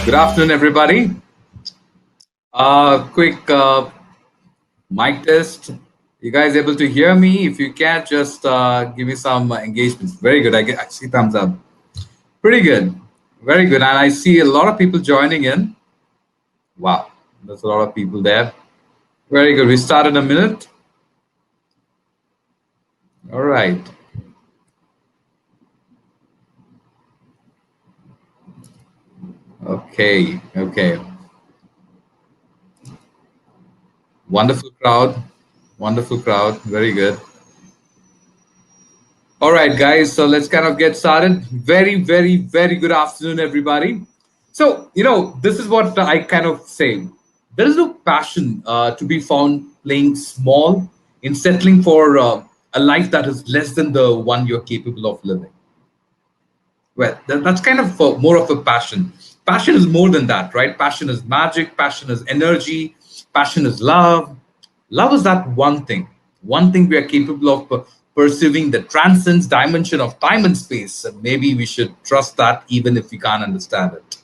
Good afternoon, everybody. Quick mic test. You guys able to hear me? If you can't, just give me some engagements. Very good. I see thumbs up. Pretty good. Very good. And I see a lot of people joining in. Wow, there's a lot of people there. Very good. We start in a minute. All right. Okay. Okay. Wonderful crowd. Wonderful crowd. Very good. All right, guys. So let's kind of get started. Very good afternoon, everybody. So, this is what I kind of say. There is no passion to be found playing small in settling for a life that is less than the one you're capable of living. Well, that's kind of more of a passion. Passion is more than that, right? Passion is magic, passion is energy, passion is love. Love is that one thing we are capable of perceiving that transcends dimension of time and space. And maybe we should trust that even if we can't understand it.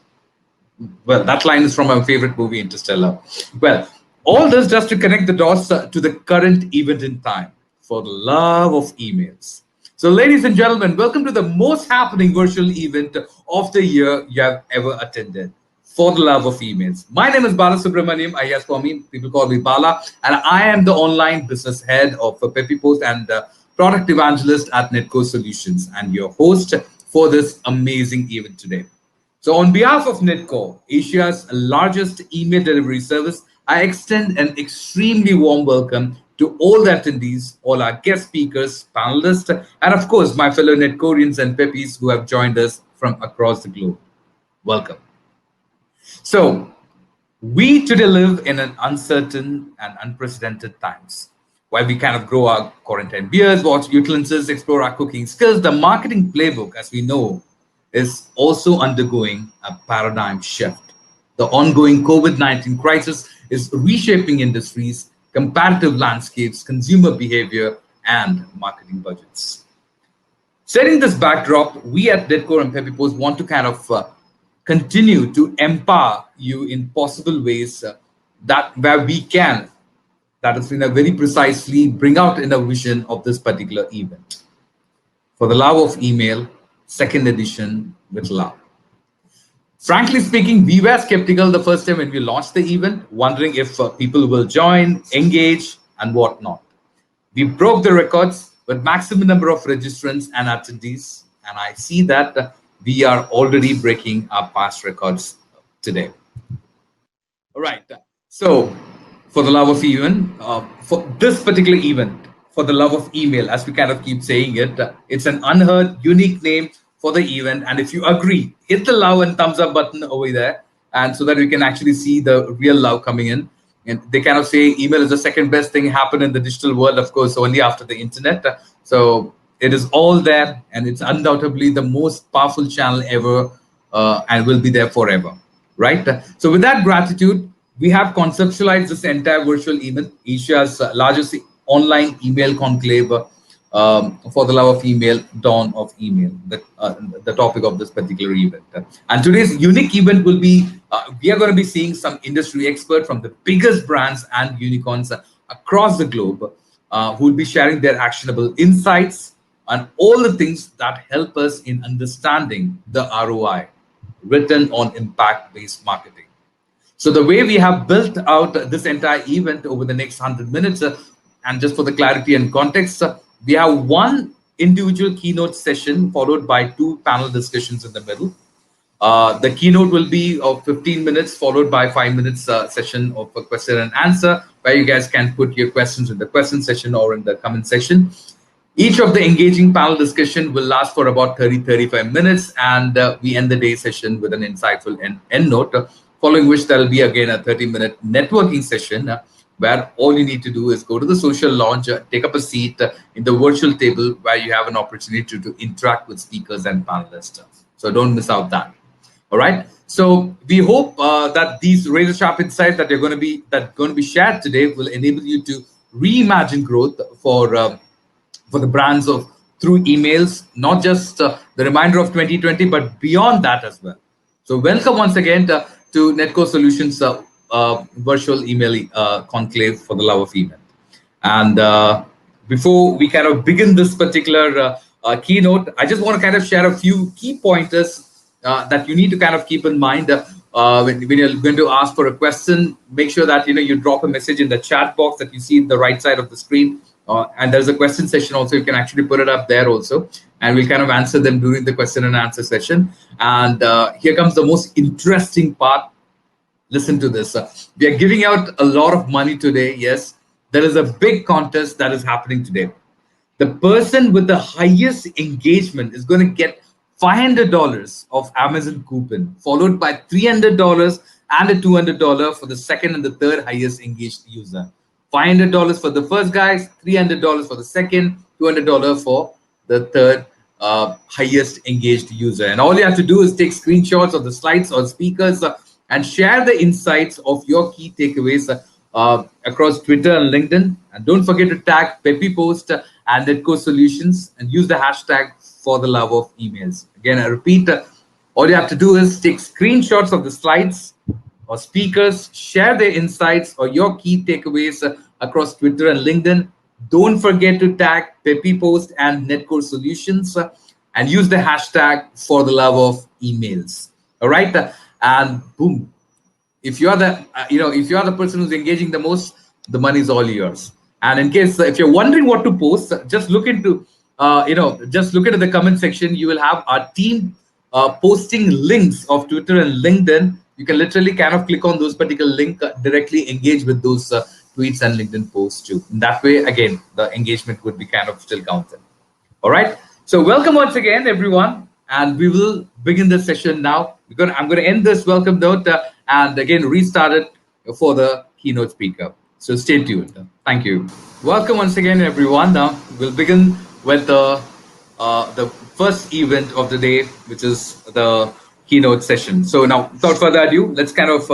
Well, that line is from my favorite movie, Interstellar. Well, all this just to connect the dots to the current event in time for the love of emails. So, ladies and gentlemen, welcome to the most happening virtual event of the year you have ever attended. For the love of emails. My name is Bala Subramaniam. Yes, for me, people call me Bala, and I am the online business head of Peppy Post and product evangelist at Netco Solutions, and your host for this amazing event today. So, on behalf of Netco, Asia's largest email delivery service, I extend an extremely warm welcome to all the attendees, all our guest speakers, panelists, and of course, my fellow Netcorians and Peppies who have joined us from across the globe. Welcome. So, we today live in an uncertain and unprecedented times. While we kind of grow our quarantine beers, watch utensils, explore our cooking skills, the marketing playbook, as we know, is also undergoing a paradigm shift. The ongoing COVID-19 crisis is reshaping industries, competitive landscapes, consumer behavior, and marketing budgets. Setting this backdrop, we at Netco and Peppy Post want to kind of continue to empower you in possible ways that where we can, that is in a very precisely bring out in a vision of this particular event. For the love of email, second edition with love. Frankly speaking, we were skeptical the first time when we launched the event, wondering if people will join, engage, and whatnot. We broke the records with maximum number of registrants and attendees, and I see that we are already breaking our past records today. All right. So, for the love of for this particular event, for the love of email, as we kind of keep saying it, it's an unheard, unique name for the event. And if you agree, hit the love and thumbs up button over there, and so that we can actually see the real love coming in. And they kind of say email is the second best thing happen in the digital world, of course, only after the internet. So it is all there, and it's undoubtedly the most powerful channel ever, and will be there forever, right? So with that gratitude, we have conceptualized this entire virtual event, Asia's largest online email conclave, for the love of email, dawn of email, the topic of this particular event. And today's unique event will be, we are going to be seeing some industry experts from the biggest brands and unicorns across the globe, who will be sharing their actionable insights and all the things that help us in understanding the ROI, return on impact-based marketing. So the way we have built out this entire event over the next 100 minutes, and just for the clarity and context, we have one individual keynote session followed by two panel discussions in the middle. The keynote will be of 15 minutes followed by 5 minutes session of a question and answer, where you guys can put your questions in the question session or in the comment section. Each of the engaging panel discussion will last for about 30-35 minutes, and we end the day session with an insightful end note, following which there will be again a 30-minute networking session, where all you need to do is go to the social lounge, take up a seat in the virtual table where you have an opportunity to interact with speakers and panelists. So don't miss out that. All right. So we hope that these razor sharp insights that are going to be shared today will enable you to reimagine growth for the brands of through emails, not just the reminder of 2020, but beyond that as well. So welcome once again. to Netco Solutions virtual email conclave for the love of email. And before we kind of begin this particular keynote, I just want to kind of share a few key pointers that you need to kind of keep in mind when you're going to ask for a question. Make sure that you drop a message in the chat box that you see in the right side of the screen. And there's a question session also. You can actually put it up there also, and we'll kind of answer them during the question and answer session. And here comes the most interesting part. Listen to this. We are giving out a lot of money today. Yes, there is a big contest that is happening today. The person with the highest engagement is going to get $500 of Amazon coupon, followed by $300 and a $200 for the second and the third highest engaged user. $500 for the first guys, $300 for the second, $200 for the third highest engaged user. And all you have to do is take screenshots of the slides or speakers and share the insights of your key takeaways across Twitter and LinkedIn. And don't forget to tag PeppyPost and Netco Solutions and use the hashtag for the love of emails. Again, I repeat, all you have to do is take screenshots of the slides or speakers, share their insights or your key takeaways across Twitter and LinkedIn. Don't forget to tag PeppyPost and Netco Solutions and use the hashtag for the love of emails. All right, and boom. If you are the if you are the person who's engaging the most, the money is all yours. And in case if you're wondering what to post, just look into just look into the comment section. You will have our team posting links of Twitter and LinkedIn. You can literally kind of click on those particular link, directly engage with those tweets and LinkedIn posts too. In that way, again, the engagement would be kind of still counted. All right. So welcome once again, everyone, and we will begin the session now. I'm going to end this welcome note and again restart it for the keynote speaker. So stay tuned. Thank you. Welcome once again, everyone. Now we'll begin with the first event of the day, which is the keynote session. So now, without further ado, let's kind of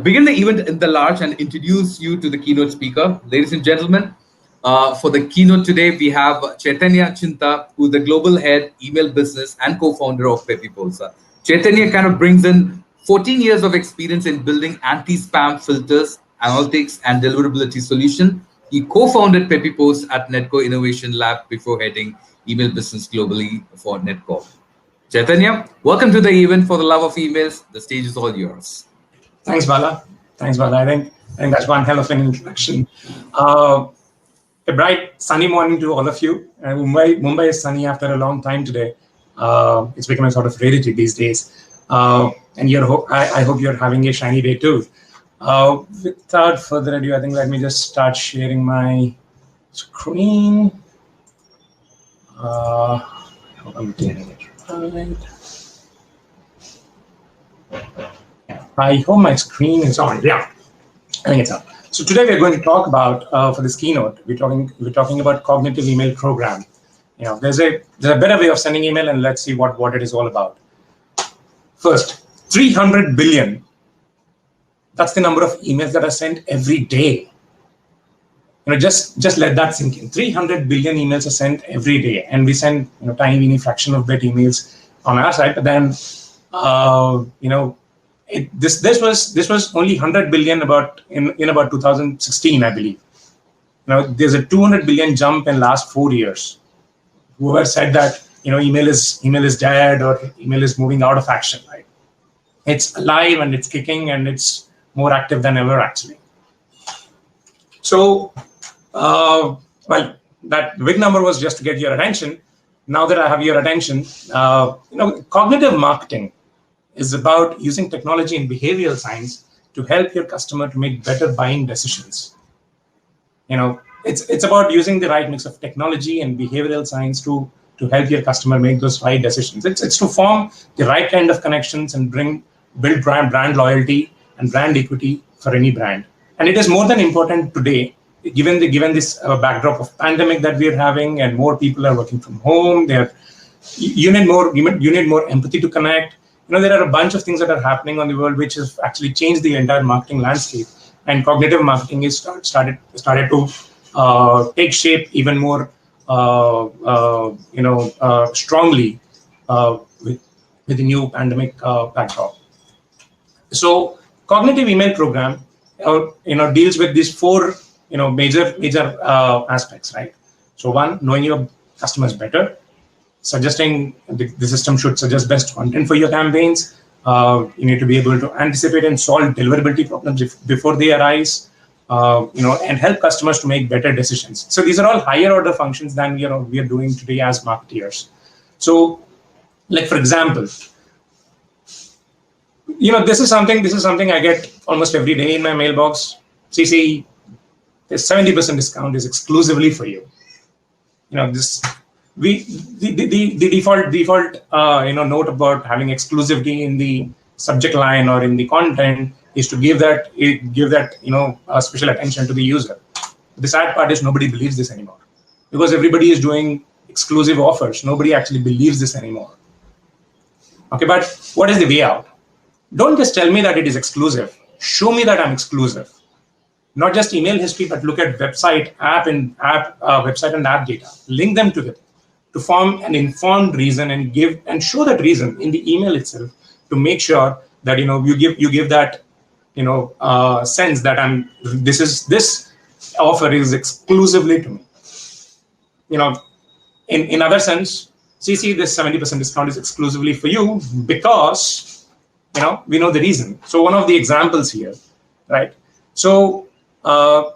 begin the event in the large and introduce you to the keynote speaker. Ladies and gentlemen, for the keynote today, we have Chaitanya Chinta, who is the global head, email business and co-founder of PeppyPost. Chaitanya kind of brings in 14 years of experience in building anti-spam filters, analytics, and deliverability solution. He co-founded PeppyPost at Netco Innovation Lab before heading email business globally for Netco. Chaitanya, welcome to the event for the love of emails. The stage is all yours. Thanks, Bala. I think that's one hell of an introduction. A bright, sunny morning to all of you. Mumbai is sunny after a long time today. It's become a sort of rarity these days. And I hope you're having a shiny day too. Without further ado, I think let me just start sharing my screen. I'm getting it right. I hope my screen is on. Yeah, I think it's on. So today we're going to talk about for this keynote. We're talking about cognitive email program. There's a better way of sending email, and let's see what it is all about. First, 300 billion. That's the number of emails that are sent every day. Just let that sink in. 300 billion emails are sent every day, and we send tiny fraction of that emails on our side. But then, this was only 100 billion in about 2016, I believe. There's a 200 billion jump in last 4 years. Whoever said that email is dead or email is moving out of action, right? It's alive and it's kicking and it's more active than ever, actually. So, that big number was just to get your attention. Now that I have your attention, cognitive marketing is about using technology and behavioral science to help your customer to make better buying decisions. It's about using the right mix of technology and behavioral science to help your customer make those right decisions. It's to form the right kind of connections and build brand loyalty and brand equity for any brand. And it is more than important today, given this backdrop of pandemic that we're having, and more people are working from home. You need more empathy to connect. There are a bunch of things that are happening on the world which have actually changed the entire marketing landscape, and cognitive marketing is started to take shape even more strongly with the new pandemic backdrop. So cognitive email program, deals with these four, major aspects, right? So one, knowing your customers better, suggesting the system should suggest best content for your campaigns. You need to be able to anticipate and solve deliverability problems before they arise, and help customers to make better decisions. So these are all higher order functions than we are doing today as marketeers. So, like for example, this is something I get almost every day in my mailbox. CC, the 70% discount is exclusively for you. The default note about having exclusivity in the subject line or in the content is to give that special attention to the user. The sad part is nobody believes this anymore, because everybody is doing exclusive offers. Nobody actually believes this anymore. Okay, but what is the way out? Don't just tell me that it is exclusive. Show me that I'm exclusive. Not just email history, but look at website and app data. Link them together to form an informed reason and show that reason in the email itself, to make sure that you give that sense that this offer is exclusively to me. In other sense, CC, this 70% discount is exclusively for you because we know the reason. So one of the examples here, right? So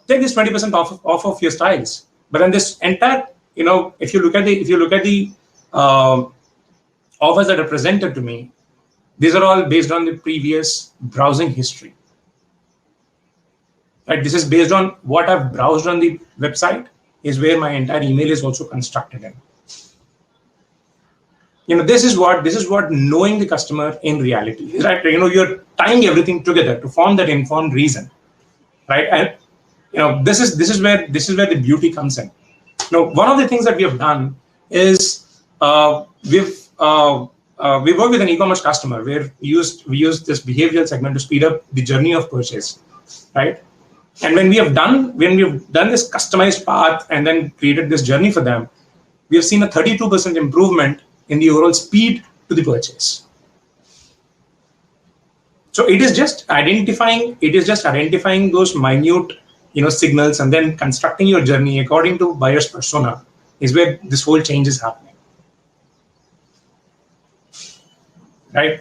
take this 20% off of your styles, but then this entire, if you look at the offers that are presented to me, these are all based on the previous browsing history. Right? This is based on what I've browsed on the website, is where my entire email is also constructed in. This is what knowing the customer in reality is, right? You're tying everything together to form that informed reason, right? And this is where the beauty comes in. One of the things that we have done is we've worked with an e-commerce customer where we used this behavioral segment to speed up the journey of purchase, right? And when we've done this customized path and then created this journey for them, we have seen a 32% improvement in the overall speed to the purchase. So it is just identifying those minute signals and then constructing your journey according to buyer's persona is where this whole change is happening, right?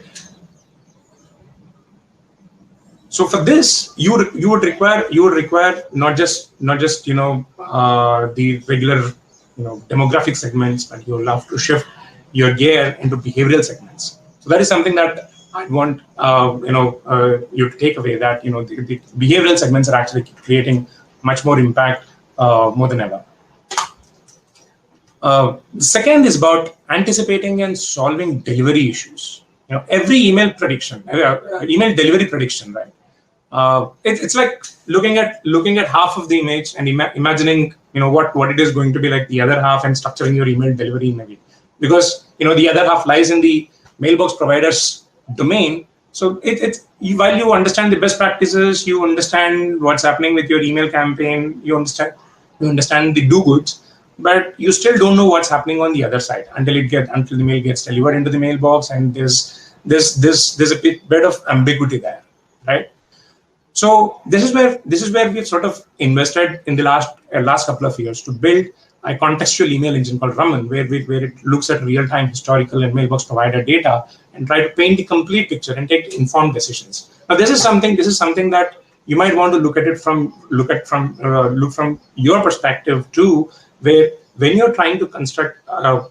So for this, you would require not just the regular demographic segments, but you will have to shift your gear into behavioral segments. So that is something that I want you to take away, that the behavioral segments are actually creating much more impact more than ever. The second is about anticipating and solving delivery issues. Every email delivery prediction, right? It's like looking at half of the image and imagining what it is going to be like the other half, and structuring your email delivery in a way, because the other half lies in the mailbox provider's domain. So while you understand the best practices, you understand what's happening with your email campaign, you understand the do-goods, but you still don't know what's happening on the other side until the mail gets delivered into the mailbox, and there's a bit of ambiguity there, right? So this is where we've sort of invested in the last couple of years to build a contextual email engine called Raman, where it looks at real-time historical and mailbox provider data and try to paint the complete picture and take informed decisions. Now, this is something that you might want to look from your perspective too, where when you're trying to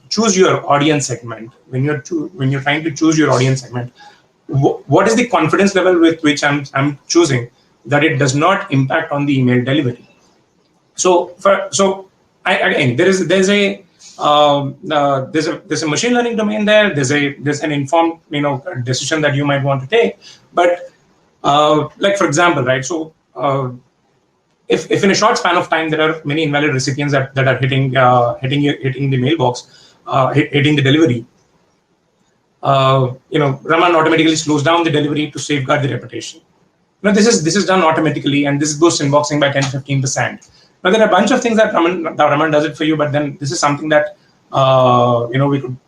choose your audience segment, when you're trying to choose your audience segment, what is the confidence level with which I'm choosing that it does not impact on the email delivery? There's a machine learning domain there. There's an informed decision that you might want to take. But like for example, right? So if in a short span of time there are many invalid recipients that are hitting the mailbox, hitting the delivery, Raman automatically slows down the delivery to safeguard the reputation. This is done automatically, and this goes inboxing by 10-15%. Now there are a bunch of things that Raman does it for you, but then this is something that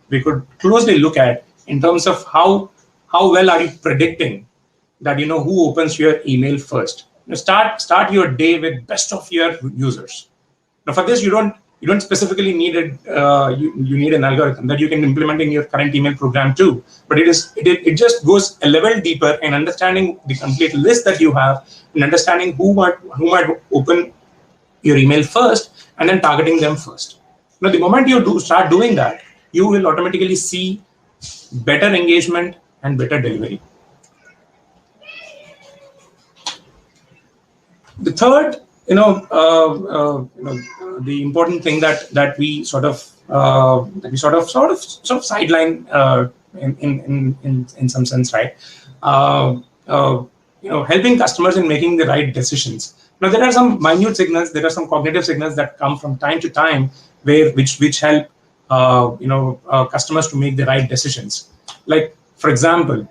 we could closely look at in terms of how well are you predicting that who opens your email first. Start your day with best of your users. Now, for this, you don't specifically need it. You need an algorithm that you can implement in your current email program too. But it just goes a level deeper in understanding the complete list that you have, and understanding who might open your email first, and then targeting them first. Now, the moment you start doing that, you will automatically see better engagement and better delivery. The third, the important thing that we sort of sideline in some sense, right? Helping customers in making the right decisions. Now, there are some minute signals, there are some cognitive signals that come from time to time, which help customers to make the right decisions. Like, for example,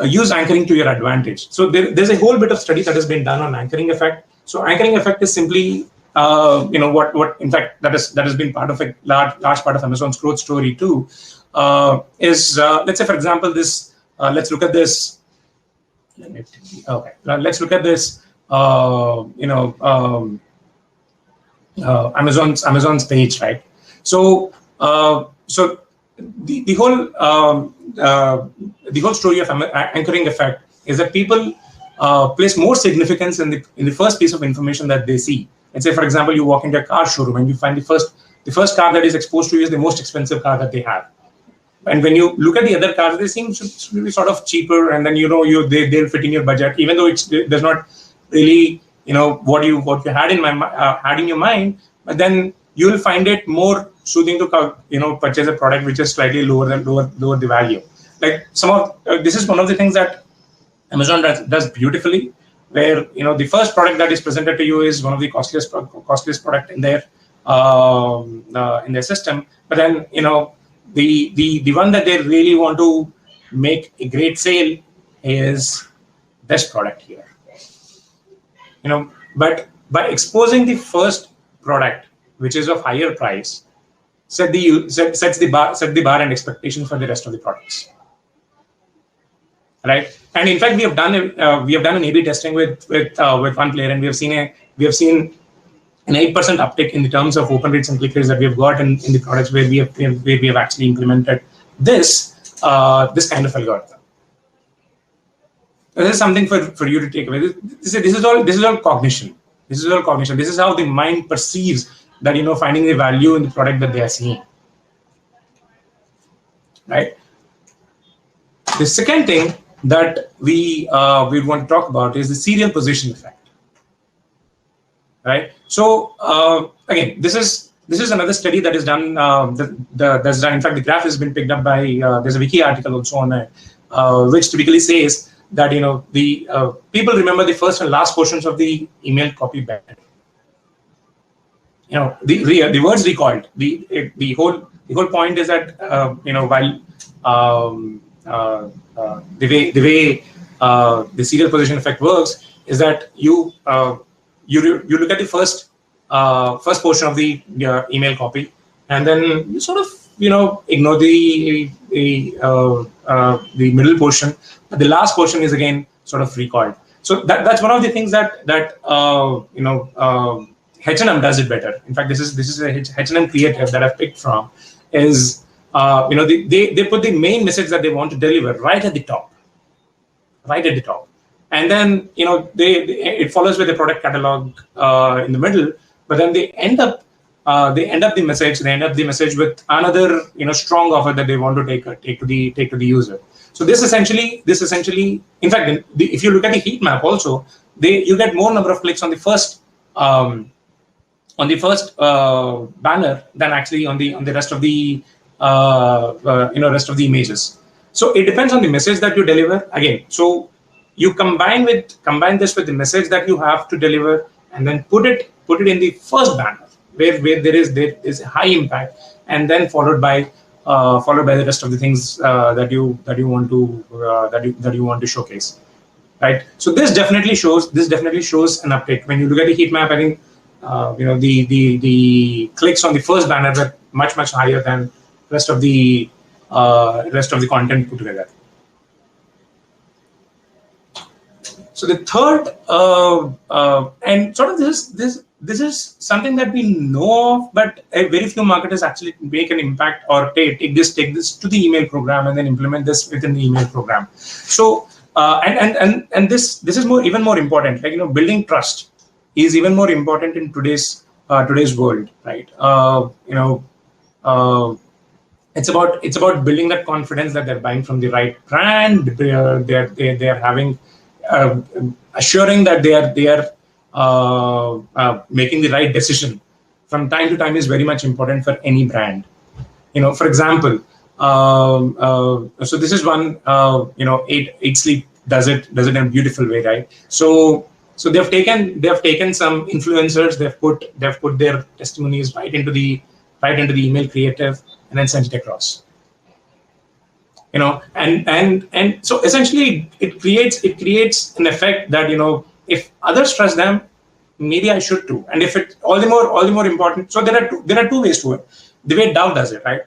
use anchoring to your advantage. So there's a whole bit of study that has been done on anchoring effect. So anchoring effect is simply what in fact that has been part of a large part of Amazon's growth story too. Let's say, for example, this let's look at this. Okay, let's look at this. Amazon's page, right? So the whole story of anchoring effect is that people place more significance in the first piece of information that they see. Let's say, for example, you walk into a car showroom and you find the first car that is exposed to you is the most expensive car that they have. And when you look at the other cars, they seem to be sort of cheaper, and then they'll fit in your budget, even though there's not really what you had in your mind. But then you'll find it more soothing to purchase a product which is slightly lower the value. Like this is one of the things that Amazon does beautifully, where the first product that is presented to you is one of the costliest product in their system. But then the one that they really want to make a great sale is best product here. But by exposing the first product, which is of higher price, sets the bar and expectation for the rest of the products. Right, and in fact, we have done an A/B testing with one player, and we have seen an 8% uptick in the terms of open rates and click rates that we have got in the products where we have actually implemented this kind of algorithm. This is something for you to take away. This is all cognition. This is all cognition. This is how the mind perceives that finding the value in the product that they are seeing. Right. The second thing that we want to talk about is the serial position effect. Right. So again, this is another study that is done. That's done. In fact, the graph has been picked up by there's a wiki article also on it, which typically says that the people remember the first and last portions of the email copy better. The words recalled. The whole point is that while the way the serial position effect works is that you look at the first portion of the email copy, and then you sort of ignore the middle portion, but the last portion is again sort of recalled. So that's one of the things that H&M does it better. In fact, this is a H&M creative that I've picked from. Is they put the main message that they want to deliver right at the top, and then it follows with the product catalog in the middle. But then they end up the message with another strong offer that they want to take to the user. So this essentially, in fact, if you look at the heat map also, you get more number of clicks on the first banner than actually on the rest of the rest of the images. So it depends on the message that you deliver. Again, so you combine this with the message that you have to deliver, and then put it in the first banner where there is a high impact, and then followed by the rest of the things that you want to showcase. Right. So this definitely shows an update. When you look at the heat map, I think the clicks on the first banner were much higher than rest of the content put together. So the third, and sort of this is something that we know of, but very few marketers actually make an impact or take this to the email program and then implement this within the email program. So and this is even more important. Like, building trust is even more important in today's world, right? It's about building that confidence that they're buying from the right brand. They're having assuring that they are making the right decision from time to time is very much important for any brand. For example, so this is one. Eight Sleep does it in a beautiful way, right? So they've taken some influencers. They've put their testimonies right into the email creative and then sent it across. And so essentially it creates an effect that, if others trust them, maybe I should too. And if it all the more important. So there are two ways to it. The way Dove does it, right?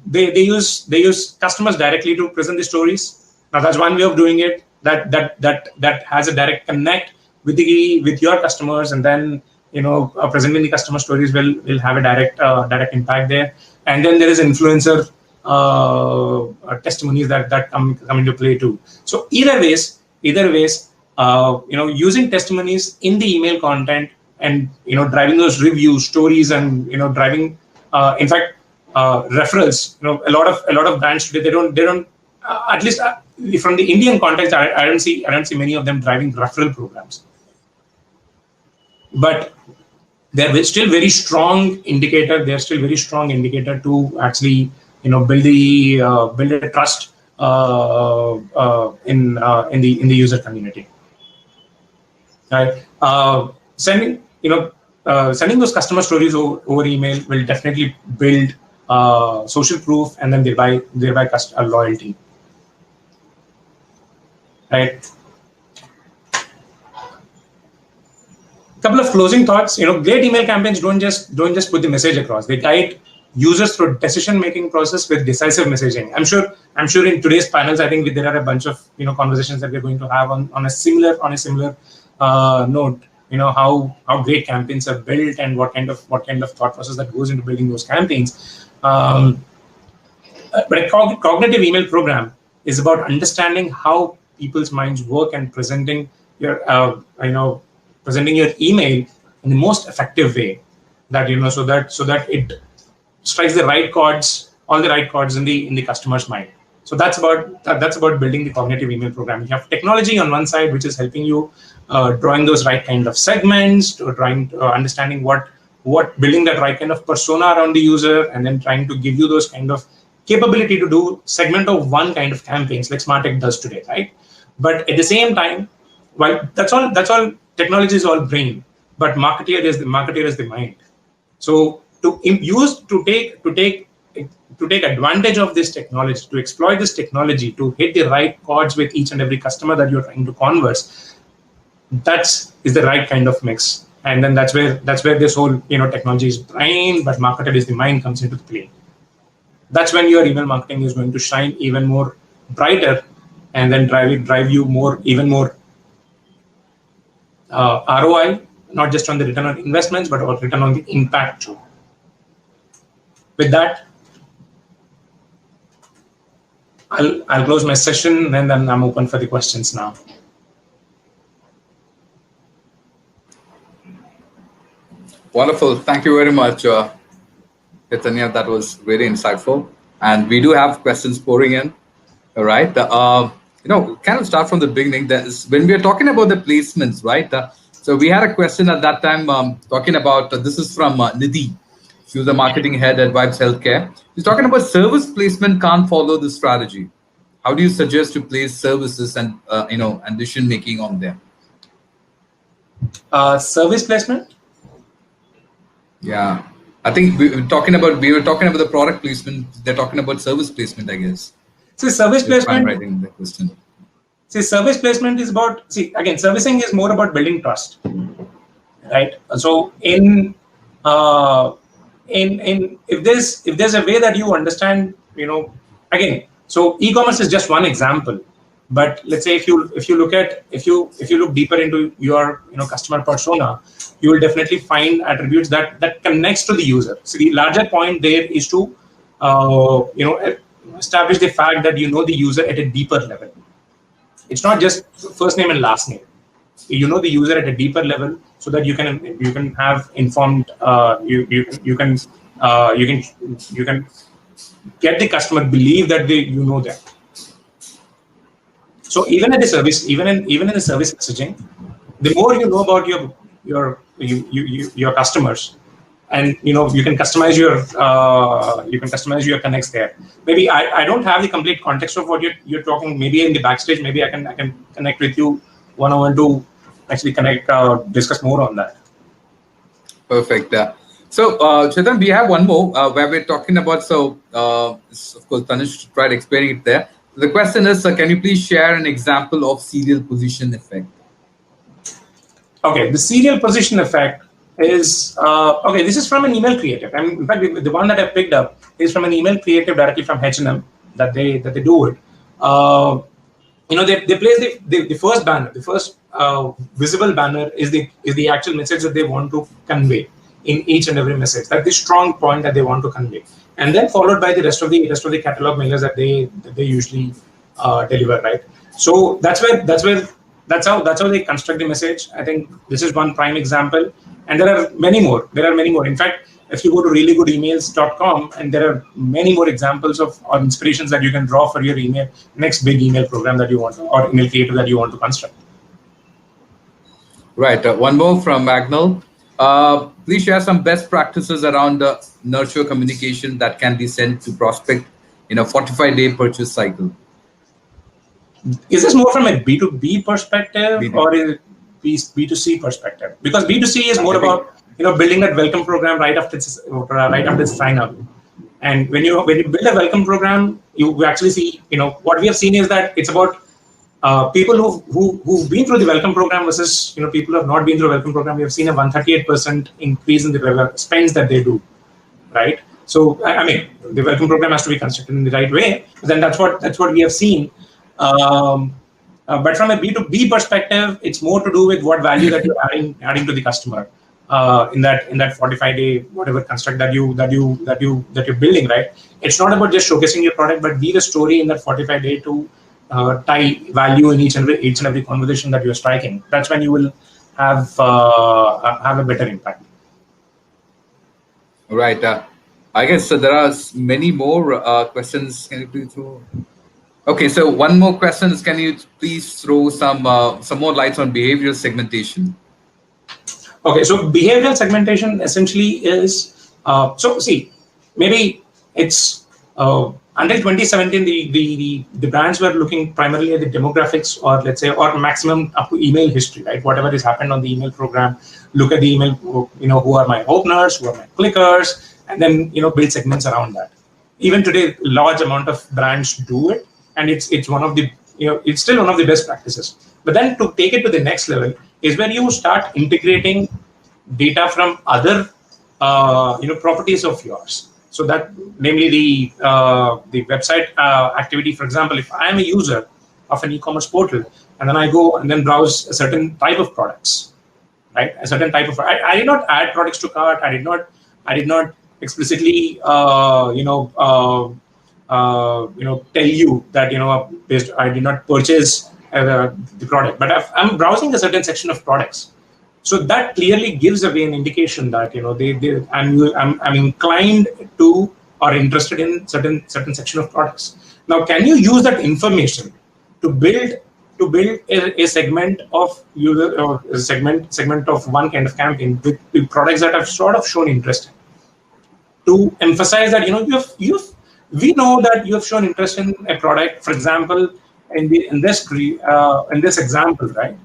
They use customers directly to present the stories. Now that's one way of doing it. That has a direct connect with your customers, and then presenting the customer stories will have a direct impact there. And then there is influencer testimonies that come into play too. So either ways, using testimonies in the email content and driving those reviews, stories, and driving, in fact, referrals. A lot of brands today, they don't at least from the Indian context, I don't see many of them driving referral programs. But they're still very strong indicator. They're still very strong indicator to actually build a trust in the user community. Right? Sending those customer stories over email will definitely build social proof, and then thereby customer loyalty. Right. Couple of closing thoughts. Great email campaigns don't just put the message across. They guide users through decision-making process with decisive messaging. I'm sure in today's panels, I think there are a bunch of conversations that we're going to have on a similar note. How great campaigns are built and what kind of thought process that goes into building those campaigns. But a cognitive email program is about understanding how people's minds work and presenting your email in the most effective way, that so that it strikes the right chords, all the right chords in the customer's mind. So that's about building the cognitive email program. You have technology on one side, which is helping you drawing those right kind of segments, or understanding what building that right kind of persona around the user, and then trying to give you those kind of capability to do segment of one kind of campaigns like SmartTech does today, right? But at the same time, well, that's all technology is all brain, but marketer is the mind. So to take advantage of this technology, to exploit this technology, to hit the right chords with each and every customer that you're trying to converse, is the right kind of mix. And then that's where this whole technology is brain, but marketer is the mind comes into play. That's when your email marketing is going to shine even more brighter, and then drive you even more ROI, not just on the return on investments, but also return on the impact too. With that, I'll close my session, and then I'm open for the questions now. Wonderful. Thank you very much, Chaitanya. That was very insightful. And we do have questions pouring in. All right. Kind of start from the beginning. When we are talking about the placements, right? So we had a question at that time talking about, this is from Nidhi. She was the marketing head at Vibes Healthcare. She's talking about service placement can't follow the strategy. How do you suggest to place services and decision making on them? Service placement? Yeah, I think we were talking about the product placement. They're talking about service placement, I guess. See, service placement. Writing the question. See, service placement is about. See, again, servicing is more about building trust, right? So if there's a way that you understand, again, so e-commerce is just one example. But let's say if you look deeper into your customer persona, you will definitely find attributes that connects to the user. So the larger point there is to establish the fact that you know the user at a deeper level. It's not just first name and last name. You know the user at a deeper level, so that you can have informed you can get the customer believe that you know them. So even in the service, even in the service messaging, the more you know about your customers, and you can customize your connects there. Maybe I don't have the complete context of what you're talking. Maybe in the backstage, maybe I can connect with you one-on-one to actually discuss more on that. Perfect. So Chetan, we have one more where we're talking about. So of course, Tanish tried explaining it there. The question is, can you please share an example of serial position effect? Okay, the serial position effect is okay. This is from an email creative. I mean, in fact, the one that I picked up is from an email creative directly from H&M that they do it. They place the first banner, the first visible banner is the actual message that they want to convey in each and every message. That's the strong point that they want to convey, and then followed by the rest of the catalog mailers that they usually deliver, right? So that's how they construct the message. I think this is one prime example, and there are many more. In fact, if you go to reallygoodemails.com, and there are many more examples or inspirations that you can draw for your next big email program that you want or email creative that you want to construct. Right. One more from Magnal. Please share some best practices around the nurture communication that can be sent to prospect in a 45-day purchase cycle. Is this more from a B2B perspective or is it B2C perspective? Because B2C is more about building that welcome program right after sign up. And when you build a welcome program, you actually see what we have seen is that it's about people who've been through the welcome program versus people who have not been through the welcome program. We have seen a 138% increase in the spends that they do, right? So I mean, the welcome program has to be constructed in the right way. Then that's what we have seen. But from a B2B perspective, it's more to do with what value that you're adding to the customer in that 45-day whatever construct that you're building, right? It's not about just showcasing your product, but be the story in that 45-day to tie value in each and every conversation that you're striking. That's when you will have a better impact. Right. I guess there are many more questions. Can you please throw? Okay, so one more question is: can you please throw some more lights on behavioral segmentation? Okay, so behavioral segmentation essentially is maybe it's until 2017 the brands were looking primarily at the demographics or maximum up to email history, right? Whatever has happened on the email program, look at the email, who are my openers, who are my clickers, and then build segments around that. Even today, large amount of brands do it, and it's one of the it's still one of the best practices. But then to take it to the next level is where you start integrating data from other properties of yours. So that, namely the website activity. For example, if I am a user of an e-commerce portal, and then I go and then browse a certain type of products, right? A certain type of I did not add products to cart. I did not explicitly tell you that I did not purchase the product, but I'm browsing a certain section of products. So that clearly gives away an indication that I'm inclined to or interested in certain section of products. Now, can you use that information to build a segment of user or a segment of one kind of campaign with products that have sort of shown interest in, to emphasize that we know that you have shown interest in a product. For example, in this example, right?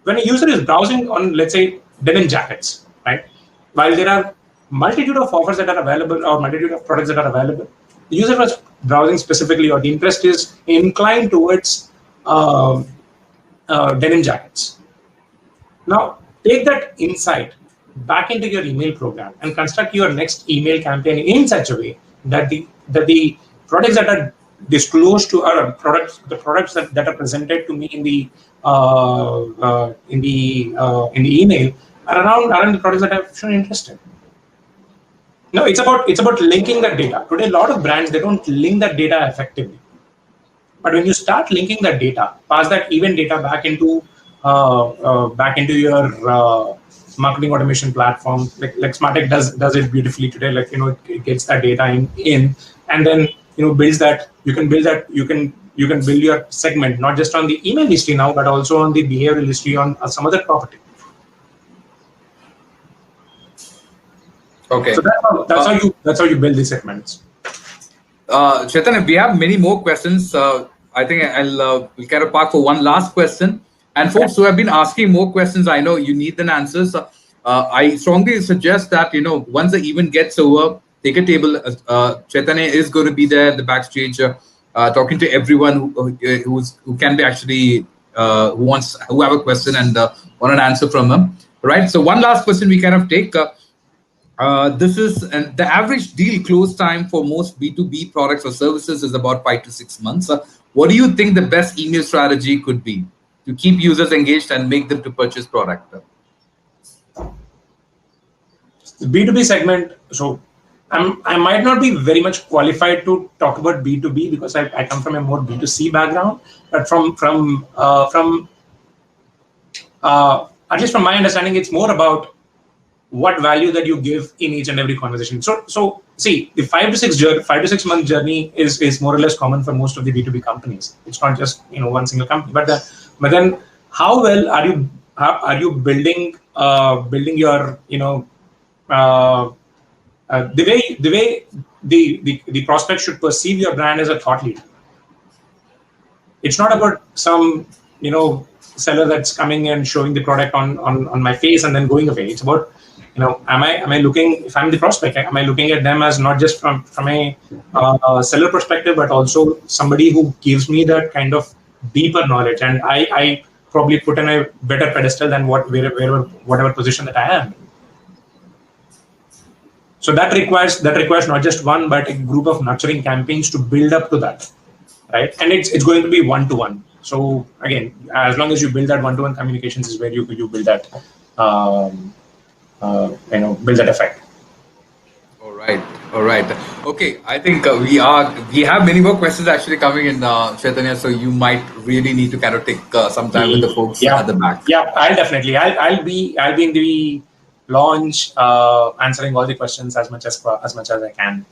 When a user is browsing on, let's say, denim jackets, right? While there are multitude of offers that are available or multitude of products that are available, the user was browsing specifically, or the interest is inclined towards denim jackets. Now, take that insight back into your email program and construct your next email campaign in such a way that the products that are disclosed to our products, the products that are presented to me in the email are around the products that I've shown interest in. No, it's about linking that data. Today, a lot of brands, they don't link that data effectively. But when you start linking that data, pass that event data back into your marketing automation platform, like SmartTech does it beautifully today. Like, it gets that data in, and then builds that. You can build your segment not just on the email history now, but also on the behavioral history on some other property. Okay. So that's how you build these segments. Chaitanya, we have many more questions. I think we'll kind of park for one last question. And folks who have been asking more questions, I know you need the answers. I strongly suggest that, once the event gets over, take a table. Chaitanya is going to be there at the backstage, talking to everyone who can be actually, who have a question and want an answer from them. Right. So one last question we kind of take. This is the average deal close time for most B2B products or services is about 5 to 6 months. What do you think the best email strategy could be to keep users engaged and make them to purchase product? The B2B segment. So I might not be very much qualified to talk about B2B because I come from a more B2C background. But from at least from my understanding, it's more about what value that you give in each and every conversation. So see, the 5 to 6 month journey is more or less common for most of the B2B companies. It's not just one single company. But then how well are you building your the way the prospect should perceive your brand as a thought leader. It's not about some seller that's coming and showing the product on my face and then going away. It's about am I looking, if I'm the prospect, am I looking at them as not just from a seller perspective, but also somebody who gives me that kind of deeper knowledge, and I probably put in a better pedestal than whatever position that I am. So that requires not just one, but a group of nurturing campaigns to build up to that, right? And it's going to be one-to-one. So again, as long as you build that one-to-one communications is where you build that. Build that effect. All right. Okay, I think we have many more questions actually coming in, Chaitanya. So you might really need to kind of take some time with the folks at the back. Yeah, I'll be in the launch, answering all the questions as much as I can.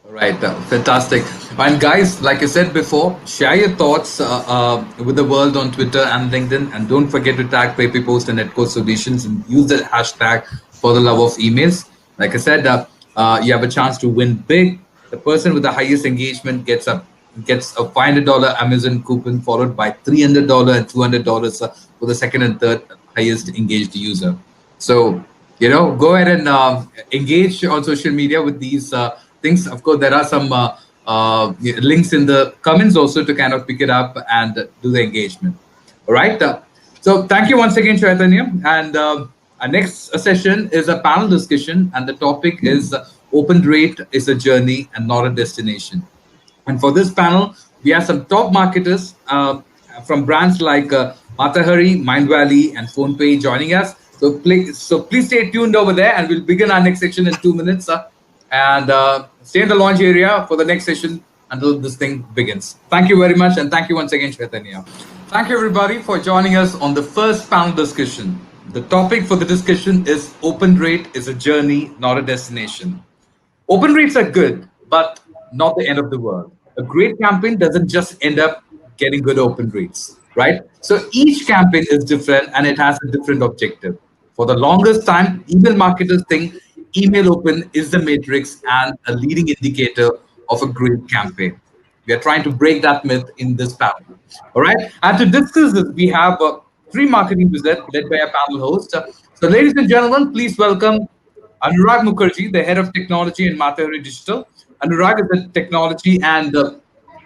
All right, fantastic. And guys, like I said before, share your thoughts with the world on Twitter and LinkedIn, and don't forget to tag PayPost and Netcode Solutions and use the hashtag for the love of emails. Like I said, you have a chance to win big. The person with the highest engagement gets a $500 Amazon coupon, followed by $300 and $200 for the second and third highest engaged user. So, go ahead and engage on social media with these things. Of course, there are some links in the comments also to kind of pick it up and do the engagement. All right. So thank you once again, Chaitanya. And our next session is a panel discussion, and the topic is Open Rate is a journey and not a destination. And for this panel, we have some top marketers from brands like Mata Hari, Mindvalley, and PhonePe joining us. So please stay tuned over there, and we'll begin our next section in 2 minutes. And stay in the launch area for the next session until this thing begins. Thank you very much, and thank you once again, Chaitanya. Thank you, everybody, for joining us on the first panel discussion. The topic for the discussion is Open Rate is a journey, not a destination. Open rates are good, but not the end of the world. A great campaign doesn't just end up getting good open rates, right? So each campaign is different, and it has a different objective. For the longest time, email marketers think email open is the matrix and a leading indicator of a great campaign. We are trying to break that myth in this panel. All right. And to discuss this, we have three marketing wizards led by a panel host. So, ladies and gentlemen, please welcome Anurag Mukherjee, the head of technology in Mata Hari Digital. Anurag is a technology and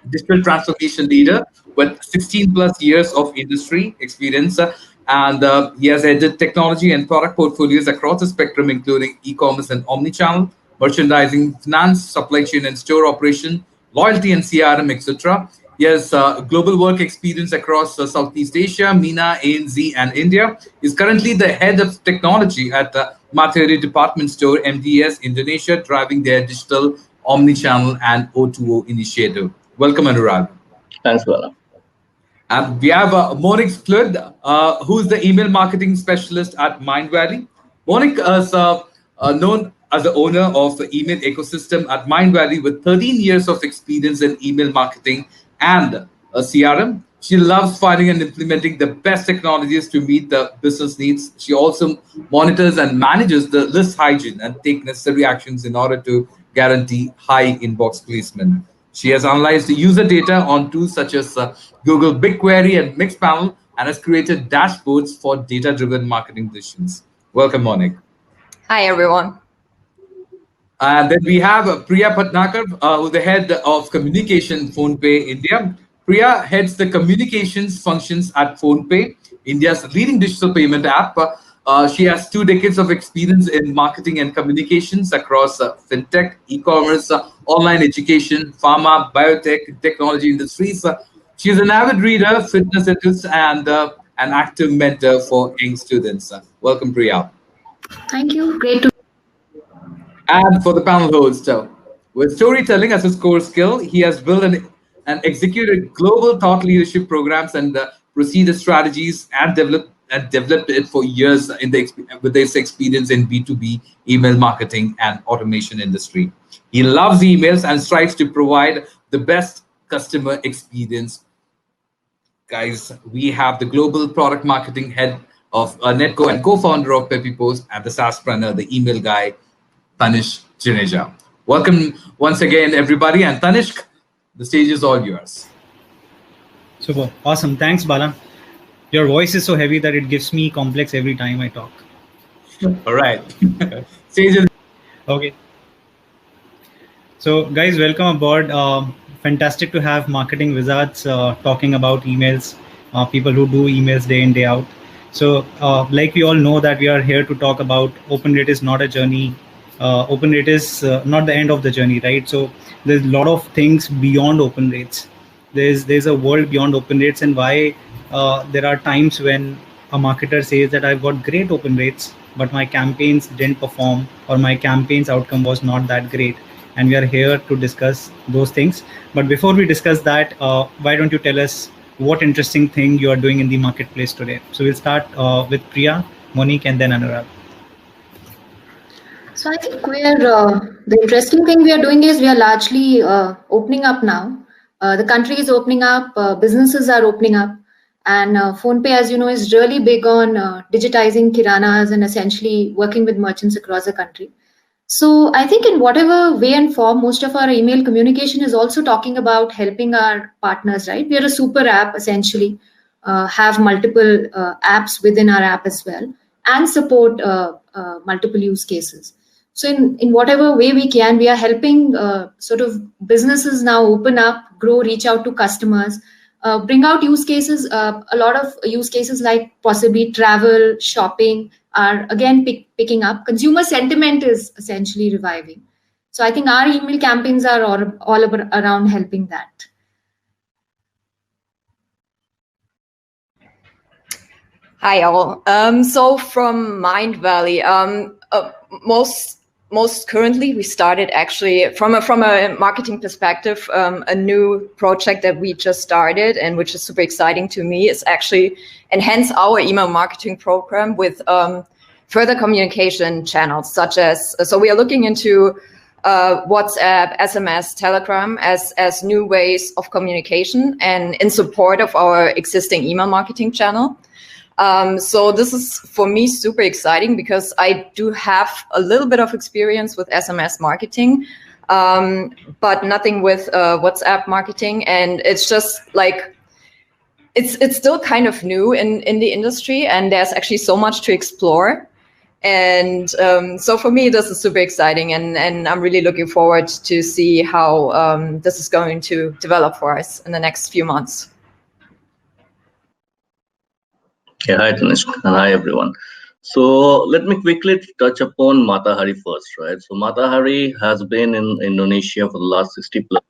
digital transformation leader with 16 plus years of industry experience. And he has headed technology and product portfolios across the spectrum, including e-commerce and omnichannel, merchandising, finance, supply chain, and store operation, loyalty and CRM, etc. He has global work experience across Southeast Asia, MENA, ANZ, and India. He's currently the head of technology at the Materi Department Store, MDS, Indonesia, driving their digital omnichannel and O2O initiative. Welcome, Anurag. Thanks, Bala. And we have Monique Flood, who's the email marketing specialist at Mindvalley. Monique is known as the owner of the email ecosystem at Mindvalley with 13 years of experience in email marketing and CRM. She loves finding and implementing the best technologies to meet the business needs. She also monitors and manages the list hygiene and take necessary actions in order to guarantee high inbox placement. She has analyzed the user data on tools such as Google BigQuery and Mixpanel and has created dashboards for data-driven marketing decisions. Welcome, Monique. Hi, everyone. And then we have Priya Patnakar, who's the head of communication PhonePe India. Priya heads the communications functions at PhonePe, India's leading digital payment app. She has 2 decades of experience in marketing and communications across fintech, e-commerce, online education, pharma, biotech, technology industries. She's an avid reader, fitness enthusiast, and an active mentor for young students. Welcome, Priya. Thank you. Great to. And for the panel host, with storytelling as his core skill, he has built and executed global thought leadership programs and procedure strategies and developed it for years with his experience in B2B email marketing and automation industry. He loves emails and strives to provide the best customer experience. Guys, we have the global product marketing head of Netco and co-founder of PepiPost and the SaaSpreneur, the email guy, Tanishq Juneja. Welcome once again, everybody. And Tanishq, the stage is all yours. Super. Awesome. Thanks, Bala. Your voice is so heavy that it gives me complex every time I talk. All right. Stage is okay. So, guys, welcome aboard. Fantastic to have marketing wizards talking about emails, people who do emails day in, day out. So, like we all know that we are here to talk about open rate is not a journey. Open rate is not the end of the journey, right? So there's a lot of things beyond open rates. There's a world beyond open rates, and why there are times when a marketer says that I've got great open rates, but my campaigns didn't perform or my campaign's outcome was not that great. And we are here to discuss those things. But before we discuss that, why don't you tell us what interesting thing you are doing in the marketplace today? So we'll start with Priya, Monique, and then Anurag. So I think the interesting thing we are doing is we are largely opening up now. The country is opening up, businesses are opening up, and PhonePe, as you know, is really big on digitizing kiranas and essentially working with merchants across the country. So I think in whatever way and form, most of our email communication is also talking about helping our partners, right? We are a super app, essentially, have multiple apps within our app as well, and support multiple use cases. So in whatever way we can, we are helping sort of businesses now open up, grow, reach out to customers, bring out use cases. A lot of use cases like possibly travel, shopping are again picking up. Consumer sentiment is essentially reviving. So I think our email campaigns are all around helping that. Hi, all. So from Mindvalley, most currently we started actually from a marketing perspective, a new project that we just started and which is super exciting to me is actually enhance our email marketing program with further communication channels such as, so we are looking into WhatsApp, SMS, Telegram as new ways of communication and in support of our existing email marketing channel. So this is for me super exciting because I do have a little bit of experience with SMS marketing, but nothing with WhatsApp marketing. And it's just like, it's still kind of new in the industry and there's actually so much to explore. And so for me, this is super exciting and I'm really looking forward to see how this is going to develop for us in the next few months. Yeah, hi Tanishq, and hi everyone. So let me quickly touch upon Matahari first, right? So Matahari has been in Indonesia for the last 60 plus.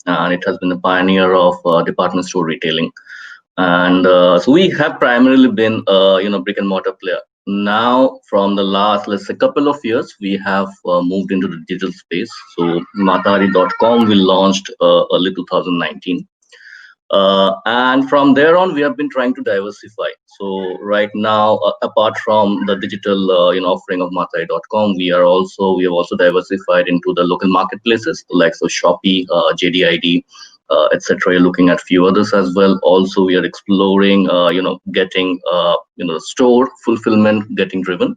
and it has been a pioneer of department store retailing. And so we have primarily been, brick and mortar player. Now, from the last, let's say, couple of years, we have moved into the digital space. So Matari.com we launched early 2019. And from there on, we have been trying to diversify. So right now, apart from the digital offering of Matari.com, we have also diversified into the local marketplaces like Shopee, JDID, etc. You're looking at few others as well. Also, we are exploring, getting store fulfillment getting driven,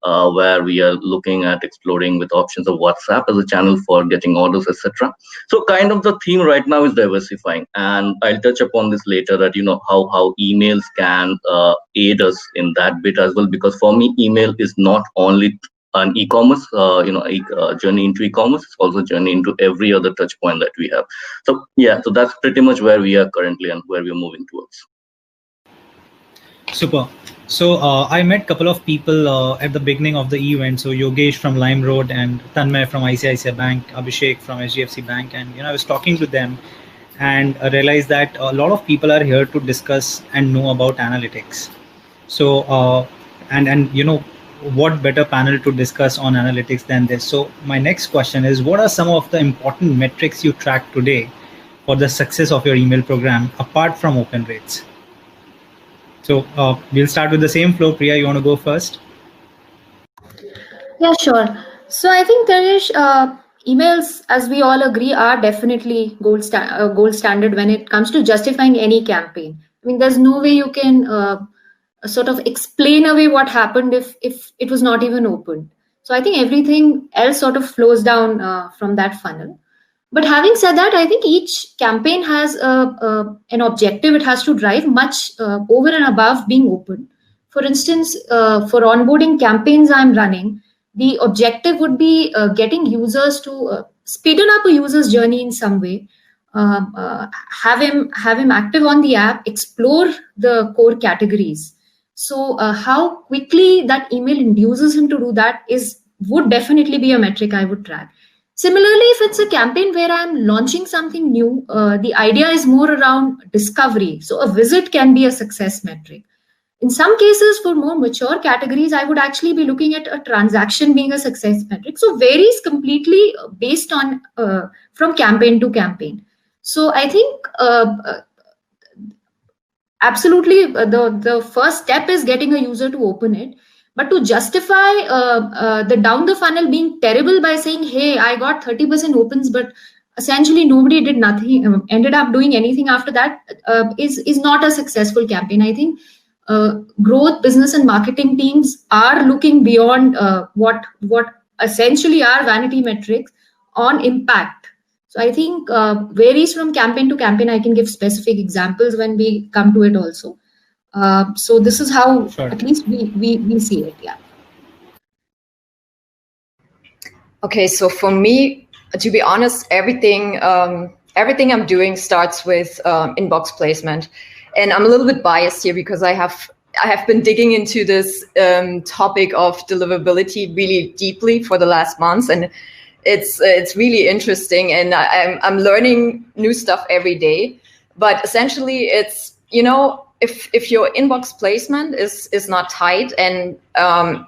where we are looking at exploring with options of WhatsApp as a channel for getting orders, etc. So kind of the theme right now is diversifying, and I'll touch upon this later that how emails can aid us in that bit as well, because for me email is not only an e-commerce journey into e-commerce, it's also a journey into every other touch point that we have. So yeah, so that's pretty much where we are currently and where we're moving towards. Super. So I met a couple of people at the beginning of the event. So Yogesh from LimeRoad and Tanmay from ICICI Bank, Abhishek from HDFC Bank. And, I was talking to them and I realized that a lot of people are here to discuss and know about analytics. So, what better panel to discuss on analytics than this? So my next question is, what are some of the important metrics you track today for the success of your email program apart from open rates? So we'll start with the same flow. Priya, you want to go first? Yeah, sure. So I think emails, as we all agree, are definitely gold standard when it comes to justifying any campaign. I mean, there's no way you can sort of explain away what happened if it was not even open. So I think everything else sort of flows down from that funnel. But having said that, I think each campaign has an objective it has to drive much over and above being open. For instance, for onboarding campaigns I'm running, the objective would be getting users to speeden up a user's journey in some way, have him active on the app, explore the core categories. So how quickly that email induces him to do that would definitely be a metric I would track. Similarly, if it's a campaign where I'm launching something new, the idea is more around discovery. So a visit can be a success metric. In some cases, for more mature categories, I would actually be looking at a transaction being a success metric. So varies completely based on from campaign to campaign. So I think absolutely the first step is getting a user to open it. But to justify the down the funnel being terrible by saying, hey, I got 30% opens, but essentially nobody did nothing, ended up doing anything after that, is not a successful campaign. I think growth, business and marketing teams are looking beyond what essentially are vanity metrics on impact. So I think varies from campaign to campaign. I can give specific examples when we come to it also. So this is how at least we see it. Yeah. Okay, so for me, to be honest, everything I'm doing starts with inbox placement, and I'm a little bit biased here because I have been digging into this topic of deliverability really deeply for the last months, and it's really interesting, and I'm learning new stuff every day. But essentially, it's if your inbox placement is not tight and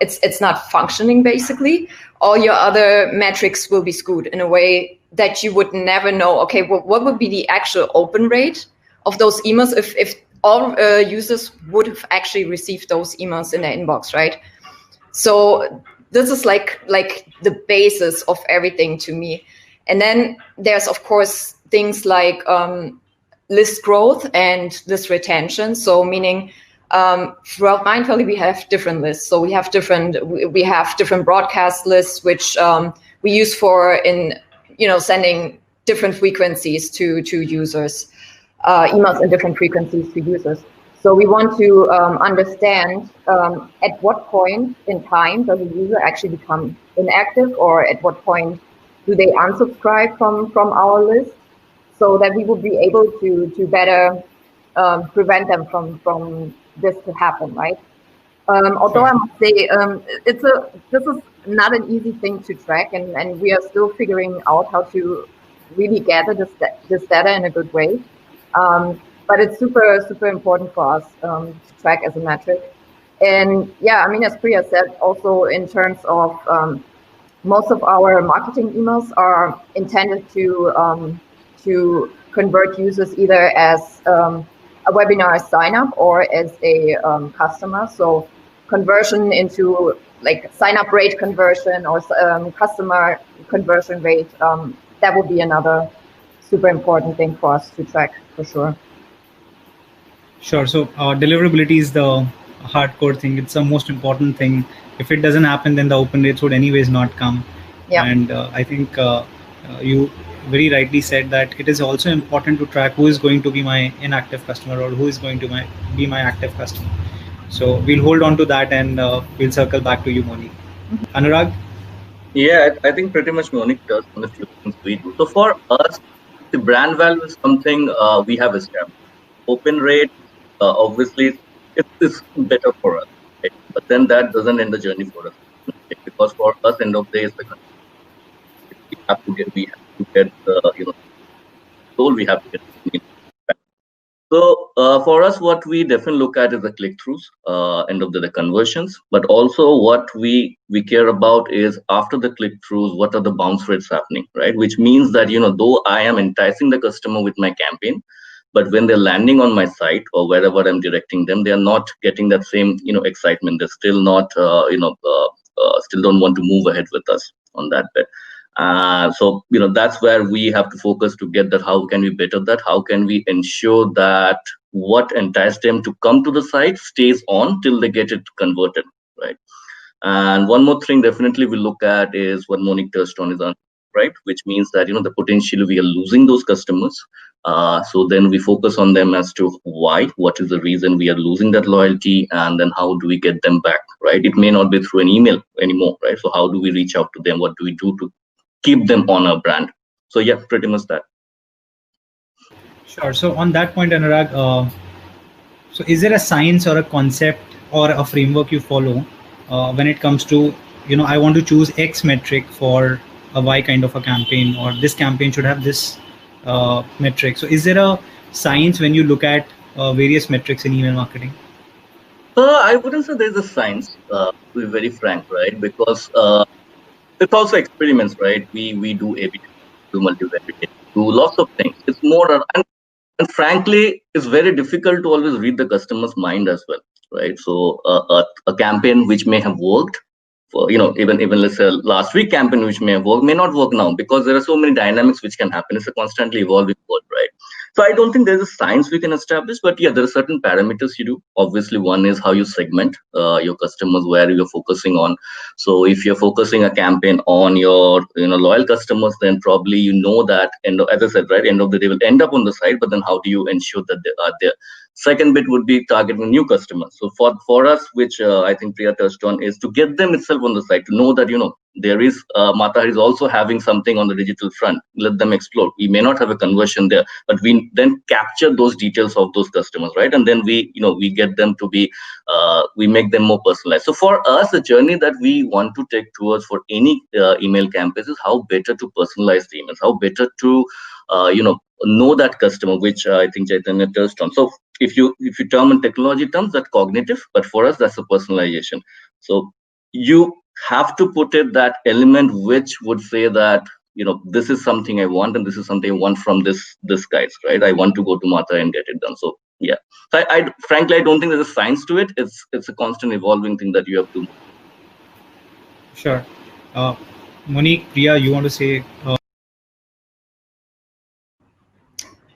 it's not functioning, basically, all your other metrics will be skewed in a way that you would never know. Okay, what would be the actual open rate of those emails if all users would have actually received those emails in their inbox, right? So this is like the basis of everything to me. And then there's of course things like list growth and list retention. So meaning throughout Mindvalley we have different lists. So we have different broadcast lists which we use for sending different frequencies to users, emails in different frequencies to users. So we want to understand at what point in time does a user actually become inactive, or at what point do they unsubscribe from our list, so that we will be able to better prevent them from this to happen, right? Although I must say, this is not an easy thing to track, and we are still figuring out how to really gather this data in a good way. But it's super important for us to track as a metric. And yeah, I mean, as Priya said, also in terms of most of our marketing emails are intended to convert users either as a webinar sign up or as a customer. So conversion into like sign up rate conversion or customer conversion rate, that will be another super important thing for us to track for sure. Sure. So deliverability is the hardcore thing. It's the most important thing. If it doesn't happen, then the open rates would anyways not come. Yeah. And I think you very rightly said that it is also important to track who is going to be my inactive customer or who is going to be my active customer. So we'll hold on to that, and we'll circle back to you, Monique. Anurag? Yeah, I think pretty much Monique does on the few things we do. So for us, the brand value is something we have established. Open rate, obviously, it's better for us, right? But then that doesn't end the journey for us, right? Because for us, end of the day is the we have to get the goal. We have to get. So for us, what we definitely look at is the click-throughs, end of the conversions, but also what we care about is after the click-throughs, what are the bounce rates happening, right? Which means that, though I am enticing the customer with my campaign, but when they're landing on my site or wherever I'm directing them, they are not getting that same, excitement. They're still not, still don't want to move ahead with us on that bit. So that's where we have to focus to get that. How can we better that? How can we ensure that what enticed them to come to the site stays on till they get it converted, right? And one more thing definitely we look at is what Monique touched on is right, which means that the potentially we are losing those customers. So then we focus on them as to why, what is the reason we are losing that loyalty, and then how do we get them back, right? It may not be through an email anymore, right? So how do we reach out to them? What do we do to keep them on our brand? So yeah, pretty much that. Sure. So on that point, Anurag, so is there a science or a concept or a framework you follow when it comes to, I want to choose X metric for a Y kind of a campaign, or this campaign should have this metric? So is there a science when you look at various metrics in email marketing? I wouldn't say there's a science, to be very frank, right? Because it's also experiments, right? We do A/B, do multiple A/B, do lots of things. It's more, and frankly, it's very difficult to always read the customer's mind as well, right? So a campaign which may have worked for, even let's say last week campaign which may have worked may not work now, because there are so many dynamics which can happen. It's a constantly evolving world, right? So I don't think there's a science we can establish, but yeah, there are certain parameters you do. Obviously, one is how you segment your customers, where you're focusing on. So if you're focusing a campaign on your loyal customers, then probably that, and as I said, right, end of the day will end up on the site. But then how do you ensure that they are there? Second bit would be targeting new customers. So for us, which I think Priya touched on, is to get them itself on the site, to know that there is Mata is also having something on the digital front. Let them explore. We may not have a conversion there, but we then capture those details of those customers, right? And then we get them to be, we make them more personalized. So for us, the journey that we want to take towards for any email campaigns is how better to personalize the emails, how better to know that customer, which I think Chaitanya touched on. So if you term in technology terms, that's cognitive, but for us, that's a personalization. So you have to put it that element which would say that this is something I want, and this is something I want from this guys, right? I want to go to Mata and get it done. So yeah, so I frankly I don't think there's a science to it. It's a constant evolving thing that you have to. Sure. Monique, Priya, you want to say?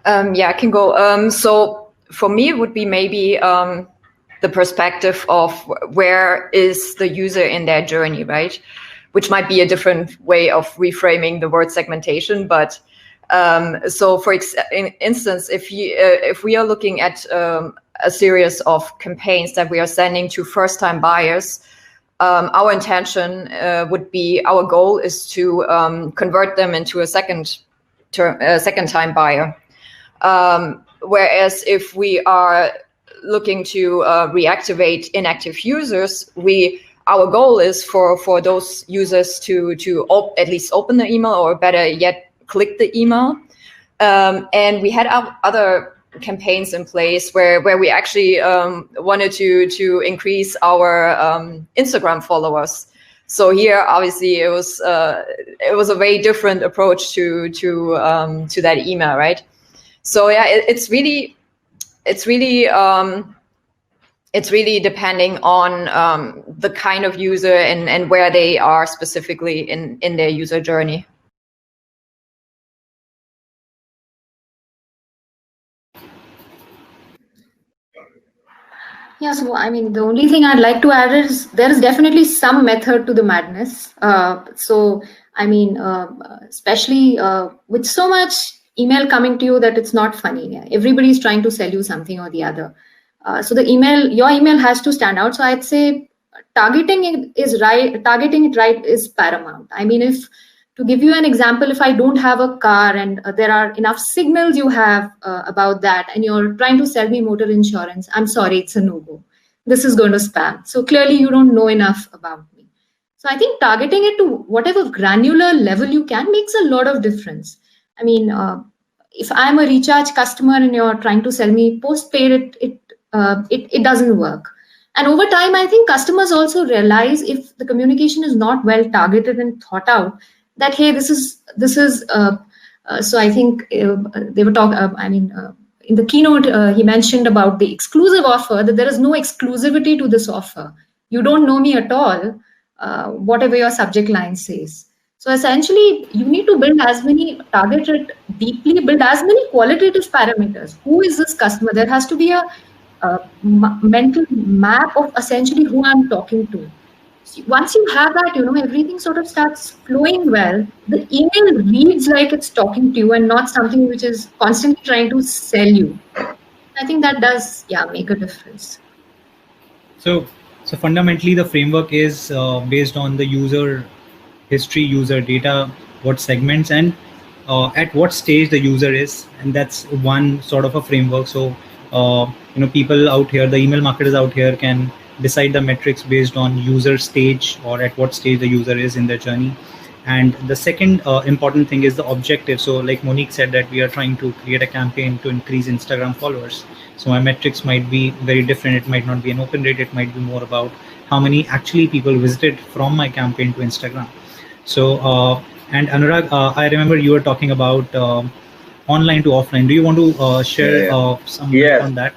Yeah, I can go. So for me, it would be maybe the perspective of where is the user in their journey, right? Which might be a different way of reframing the word segmentation. But so for instance, if we are looking at a series of campaigns that we are sending to first-time buyers, our intention would be, our goal is to convert them into a second-time buyer. Whereas if we are looking to reactivate inactive users, our goal is for those users to at least open the email, or better yet, click the email. And we had other campaigns in place where we actually wanted to increase our Instagram followers. So here, obviously, it was a very different approach to that email, right? So yeah, it's really depending on the kind of user and where they are specifically in their user journey. Yeah, so I mean, the only thing I'd like to add is there is definitely some method to the madness. So I mean, especially with so much email coming to you that it's not funny. Everybody's trying to sell you something or the other. So your email has to stand out. So I'd say targeting it right is paramount. I mean, to give you an example, if I don't have a car and there are enough signals you have about that, and you're trying to sell me motor insurance, I'm sorry, it's a no-go. This is going to spam. So clearly you don't know enough about me. So I think targeting it to whatever granular level you can makes a lot of difference. I mean, if I'm a recharge customer and you're trying to sell me postpaid, it doesn't work. And over time, I think customers also realize if the communication is not well targeted and thought out, that hey, this is so I think they were talking. In the keynote, he mentioned about the exclusive offer, that there is no exclusivity to this offer. You don't know me at all, whatever your subject line says. So essentially, you need to build as many targeted, deeply build as many qualitative parameters. Who is this customer? There has to be a mental map of essentially who I'm talking to. Once you have that, everything sort of starts flowing well. The email reads like it's talking to you and not something which is constantly trying to sell you. I think that does, make a difference. So fundamentally, the framework is based on the user history, user data, what segments, and at what stage the user is, and that's one sort of a framework. So people out here, the email marketers out here, can decide the metrics based on user stage or at what stage the user is in their journey. And the second important thing is the objective. So like Monique said, that we are trying to create a campaign to increase Instagram followers. So my metrics might be very different. It might not be an open rate. It might be more about how many actually people visited from my campaign to Instagram. So and Anurag, I remember you were talking about online to offline. Do you want to share some on that?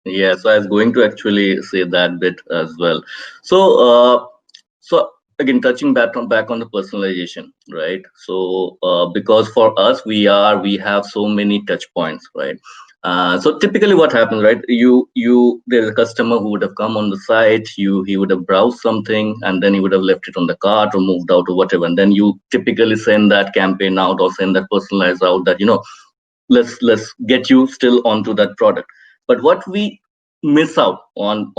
Yeah, so I was going to actually say that bit as well. So again, touching back on the personalization, right? So because for us, we have so many touch points, right? So typically what happens, right? There's a customer who would have come on the site, he would have browsed something, and then he would have left it on the cart or moved out or whatever. And then you typically send that campaign out or send that personalized out that, let's get you still onto that product. But what we miss out on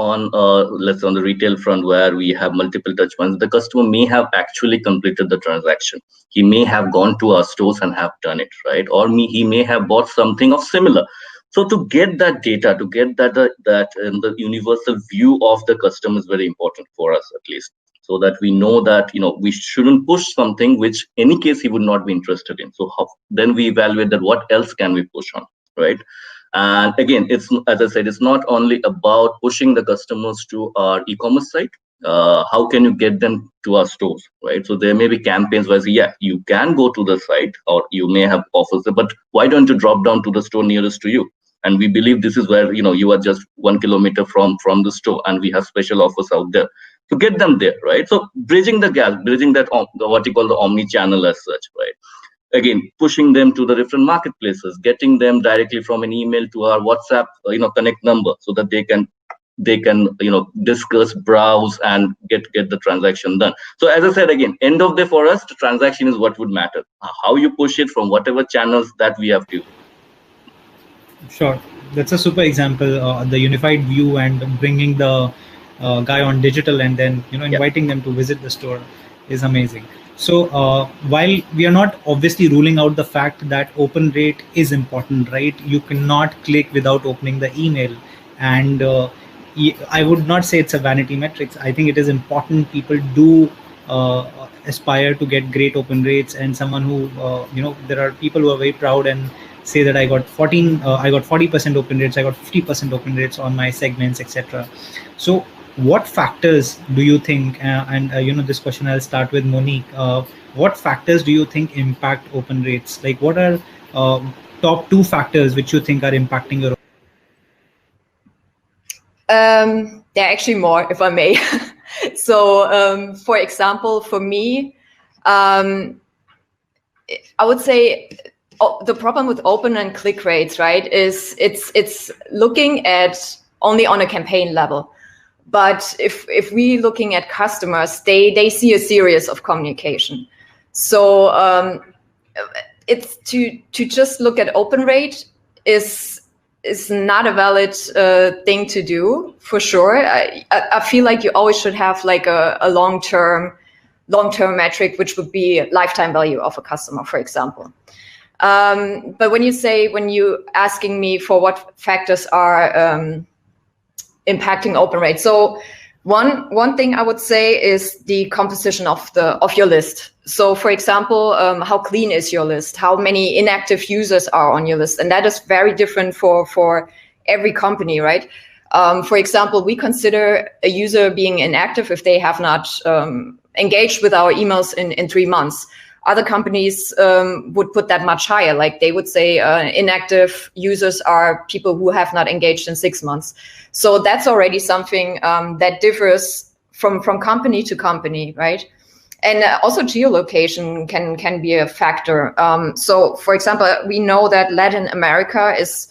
let's say on the retail front, where we have multiple touch points, the customer may have actually completed the transaction. He may have gone to our stores and have done it, right? Or he may have bought something of similar. So to get that data, to get that the universal view of the customer is very important for us, at least, so that we know that we shouldn't push something which any case he would not be interested in. So then we evaluate that what else can we push on, right? And again, it's, as I said, it's not only about pushing the customers to our e-commerce site. How can you get them to our stores, right? So there may be campaigns where you can go to the site, or you may have offers, but why don't you drop down to the store nearest to you? And we believe this is where you are just 1 kilometer from the store, and we have special offers out there to get them there, right? So bridging the gap, bridging that what you call the omni-channel as such, right? Again, pushing them to the different marketplaces, getting them directly from an email to our WhatsApp, connect number, so that they can discuss, browse, and get the transaction done. So as I said, again, end of the day for us, the transaction is what would matter. How you push it from whatever channels that we have to. Sure, that's a super example. The unified view and bringing the guy on digital, and then inviting them to visit the store is amazing. So while we are not obviously ruling out the fact that open rate is important, right? You cannot click without opening the email. And I would not say it's a vanity metrics. I think it is important people do aspire to get great open rates, and someone who there are people who are very proud and say that I got 40% open rates, I got 50% open rates on my segments, etc. So what factors do you think, this question I'll start with Monique, what factors do you think impact open rates? Like, what are top 2 factors which you think are impacting your? There are actually more, if I may. So, for example, for me, I would say the problem with open and click rates, right, is it's looking at only on a campaign level. But if we looking at customers, they see a series of communication. So it's to just look at open rate is not a valid thing to do, for sure. I feel like you always should have like a long-term metric, which would be lifetime value of a customer, for example. But when you asking me for what factors are impacting open rate, so one thing I would say is the composition of your list. So, for example, how clean is your list? How many inactive users are on your list? And that is very different for every company, right? For example, we consider a user being inactive if they have not engaged with our emails in 3 months. Other companies would put that much higher. Like they would say inactive users are people who have not engaged in 6 months. So that's already something that differs from company to company, right? And also geolocation can be a factor. So, for example, we know that Latin America is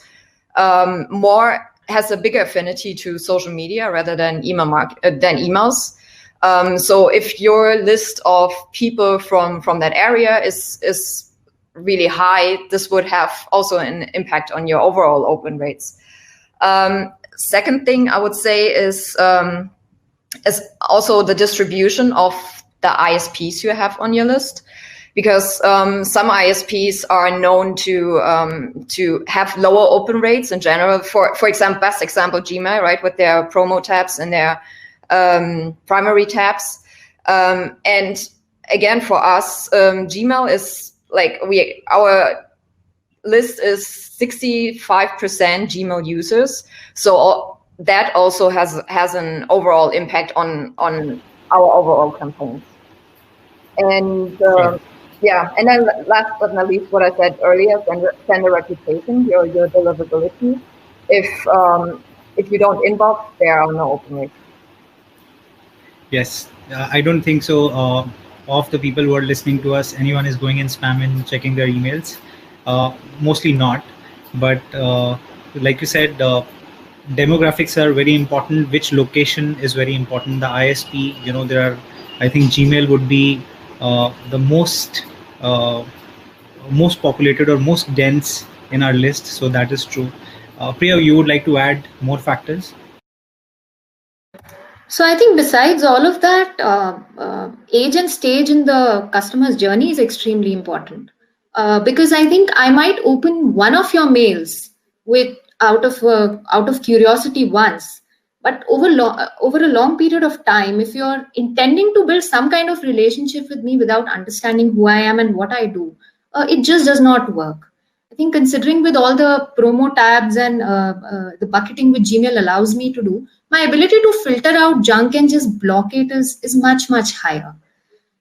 has a bigger affinity to social media rather than emails. So if your list of people from that area is really high, this would have also an impact on your overall open rates. Second thing I would say is also the distribution of the ISPs you have on your list, because some ISPs are known to have lower open rates in general. For example, best example, Gmail, right, with their promo tabs and their primary tabs. And again, for us, Gmail is like our list is 65% Gmail users. So that also has an overall impact on our overall campaigns. And yeah, and then last but not least, what I said earlier, sender reputation, your deliverability. If you don't inbox, there are no open rates. Yes, I don't think so. Of the people who are listening to us, anyone is going in spam and checking their emails. Mostly not, but like you said, demographics are very important. Which location is very important. The ISP, I think Gmail would be the most populated or most dense in our list. So that is true. Priya, you would like to add more factors? So I think besides all of that, age and stage in the customer's journey is extremely important. Because I think I might open one of your mails out of curiosity once, but over a long period of time, if you're intending to build some kind of relationship with me without understanding who I am and what I do, it just does not work. I think considering with all the promo tabs and the bucketing which Gmail allows me to do, my ability to filter out junk and just block it is much, much higher.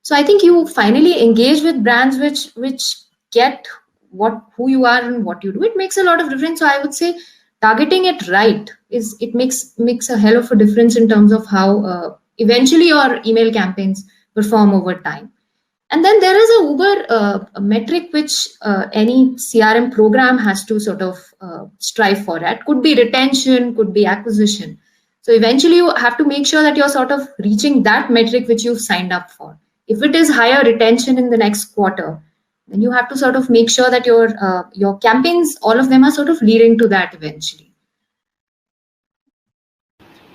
So I think you finally engage with brands which get who you are and what you do. It makes a lot of difference. So I would say targeting it right makes a hell of a difference in terms of how eventually your email campaigns perform over time. And then there is a metric which any CRM program has to sort of strive for. That could be retention, could be acquisition. So eventually you have to make sure that you're sort of reaching that metric which you've signed up for. If it is higher retention in the next quarter, then you have to sort of make sure that your campaigns, all of them are sort of leading to that eventually.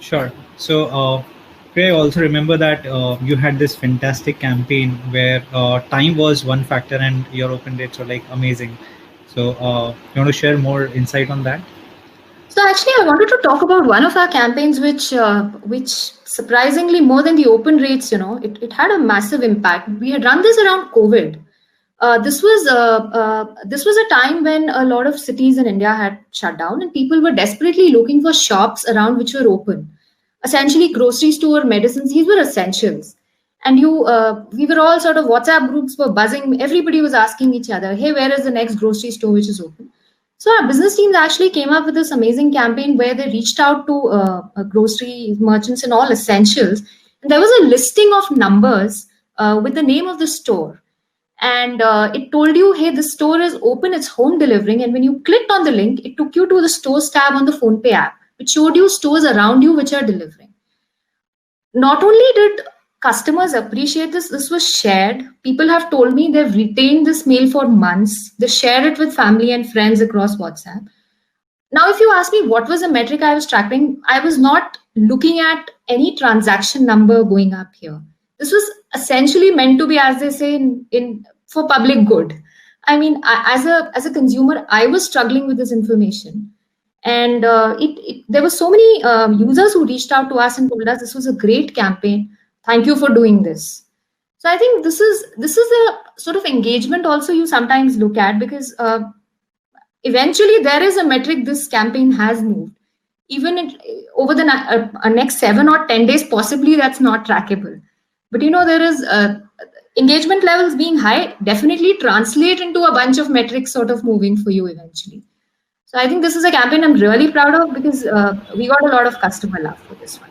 Sure. So Priya, also remember that you had this fantastic campaign where time was one factor and your open rates were like amazing. So you want to share more insight on that? So actually, I wanted to talk about one of our campaigns, which surprisingly more than the open rates, it had a massive impact. We had run this around COVID. This was a time when a lot of cities in India had shut down, and people were desperately looking for shops around which were open. Essentially, grocery store, medicines, these were essentials. And we were all sort of WhatsApp groups were buzzing. Everybody was asking each other, "Hey, where is the next grocery store which is open?" So our business teams actually came up with this amazing campaign where they reached out to grocery merchants and all essentials. And there was a listing of numbers with the name of the store. And it told you, hey, this store is open, it's home delivering. And when you clicked on the link, it took you to the stores tab on the PhonePe app, which showed you stores around you which are delivering. Not only did customers appreciate this, this was shared. People have told me they've retained this mail for months. They share it with family and friends across WhatsApp. Now, if you ask me what was the metric I was tracking, I was not looking at any transaction number going up here. This was essentially meant to be, as they say, in for public good. I mean, as a consumer, I was struggling with this information. And there were so many users who reached out to us and told us this was a great campaign. Thank you for doing this. So I think this is a sort of engagement also you sometimes look at, because eventually there is a metric this campaign has moved. Even over the next 7 or 10 days, possibly that's not trackable. But there is engagement levels being high definitely translate into a bunch of metrics sort of moving for you eventually. So I think this is a campaign I'm really proud of, because we got a lot of customer love for this one.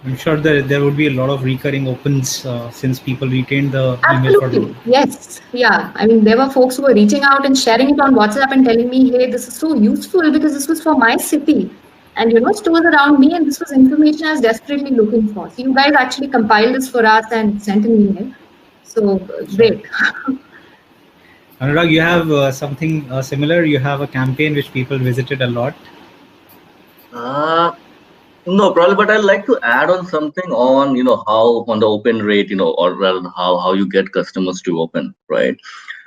I'm sure that there would be a lot of recurring opens since people retained the Absolutely. email. Yes. Yeah. I mean, there were folks who were reaching out and sharing it on WhatsApp and telling me, hey, this is so useful because this was for my city. And, stores around me, and this was information I was desperately looking for. So you guys actually compiled this for us and sent an email. So great. Anurag, you have something similar? You have a campaign which people visited a lot? No, probably, but I'd like to add on something on, how on the open rate, or rather how you get customers to open, right?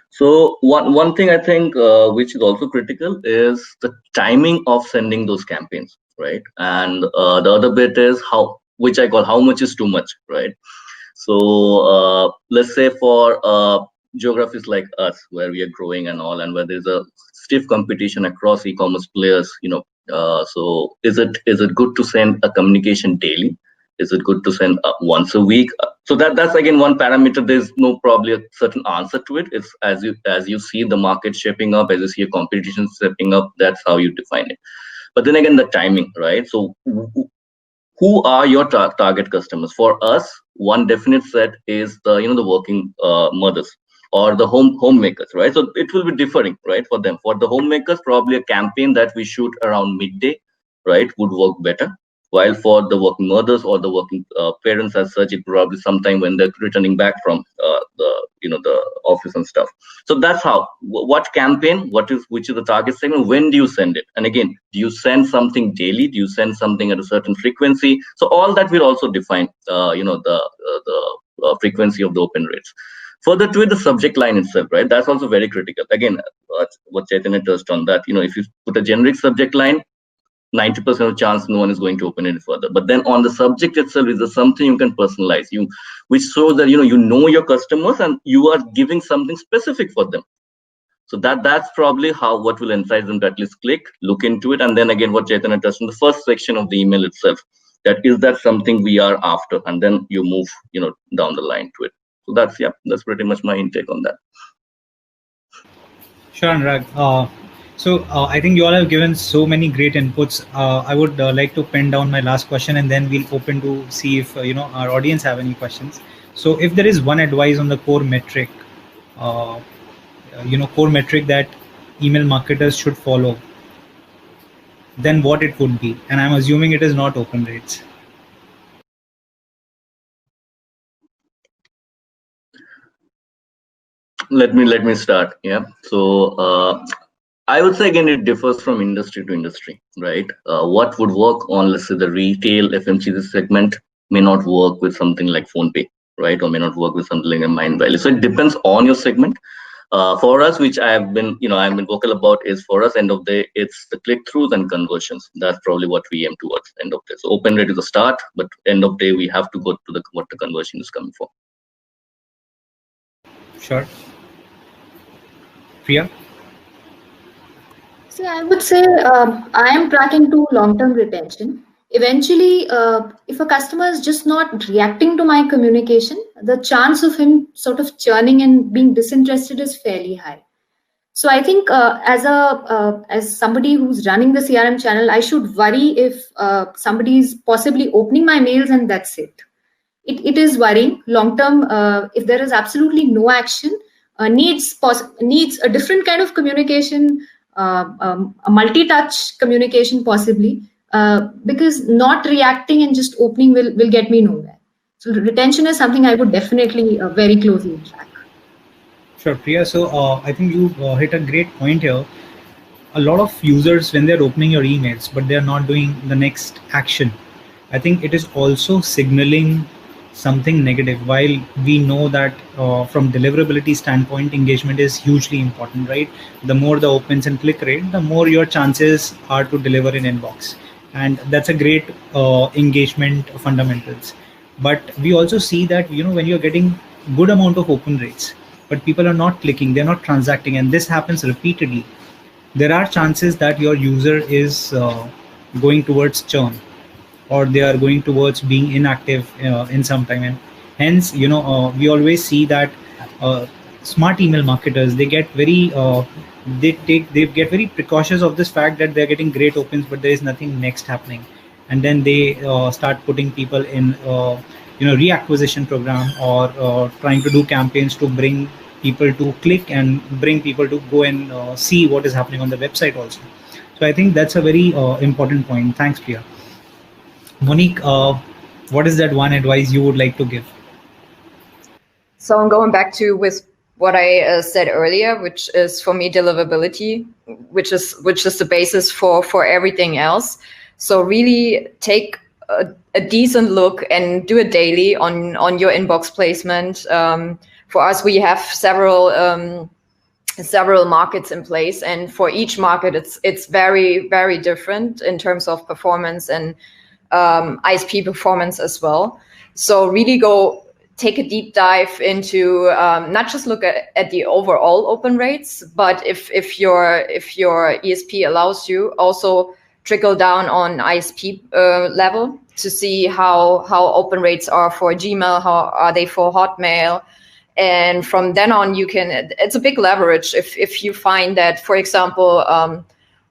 So one thing I think which is also critical is the timing of sending those campaigns, right? And the other bit is which I call how much is too much, right? So let's say for geographies like us, where we are growing and all, and where there's a stiff competition across e-commerce players, so is it good to send a communication daily? Is it good to send once a week? So that's again one parameter. There's no probably a certain answer to it. It's as you see the market shaping up, as you see a competition stepping up, that's how you define it. But then again, the timing, right? So who are your target customers? For us, one definite set is the working mothers or the homemakers, right? So it will be differing, right, for them. For the homemakers, probably a campaign that we shoot around midday, right, would work better. While for the working mothers or the working parents as such, it probably sometime when they're returning back from the office and stuff. So that's how. What campaign? Which is the target segment? When do you send it? And again, do you send something daily? Do you send something at a certain frequency? So all that will also define the frequency of the open rates. Further to it, the subject line itself, right? That's also very critical. Again, what Chaitanya touched on that. If you put a generic subject line, 90% of chance no one is going to open it further. But then on the subject itself, is there something you can personalize, which shows that you know your customers and you are giving something specific for them. So that's probably what will entice them to at least click, look into it, and then again what Chaitanya touched on the first section of the email itself. That something we are after, and then you move down the line to it. So that's pretty much my intake on that. Sure, Anurag. So I think you all have given so many great inputs. I would like to pen down my last question, and then we'll open to see if our audience have any questions. So if there is one advice on the core metric, core metric that email marketers should follow, then what it would be? And I'm assuming it is not open rates. Let me start. Yeah. So I would say again, it differs from industry to industry, right? What would work on, let's say, the retail FMCG segment may not work with something like PhonePe, right? Or may not work with something like a Mindvalley. So it depends on your segment. For us, which I've been vocal about, is for us, end of the day, it's the click-throughs and conversions. That's probably what we aim towards end of the day. So open rate is the start, but end of the day, we have to go to what the conversion is coming for. Sure. Priya? See, I would say I am tracking to long-term retention. Eventually, if a customer is just not reacting to my communication, the chance of him sort of churning and being disinterested is fairly high. So I think as somebody who's running the CRM channel, I should worry if somebody is possibly opening my mails and that's it. It is worrying long term. If there is absolutely no action, needs a different kind of communication, a multi-touch communication possibly, because not reacting and just opening will get me nowhere. So retention is something I would definitely very closely track. Sure, Priya. So I think you hit a great point here. A lot of users, when they're opening your emails, but they're not doing the next action, I think it is also signaling something negative. While we know that from deliverability standpoint, engagement is hugely important, right? The more the opens and click rate, the more your chances are to deliver in inbox. And that's a great engagement fundamentals. But we also see that, when you're getting good amount of open rates, but people are not clicking, they're not transacting, and this happens repeatedly, there are chances that your user is going towards churn, or they are going towards being inactive in some time. And hence, we always see that smart email marketers, they get very they get very precautious of this fact that they're getting great opens, but there is nothing next happening, and then they start putting people in reacquisition program, or trying to do campaigns to bring people to click and bring people to go and see what is happening on the website also. So I think that's a very important point. Thanks, Priya. Monique, what is that one advice you would like to give? So I'm going back to with what I said earlier, which is for me deliverability, which is the basis for everything else. So really take a decent look and do it daily on your inbox placement. For us, we have several markets in place, and for each market, it's very, very different in terms of performance and ISP performance as well. So really go take a deep dive into not just look at the overall open rates, but if your ESP allows you, also trickle down on ISP level to see how open rates are for Gmail, how are they for Hotmail. And from then on, it's a big leverage if you find that, for example,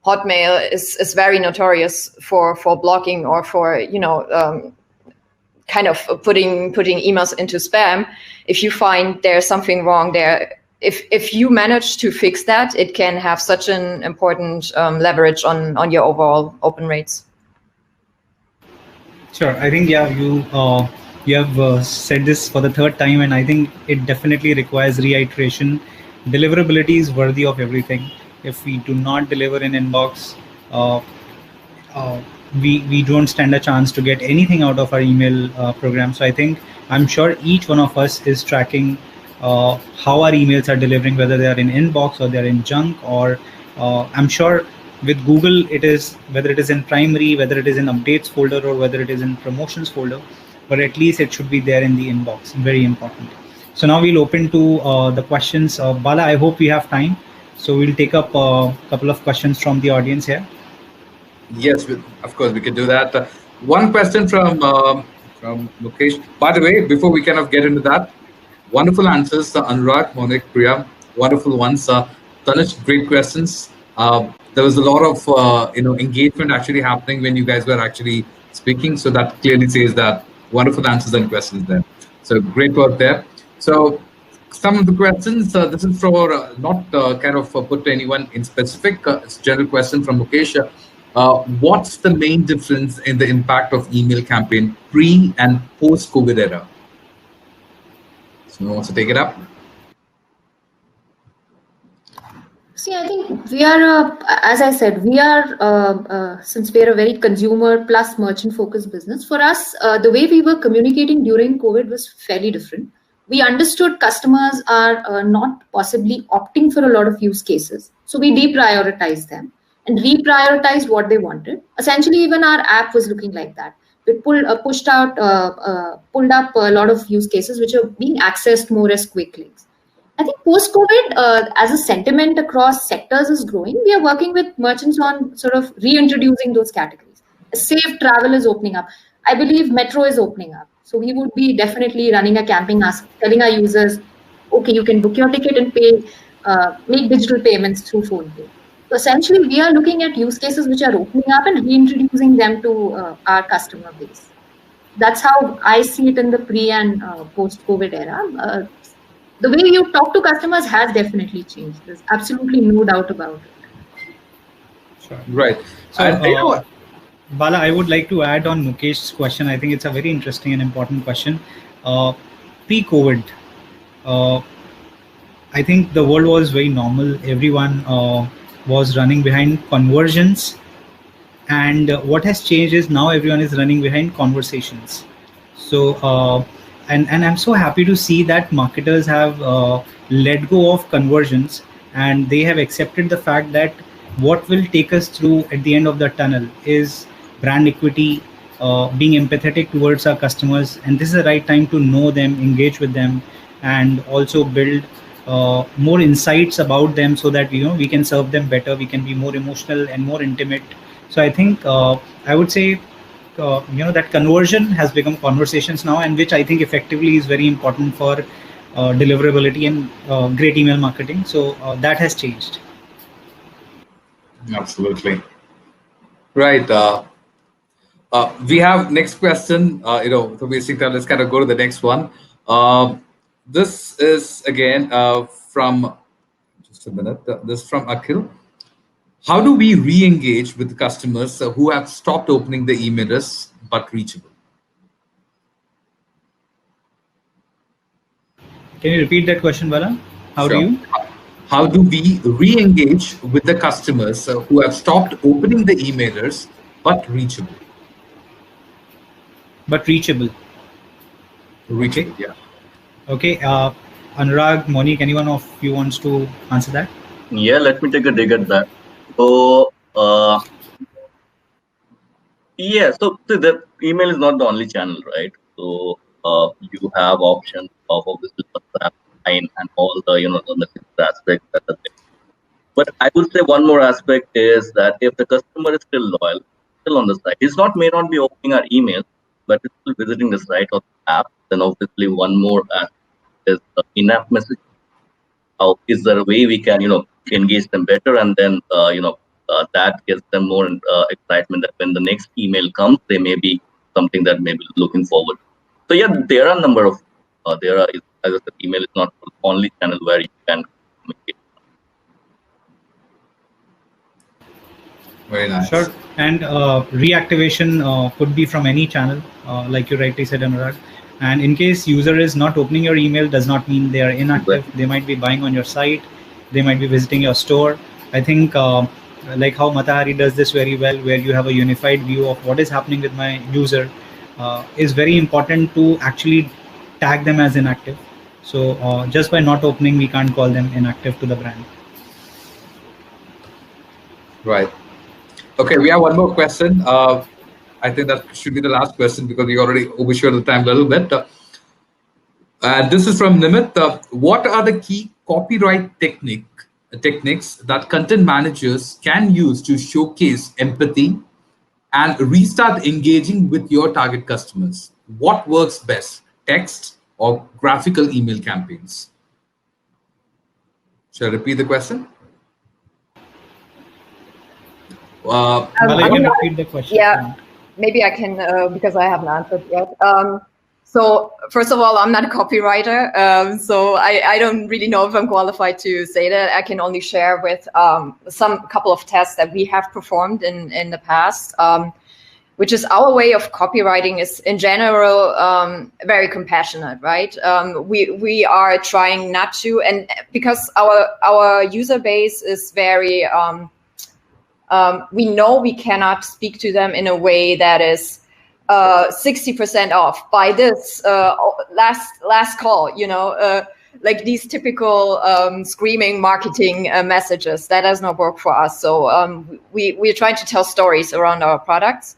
Hotmail is very notorious for blocking or for, kind of putting emails into spam. If you find there's something wrong there, if you manage to fix that, it can have such an important leverage on your overall open rates. Sure. I think, you have said this for the third time, and I think it definitely requires reiteration. Deliverability is worthy of everything. If we do not deliver in inbox, we don't stand a chance to get anything out of our email program. So I'm sure each one of us is tracking how our emails are delivering, whether they are in inbox or they're in junk, or I'm sure with Google, whether it is in primary, whether it is in updates folder, or whether it is in promotions folder, but at least it should be there in the inbox. Very important. So now we'll open to the questions. Bala, I hope we have time. So we'll take up a couple of questions from the audience here. Yes, of course, we can do that. One question from Mukesh. By the way, before we kind of get into that, wonderful answers, Anurag, Monique, Priya, wonderful ones. Tanuj, great questions. There was a lot of engagement actually happening when you guys were actually speaking. So that clearly says that wonderful answers and questions there. So great work there. So some of the questions, this is for not kind of put to anyone in specific. It's a general question from Mukesh. What's the main difference in the impact of email campaign pre and post COVID era? Someone wants to take it up? See, I think we are, as I said, since we are a very consumer plus merchant focused business, for us, the way we were communicating during COVID was fairly different. we understood customers are not possibly opting for a lot of use cases. So we deprioritized them and reprioritized what they wanted. Essentially, even our app was looking like that. We pulled up a lot of use cases which are being accessed more as quick links. I think post-COVID, as a sentiment across sectors is growing, we are working with merchants on sort of reintroducing those categories. Safe travel is opening up. I believe metro is opening up. So we would be definitely running a campaign, telling our users, okay, you can book your ticket and pay, make digital payments through PhonePe. So essentially, we are looking at use cases which are opening up and reintroducing them to our customer base. That's how I see it in the pre and post-COVID era. The way you talk to customers has definitely changed. There's absolutely no doubt about it. Sure. Right. So, Bala, I would like to add on Mukesh's question. I think it's a very interesting and important question. Pre-COVID, I think the world was very normal. Everyone was running behind conversions. And what has changed is now everyone is running behind conversations. So, and I'm so happy to see that marketers have let go of conversions, and they have accepted the fact that what will take us through at the end of the tunnel is brand equity, being empathetic towards our customers. And this is the right time to know them, engage with them, and also build more insights about them so that, we can serve them better. We can be more emotional and more intimate. So I think I would say, that conversion has become conversations now, and which I think effectively is very important for deliverability and great email marketing. So that has changed. Absolutely. Right. We have next question. So basically, let's kind of go to the next one. This is again from, just a minute. This is from Akhil. How do we re-engage with customers who have stopped opening the emailers but reachable? Can you repeat that question, Bala? How do we re-engage with the customers who have stopped opening the emailers but reachable? But reachable. Reachable, okay. Yeah. Okay. Anurag, Monique, anyone of you wants to answer that? Yeah, let me take a dig at that. So, so the email is not the only channel, right? So you have options of obviously WhatsApp, Line, and all the the message aspects that are there. But I would say one more aspect is that if the customer is still loyal, still on the site, he's may not be opening our email, but he's still visiting the site or the app. Then obviously one more aspect is the in-app message. How is there a way we can engage them better, and then that gives them more excitement that when the next email comes, they may be something that may be looking forward. So yeah, there are a number of as I said, email is not the only channel where you can communicate. Very nice. Sure. And reactivation could be from any channel, like you rightly said, Anurag. And in case user is not opening your email, does not mean they are inactive. They might be buying on your site. They might be visiting your store. I think like how Matahari does this very well, where you have a unified view of what is happening with my user, is very important to actually tag them as inactive. So just by not opening, we can't call them inactive to the brand. Right. Okay, we have one more question. I think that should be the last question because we already overshot the time a little bit. This is from Nimit. What are the key copyright techniques that content managers can use to showcase empathy and restart engaging with your target customers? What works best, text or graphical email campaigns? Shall I repeat the question? I can repeat the question. Yeah, maybe I can, because I haven't answered yet. So first of all, I'm not a copywriter, so I don't really know if I'm qualified to say that. I can only share with some couple of tests that we have performed in the past, which is our way of copywriting is in general very compassionate, right? We are trying not to, and because our user base is very, we know we cannot speak to them in a way that is 60% off, buy this, last call, like these typical screaming marketing messages. That does not work for us. So we're trying to tell stories around our products.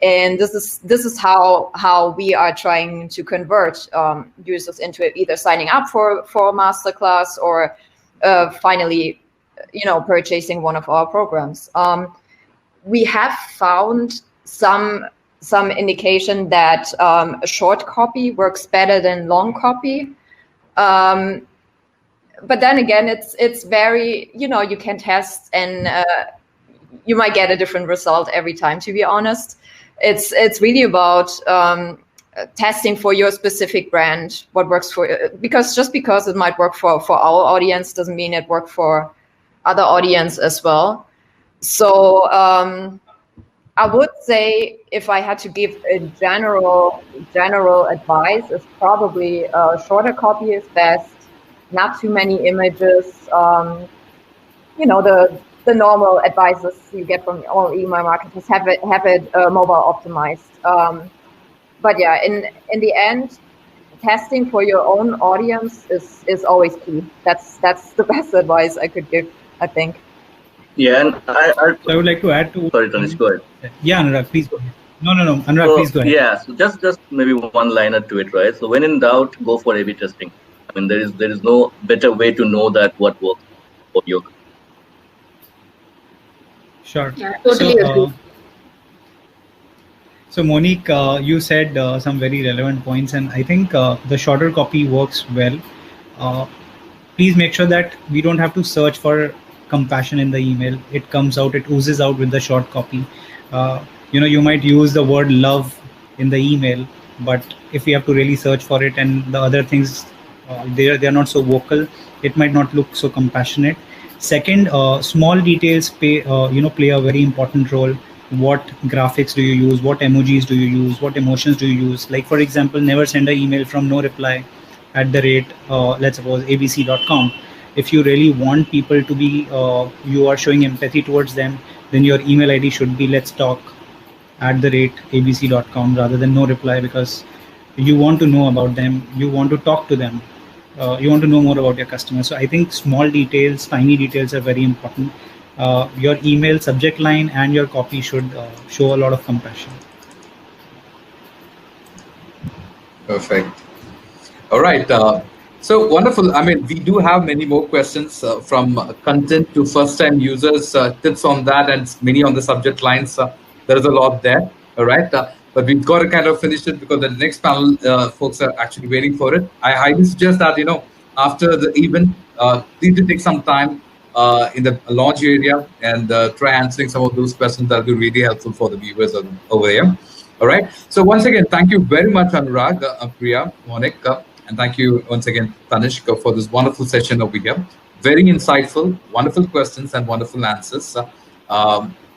And this is how we are trying to convert users into either signing up for a masterclass or finally, purchasing one of our programs. We have found some indication that a short copy works better than long copy. But then again, it's very, you can test and you might get a different result every time, to be honest. It's really about testing for your specific brand, what works for, because it might work for our audience doesn't mean it worked for other audience as well. So I would say if I had to give a general advice, it's probably a shorter copy is best, not too many images, the normal advices you get from all email marketers, have it mobile optimized. But yeah, in the end, testing for your own audience is always key. That's the best advice I could give, I think. Yeah, and I would like to add to. Sorry, Tanish, go ahead. Yeah, Anurag, please go ahead. No, Anurag, please go ahead. Yeah, so just maybe one liner to it, right? So when in doubt, go for A/B testing. I mean, there is no better way to know that what works for you. Sure. Yeah, totally agree. So Monique, you said some very relevant points, and I think the shorter copy works well. Please make sure that we don't have to search for compassion in the email. It comes out, it oozes out with the short copy. You might use the word love in the email, but if we have to really search for it and the other things, they're not so vocal, it might not look so compassionate. Second, small details play a very important role. What graphics do you use? What emojis do you use? What emotions do you use? Like, for example, never send an email from no reply @ let's suppose abc.com. If you really want people to be, you are showing empathy towards them, then your email ID should be let's talk @abc.com rather than no reply, because you want to know about them, you want to talk to them, you want to know more about your customers. So I think small details, tiny details are very important. Your email subject line and your copy should show a lot of compassion. Perfect. All right. So wonderful. I mean, we do have many more questions from content to first-time users, tips on that, and many on the subject lines. There is a lot there. All right. But we've got to kind of finish it because the next panel folks are actually waiting for it. I highly suggest that, after the event, please do take some time in the launch area and try answering some of those questions. That will be really helpful for the viewers over here. All right. So once again, thank you very much, Anurag, Priya, Monique, and thank you once again, Tanishq, for this wonderful session over here. Very insightful, wonderful questions and wonderful answers.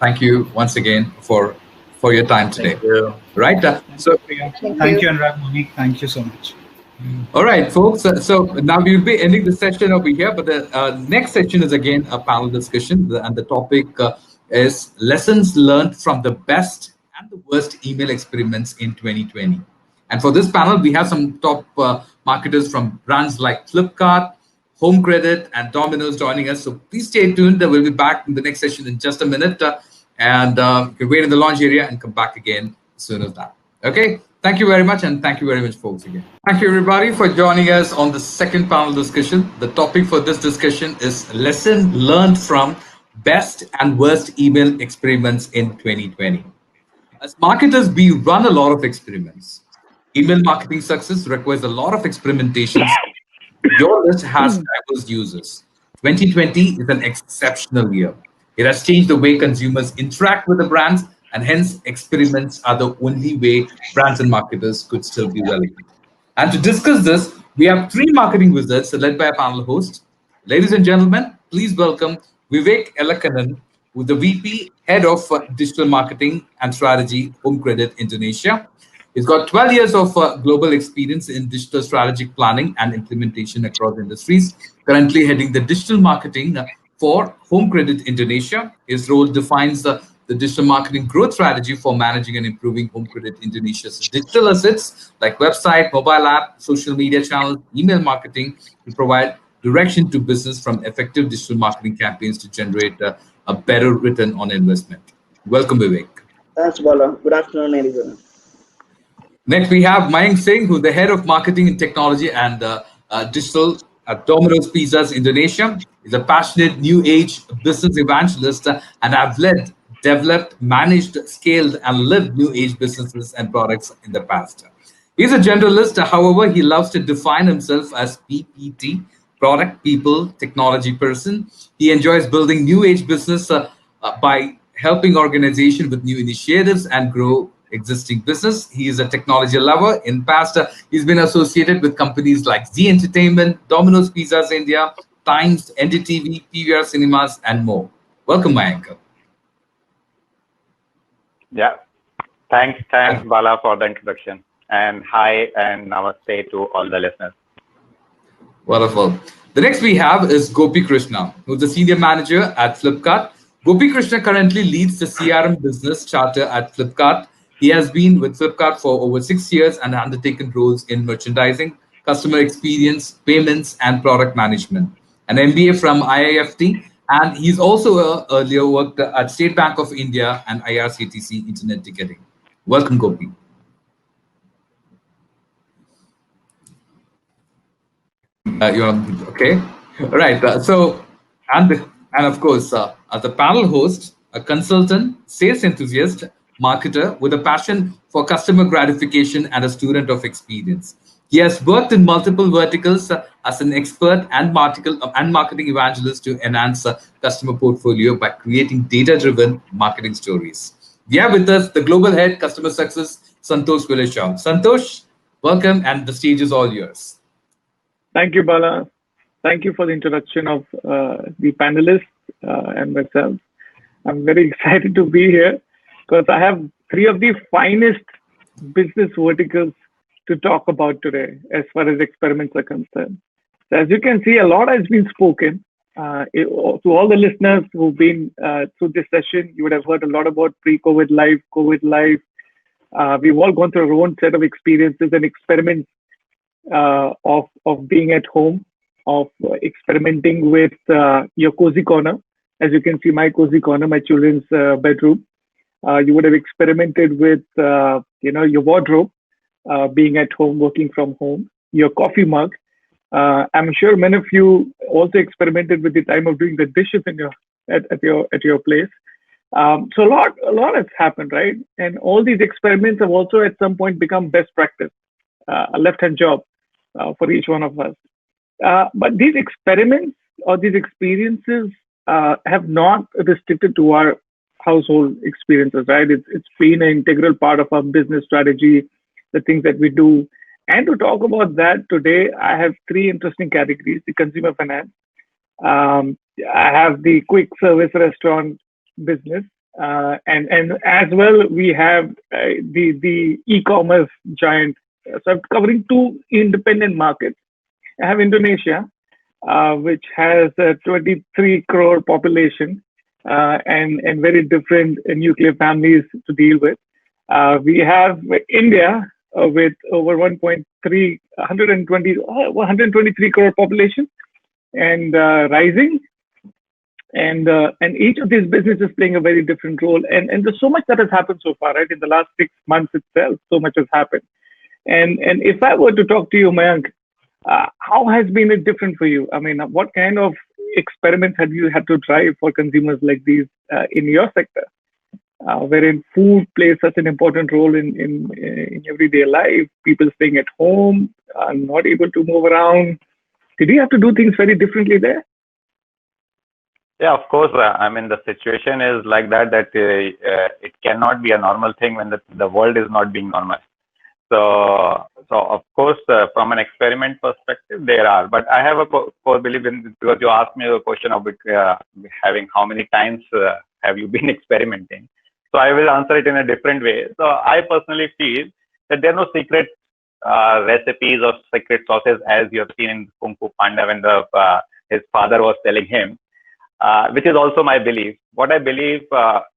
Thank you once again for your time today. Thank you. Right. Thank you, Anurag, Monique. Thank you so much. All right, folks. So now we'll be ending the session over here, but the next session is again a panel discussion, and the topic is lessons learned from the best and the worst email experiments in 2020. And for this panel, we have some top marketers from brands like Flipkart, Home Credit, and Domino's joining us. So please stay tuned. We'll be back in the next session in just a minute, and you can wait in the launch area and come back again as soon as that. Okay. Thank you very much, and thank you very much, folks, again. Thank you, everybody, for joining us on the second panel discussion. The topic for this discussion is lesson learned from best and worst email experiments in 2020. As marketers, we run a lot of experiments. Email marketing success requires a lot of experimentations. Your list has diverse users. 2020 is an exceptional year. It has changed the way consumers interact with the brands, and hence experiments are the only way brands and marketers could still be relevant. And to discuss this, we have three marketing wizards led by a panel host. Ladies and gentlemen, please welcome Vivek Elakanan, who's the VP, Head of Digital Marketing and Strategy, Home Credit Indonesia. He's got 12 years of global experience in digital strategic planning and implementation across industries, currently heading the digital marketing for Home Credit Indonesia. His role defines the the digital marketing growth strategy for managing and improving Home Credit Indonesia's digital assets like website, mobile app, social media channels, email marketing to provide direction to business from effective digital marketing campaigns to generate a better return on investment. Welcome, Vivek. Thanks, Bala. Good afternoon, everyone. Next, we have Mayank Singh, who's the head of marketing and technology and digital at Domino's Pizzas Indonesia. He's a passionate new age business evangelist and have led, developed, managed, scaled, and lived new age businesses and products in the past. He's a generalist, however, he loves to define himself as PPT, product, people, technology person. He enjoys building new age business by helping organizations with new initiatives and grow existing business. He is a technology lover. In past, he's been associated with companies like Z Entertainment, Domino's Pizzas India, Times, NDTV, PVR Cinemas, and more. Welcome, Mayank. Yeah, thanks, Bala, for the introduction. And hi and namaste to all the listeners. Wonderful. The next we have is Gopi Krishna, who's the senior manager at Flipkart. Gopi Krishna currently leads the CRM business charter at Flipkart. He has been with Flipkart for over 6 years and undertaken roles in merchandising, customer experience, payments, and product management. An MBA from IIFT, and he's also earlier worked at State Bank of India and IRCTC Internet Ticketing. Welcome, Gopi. Okay, all right. And of course, as a panel host, a consultant, sales enthusiast, marketer with a passion for customer gratification and a student of experience. He has worked in multiple verticals as an expert and marketing evangelist to enhance customer portfolio by creating data-driven marketing stories. We have with us the Global Head Customer Success, Santosh Vileshaw. Santosh, welcome, and the stage is all yours. Thank you, Bala. Thank you for the introduction of the panelists and myself. I'm very excited to be here because I have three of the finest business verticals to talk about today as far as experiments are concerned. So as you can see, a lot has been spoken. To all the listeners who've been through this session, you would have heard a lot about pre-COVID life, COVID life. We've all gone through our own set of experiences and experiments of being at home, of experimenting with your cozy corner. As you can see, my cozy corner, my children's bedroom. You would have experimented with, your wardrobe, being at home, working from home, your coffee mug. I'm sure many of you also experimented with the time of doing the dishes in at your place. So a lot has happened, right? And all these experiments have also at some point become best practice, a left-hand job for each one of us. But these experiments or these experiences have not restricted to our household experiences, right? It's been an integral part of our business strategy, the things that we do. And to talk about that today, I have three interesting categories: the consumer finance, I have the quick service restaurant business, and as well we have the e-commerce giant. So I'm covering two independent markets. I have Indonesia, which has a 23 crore population and very different nuclear families to deal with. We have India with over 123 crore population and rising. And each of these businesses playing a very different role. And there's so much that has happened so far, right? In the last 6 months itself, so much has happened. And if I were to talk to you, Mayank, how has been it different for you? I mean, what kind of experiments have you had to drive for consumers like these in your sector, wherein food plays such an important role in everyday life, people staying at home, not able to move around? Did you have to do things very differently there? Yeah, of course. I mean, the situation is like that it cannot be a normal thing when the world is not being normal. So of course, from an experiment perspective, there are. But I have a core belief in, because you asked me a question of having how many times have you been experimenting. So I will answer it in a different way. So I personally feel that there are no secret recipes or secret sauces as you have seen in Kung Fu Panda when his father was telling him. which is also my belief. What I believe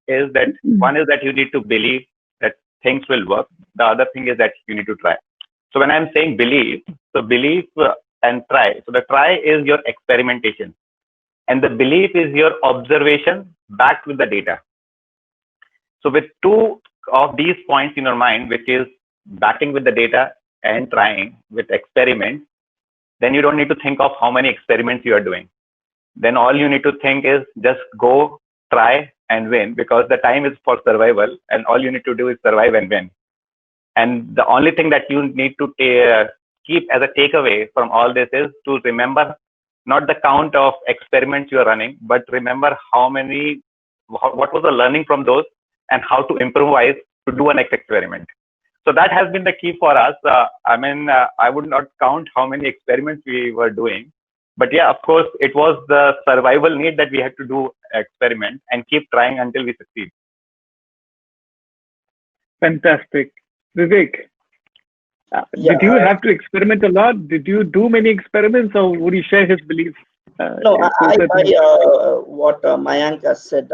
is that one is that you need to believe that things will work. The other thing is that you need to try. So when I'm saying believe, so believe and try. So the try is your experimentation, and the belief is your observation backed with the data. So with two of these points in your mind, which is backing with the data and trying with experiment, then you don't need to think of how many experiments you are doing. Then all you need to think is just go, try, and win, because the time is for survival, and all you need to do is survive and win. And the only thing that you need to keep as a takeaway from all this is to remember not the count of experiments you are running, but remember what was the learning from those and how to improvise to do a next experiment. So that has been the key for us. I would not count how many experiments we were doing, but yeah, of course, it was the survival need that we had to do experiment and keep trying until we succeed. Fantastic. Vivek, did you have to experiment a lot? Did you do many experiments, or would you share his beliefs? No, what Mayank has said.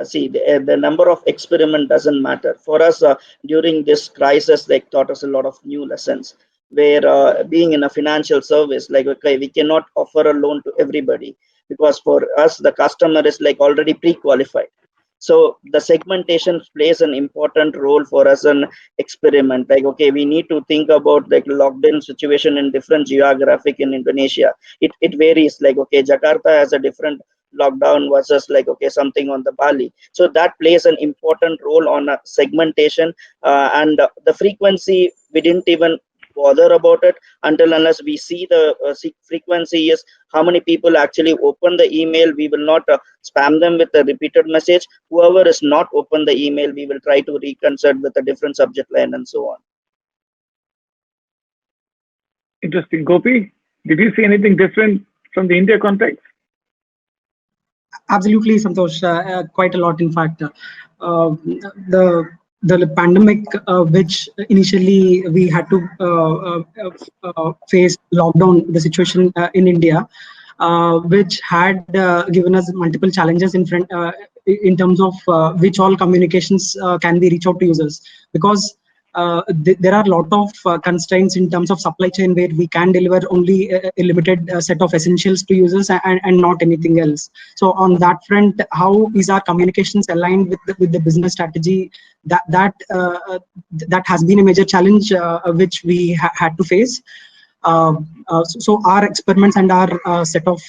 See, the number of experiment doesn't matter for us. During this crisis, they taught us a lot of new lessons. Where being in a financial service, like, okay, we cannot offer a loan to everybody, because for us the customer is like already pre-qualified. So the segmentation plays an important role for us an experiment. Like, okay, we need to think about like lockdown situation in different geographic in Indonesia. It varies. Like, okay, Jakarta has a different lockdown versus like, okay, something on the Bali. So that plays an important role on segmentation, and the frequency we didn't even bother about it until unless we see the frequency is how many people actually open the email. We will not spam them with a repeated message. Whoever is not open the email, we will try to reconcile with a different subject line and so on. Interesting. Gopi, did you see anything different from the India context? Absolutely, Santosh. Quite a lot, in fact. The pandemic, which initially we had to face lockdown, the situation in India, which had given us multiple challenges in terms of which all communications can be reach out to users, because there are a lot of constraints in terms of supply chain, where we can deliver only a limited set of essentials to users and not anything else. So on that front, how is our communications aligned with the business strategy? That has been a major challenge which we had to face. So our experiments and our set of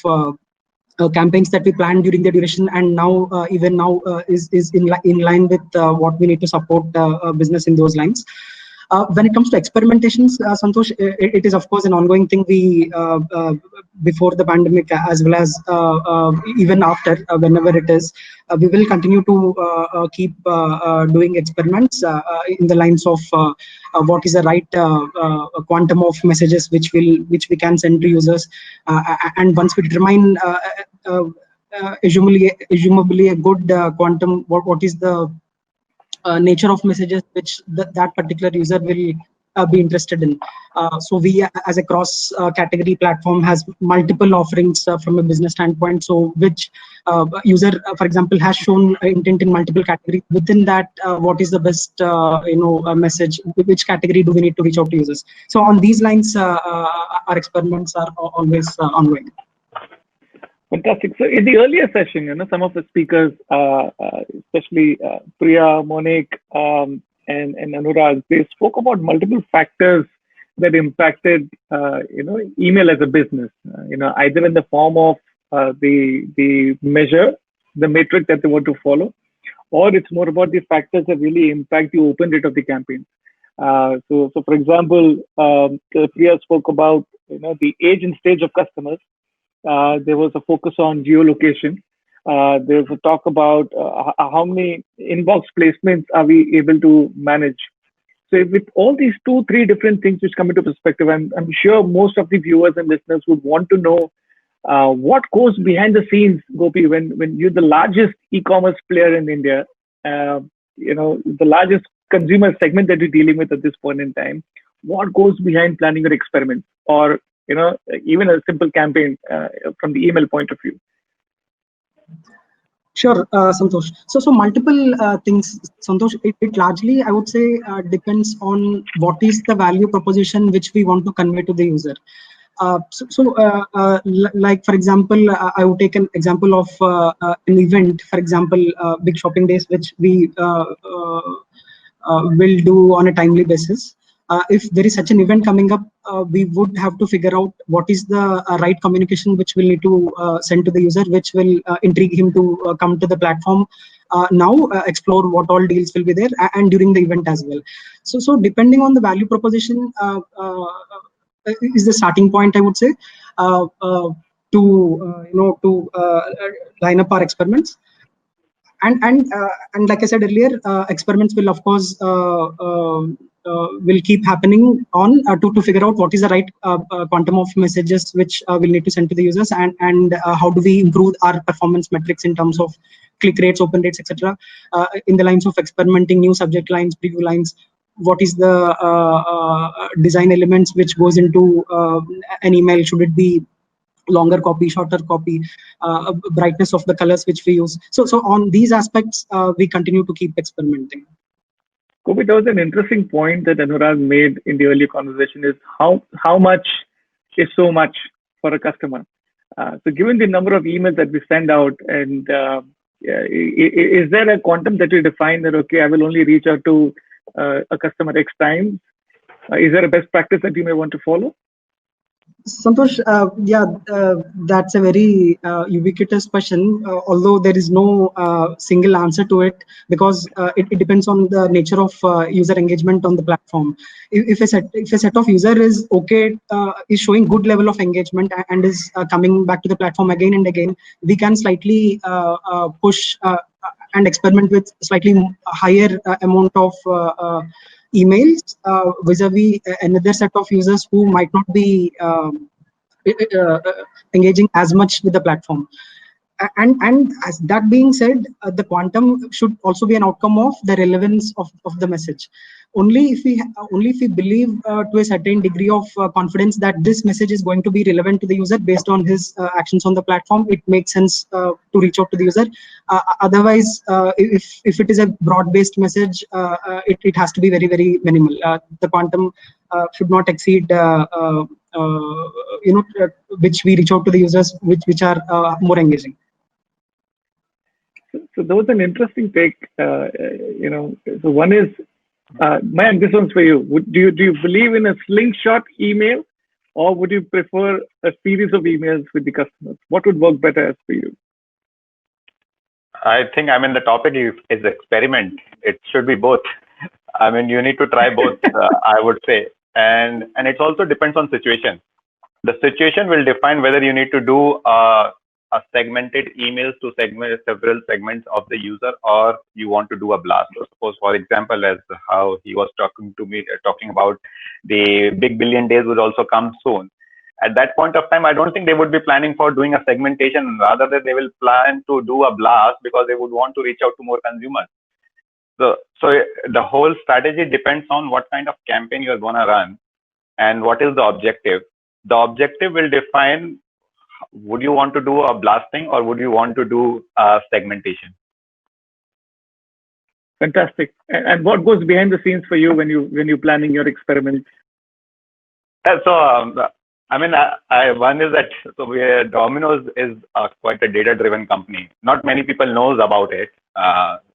campaigns that we planned during the duration and now even now is in line with what we need to support business in those lines. When it comes to experimentations, Santosh, it is of course an ongoing thing. We before the pandemic as well as even after, whenever it is, we will continue to keep doing experiments in the lines of what is the right quantum of messages which we can send to users, and once we determine assumably a good quantum, what is the nature of messages which that particular user will be interested in. So we, as a cross category platform, has multiple offerings from a business standpoint. So which user, for example, has shown intent in multiple categories. Within that, what is the best message? Which category do we need to reach out to users? So on these lines, our experiments are always ongoing. Fantastic. So in the earlier session, some of the speakers, especially Priya, Monique, and Anurag, they spoke about multiple factors that impacted, email as a business. Either in the form of the measure, the metric that they want to follow, or it's more about the factors that really impact the open rate of the campaign. So for example, Priya spoke about the age and stage of customers. There was a focus on geolocation. There was a talk about how many inbox placements are we able to manage. So with all these 2-3 different things which come into perspective, I'm sure most of the viewers and listeners would want to know what goes behind the scenes, Gopi, when you're the largest e-commerce player in India, the largest consumer segment that you're dealing with at this point in time. What goes behind planning your experiments, or even a simple campaign from the email point of view? Sure, Santosh. So multiple things, Santosh. It largely, I would say, depends on what is the value proposition which we want to convey to the user. Like for example, I would take an example of an event. For example, big shopping days, which we will do on a timely basis. If there is such an event coming up, we would have to figure out what is the right communication which we'll need to send to the user, which will intrigue him to come to the platform. Explore what all deals will be there, and during the event as well. So depending on the value proposition is the starting point, I would say, to line up our experiments. And like I said earlier, experiments will of course will keep happening on to figure out what is the right quantum of messages which we'll need to send to the users, and how do we improve our performance metrics in terms of click rates, open rates, etc. In the lines of experimenting new subject lines, preview lines. What is the design elements which goes into an email? Should it be longer copy, shorter copy, brightness of the colors which we use? So on these aspects, we continue to keep experimenting. Kobi, there was an interesting point that Anurag made in the earlier conversation, is how much is so much for a customer. So given the number of emails that we send out, and is there a quantum that you define that, okay, I will only reach out to a customer X times? Is there a best practice that you may want to follow? Santosh, that's a very ubiquitous question, although there is no single answer to it, because it depends on the nature of user engagement on the platform. If a set of user is is showing good level of engagement and is coming back to the platform again and again, we can slightly push and experiment with slightly higher amount of emails vis-a-vis another set of users who might not be engaging as much with the platform. And as that being said, the quantum should also be an outcome of the relevance of the message. Only if we believe to a certain degree of confidence that this message is going to be relevant to the user based on his actions on the platform, it makes sense to reach out to the user. Otherwise, if it is a broad-based message, it has to be very, very minimal. The quantum should not exceed which we reach out to the users which are more engaging. So there was an interesting take. So one is, Mayank, this one's for you. Do you believe in a slingshot email, or would you prefer a series of emails with the customers? What would work better as for you? I think, the topic is experiment. It should be both. You need to try both, I would say. And it also depends on situation. The situation will define whether you need to do a segmented emails to several segments of the user, or you want to do a blast. So suppose, for example, as how he was talking about the big billion days would also come soon. At that point of time, I don't think they would be planning for doing a segmentation. Rather, that they will plan to do a blast because they would want to reach out to more consumers. So the whole strategy depends on what kind of campaign you're going to run and what is the objective. The objective will define, would you want to do a blasting or would you want to do a segmentation? Fantastic. And what goes behind the scenes for you when you're planning your experiments? One is that Domino's is quite a data-driven company. Not many people knows about it.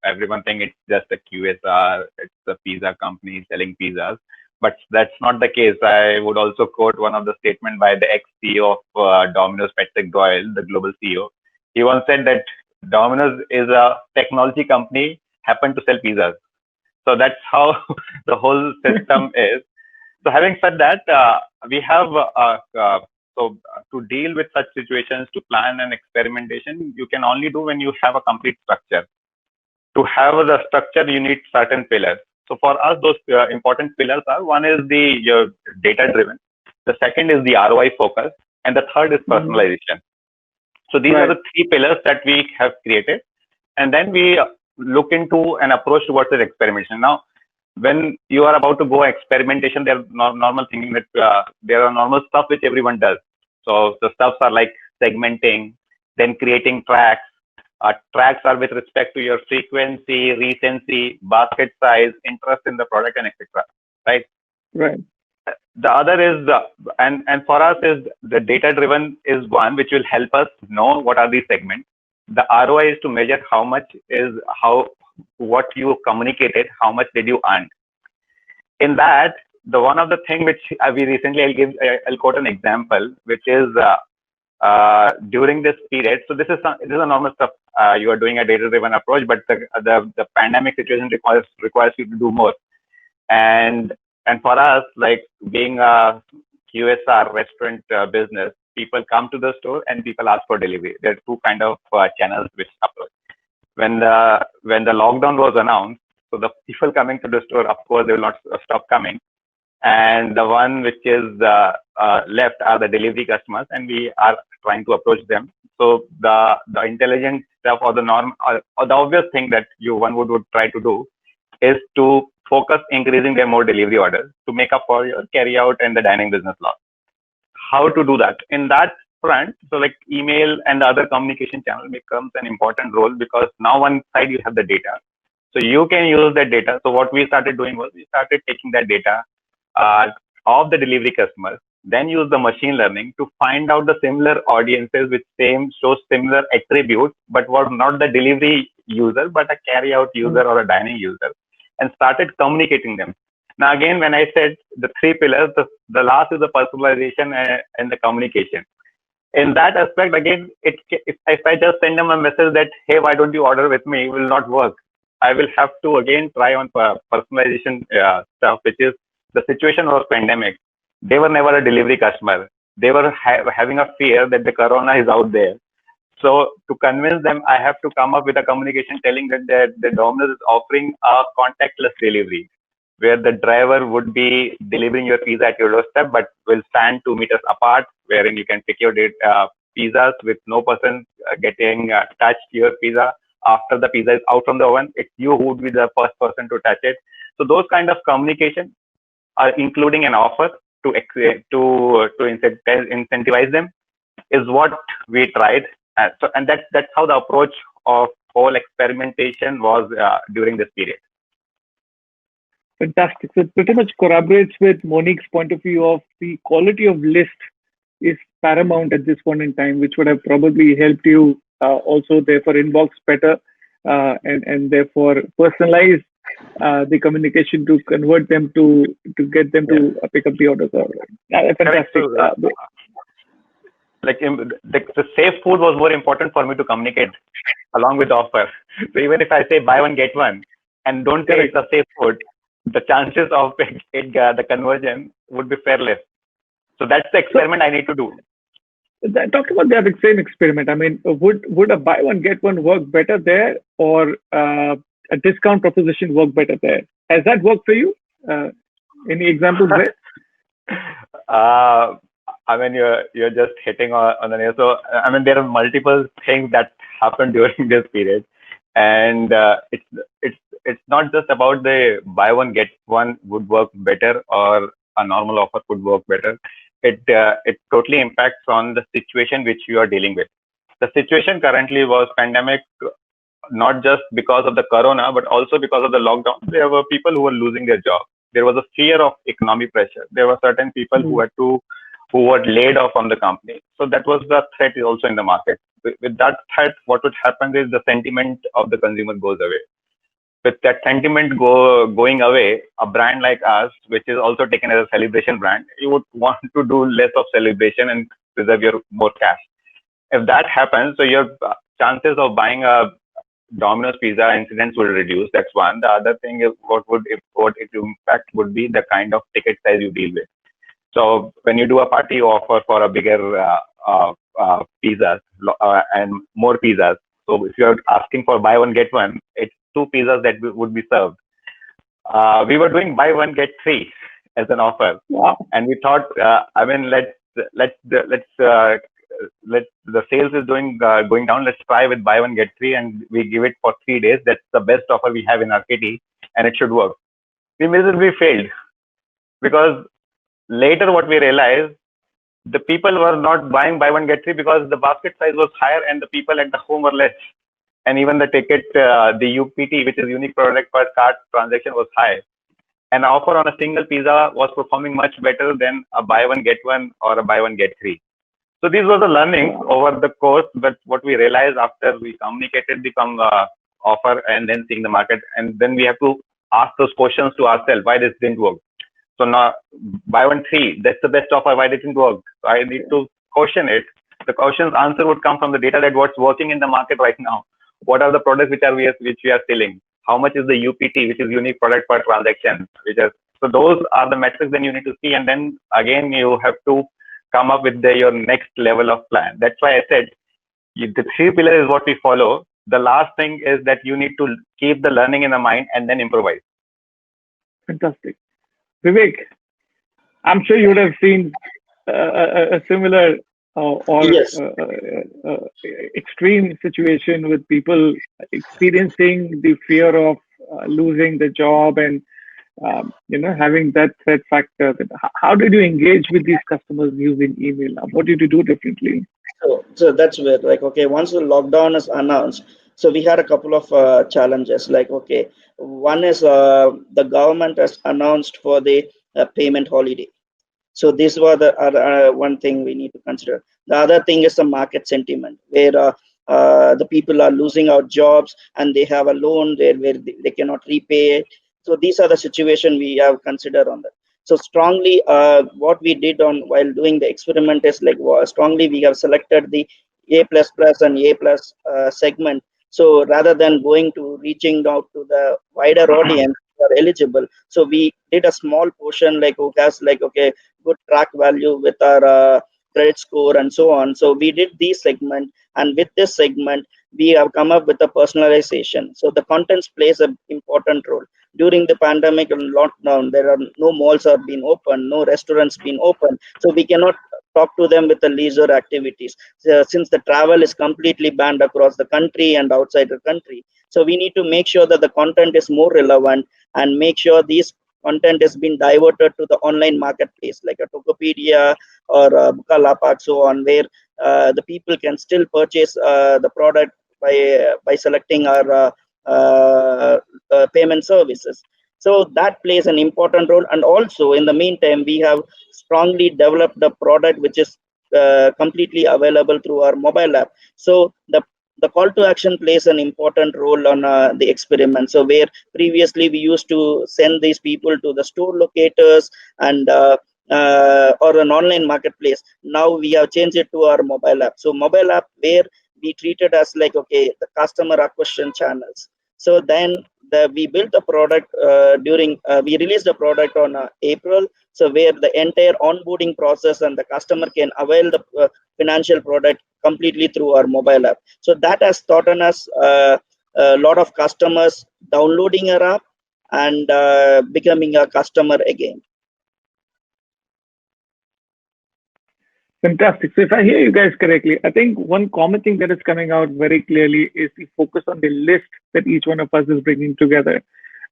Everyone think it's just a QSR. It's a pizza company selling pizzas. But that's not the case. I would also quote one of the statement by the ex-CEO of Domino's, Patrick Doyle, the global CEO. He once said that Domino's is a technology company, happened to sell pizzas. So that's how the whole system is. So having said that, we have to deal with such situations, to plan an experimentation, you can only do when you have a complete structure. To have the structure, you need certain pillars. So for us, those important pillars are, one is your data driven, the second is the ROI focus, and the third is personalization. So these are the three pillars that we have created, and then we look into an approach towards the experimentation. Now, when you are about to go experimentation, there are normal thinking that there are normal stuff which everyone does. So the stuffs are like segmenting, then creating tracks, tracks are with respect to your frequency, recency, basket size, interest in the product, and etc. Right? Right. The other is and for us is the data driven is one which will help us know what are these segments. The ROI is to measure how much is what you communicated, how much did you earn. In that, the one of the thing which we recently I'll quote an example, which is during this period. So this is a normal stuff. You are doing a data driven approach, but the pandemic situation requires you to do more. And for us, like being a QSR restaurant business, people come to the store and people ask for delivery. There are two kind of channels which approach. When the lockdown was announced, so the people coming to the store, of course, they will not stop coming. And the one which is left are the delivery customers, and we are trying to approach them. So the intelligent stuff or the norm or the obvious thing that one would try to do is to focus increasing their more delivery orders to make up for your carry out and the dining business loss. How to do that? In that front, so like email and the other communication channel becomes an important role, because now one side you have the data. So you can use that data. So what we started doing was we started taking that data of the delivery customers, then use the machine learning to find out the similar audiences with show similar attributes, but were not the delivery user, but a carry out user or a dining user, and started communicating them. Now, again, when I said the three pillars, the last is the personalization and the communication. In that aspect, again, if I just send them a message that, hey, why don't you order with me, it will not work. I will have to again try on personalization stuff, which is the situation was pandemic. They were never a delivery customer. They were having a fear that the corona is out there. So to convince them, I have to come up with a communication telling that the Domino's is offering a contactless delivery, where the driver would be delivering your pizza at your doorstep, but will stand 2 meters apart, wherein you can pick your pizzas with no person getting touched your pizza. After the pizza is out from the oven, it's you who would be the first person to touch it. So those kind of communication are including an offer to incentivize them is what we tried. And that's how the approach of whole experimentation was during this period. Fantastic. So it pretty much corroborates with Monique's point of view of the quality of list is paramount at this point in time, which would have probably helped you also therefore inbox better and therefore personalize the communication to convert them to get them to pick up the orders. Fantastic. Like the safe food was more important for me to communicate along with the offer. So even if I say buy one get one and don't say it's a safe food, the chances of the conversion would be fair less. So that's the experiment I need to do. Talking about that same experiment, I mean, would a buy one get one work better there, or a discount proposition work better there? Has that worked for you? Any examples there? I mean, you're just hitting on the nail. So I mean, there are multiple things that happened during this period, and it's not just about the buy one get one would work better or a normal offer would work better. It totally impacts on the situation which you are dealing with. The situation currently was pandemic, not just because of the corona, but also because of the lockdown. There were people who were losing their job. There was a fear of economic pressure. There were certain people who were laid off from the company. So that was the threat also in the market. With that threat, what would happen is the sentiment of the consumer goes away. With that sentiment going away, a brand like us, which is also taken as a celebration brand, you would want to do less of celebration and preserve your more cash. If that happens, so your chances of buying a Domino's pizza incidents will reduce. That's one. The other thing is what it impact would be the kind of ticket size you deal with. So when you do a party offer for a bigger pizzas and more pizzas, so if you're asking for buy one get one, it's 2 pizzas that would be served. We were doing buy one get 3 as an offer. Wow. And we thought, I mean, let's the sales is going down. Let's try with buy one get 3, and we give it for 3 days. That's the best offer we have in our kitty, and it should work. We miserably failed, because later what we realized, the people were not buying buy one get 3 because the basket size was higher and the people at the home were less. and even the ticket, the UPT, which is unique product per card transaction, was high. An offer on a single pizza was performing much better than a buy one get one or a buy one get three. So these were the learnings over the course. But what we realized after we communicated the offer and then seeing the market, and then we have to ask those questions to ourselves: why this didn't work? So now buy one three, that's the best offer. Why didn't work? So I need to question it. The question's answer would come from the data that what's working in the market right now. What are the products which we are selling? How much is the UPT, which is unique product per transaction? So those are the metrics then you need to see, and then again you have to come up with your next level of plan. That's why I said the 3 pillars is what we follow. The last thing is that you need to keep the learning in the mind and then improvise. Fantastic. Vivek, I'm sure you would have seen a similar Yes. Extreme situation with people experiencing the fear of losing the job and having that threat factor. How did you engage with these customers using email? What did you do differently? So that's where, like, okay, once the lockdown is announced, so we had a couple of challenges. Like, okay, one is the government has announced for the payment holiday. So this was the one thing we need to consider. The other thing is the market sentiment, where the people are losing out jobs and they have a loan where they cannot repay it. So these are the situation we have considered on that. So strongly, what we did while doing the experiment is like strongly we have selected the A++ and A+ segment. So rather than going to reaching out to the wider audience who are eligible, so we did a small portion like who has like good track value with our credit score and so on. So we did these segment, and with this segment we have come up with a personalization. So the contents plays an important role. During the pandemic and lockdown, there are no malls are being open, no restaurants being open, so we cannot talk to them with the leisure activities since the travel is completely banned across the country and outside the country. So we need to make sure that the content is more relevant and make sure these content has been diverted to the online marketplace like a Tokopedia or Bukalapak, so on, where the people can still purchase the product by selecting our payment services. So that plays an important role. And also in the meantime, we have strongly developed the product which is completely available through our mobile app. So the call to action plays an important role on the experiment. So where previously we used to send these people to the store locators and or an online marketplace, now we have changed it to our mobile app. So mobile app where we treat it as like the customer acquisition channels. So then we built the product we released the product on April. So where the entire onboarding process and the customer can avail the financial product completely through our mobile app. So that has taught us a lot of customers downloading our app and becoming a customer again. Fantastic. So if I hear you guys correctly, I think one common thing that is coming out very clearly is the focus on the list that each one of us is bringing together.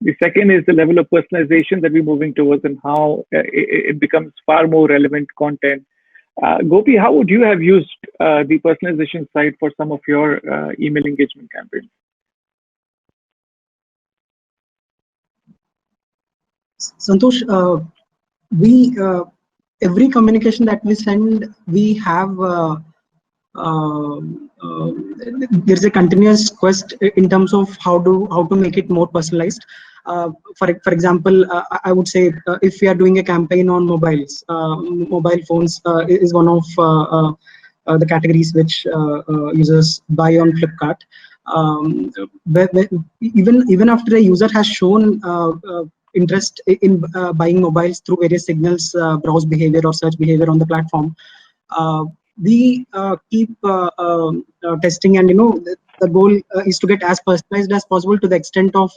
The second is the level of personalization that we're moving towards and how it becomes far more relevant content. Gopi, how would you have used the personalization side for some of your email engagement campaigns? Santosh, every communication that we send, we have there's a continuous quest in terms of how to make it more personalized. For example, I would say if we are doing a campaign on mobiles, mobile phones is one of the categories which users buy on Flipkart. Even after a user has shown interest in buying mobiles through various signals, browse behavior or search behavior on the platform, we keep testing, and the goal is to get as personalized as possible to the extent of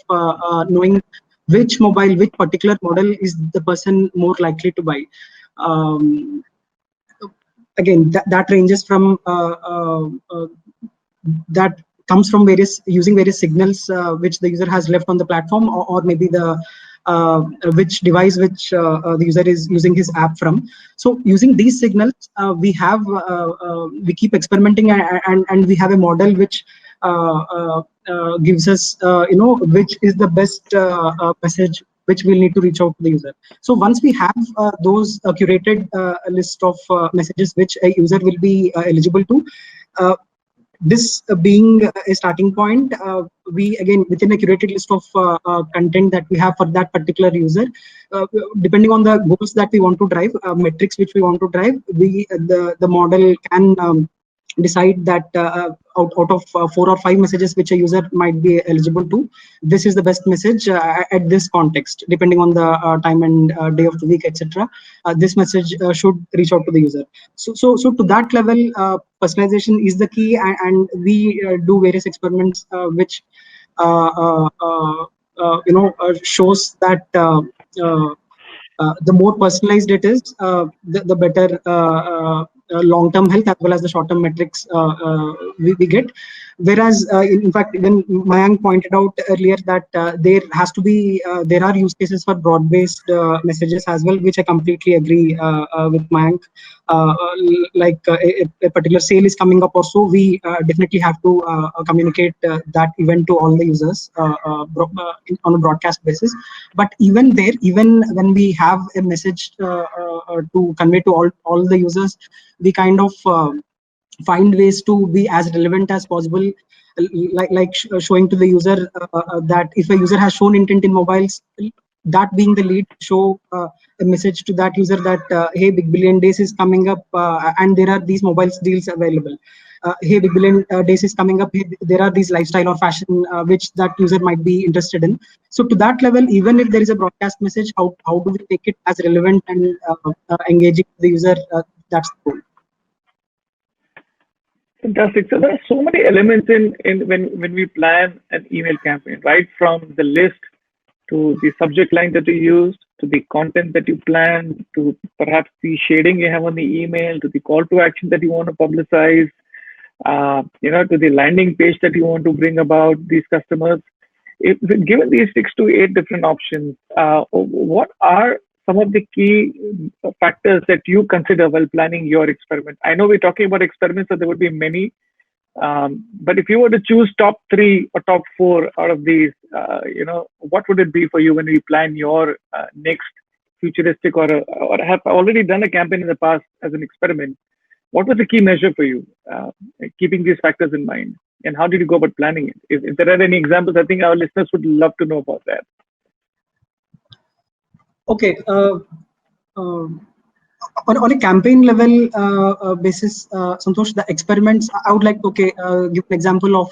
knowing which particular model is the person more likely to buy. Again, that ranges from that comes from using various signals which the user has left on the platform, or maybe the which device which the user is using his app from. So using these signals, we keep experimenting, and we have a model which gives us which is the best message which we'll need to reach out to the user. So once we have those curated list of messages which a user will be eligible to, this being a starting point, we again, within a curated list of content that we have for that particular user, depending on the goals that we want to drive, metrics which we want to drive, the model can decide that out of 4 or 5 messages which a user might be eligible to, this is the best message at this context, depending on the time and day of the week, etc. This message should reach out to the user. So to that level, personalization is the key, and we do various experiments which shows that the more personalized it is, the better long-term health as well as the short-term metrics we get. Whereas, in fact, even Mayank pointed out earlier that there are use cases for broad-based messages as well, which I completely agree with Mayank. Like a particular sale is coming up or so, we definitely have to communicate that event to all the users on a broadcast basis. But even there, even when we have a message to convey to all the users, we kind of find ways to be as relevant as possible, like showing to the user that if a user has shown intent in mobiles, that being the lead, show a message to that user that hey, Big Billion Days is coming up and there are these mobiles deals available. Hey, Big Billion Days is coming up, hey, there are these lifestyle or fashion which that user might be interested in. So to that level, even if there is a broadcast message, how do we make it as relevant and engaging the user? That's the goal. Fantastic. So there are so many elements in when we plan an email campaign, right? From the list to the subject line that you use, to the content that you plan, to perhaps the shading you have on the email, to the call to action that you want to publicize, to the landing page that you want to bring about these customers. Given these 6 to 8 different options, what are some of the key factors that you consider while planning your experiment? I know we're talking about experiments, so there would be many. But if you were to choose top 3 or top 4 out of these, what would it be for you when you plan your next futuristic or have already done a campaign in the past as an experiment? What was the key measure for you, keeping these factors in mind? And how did you go about planning it? If there are any examples, I think our listeners would love to know about that. Okay. On a campaign level basis, Santosh, the experiments, I would like to give an example of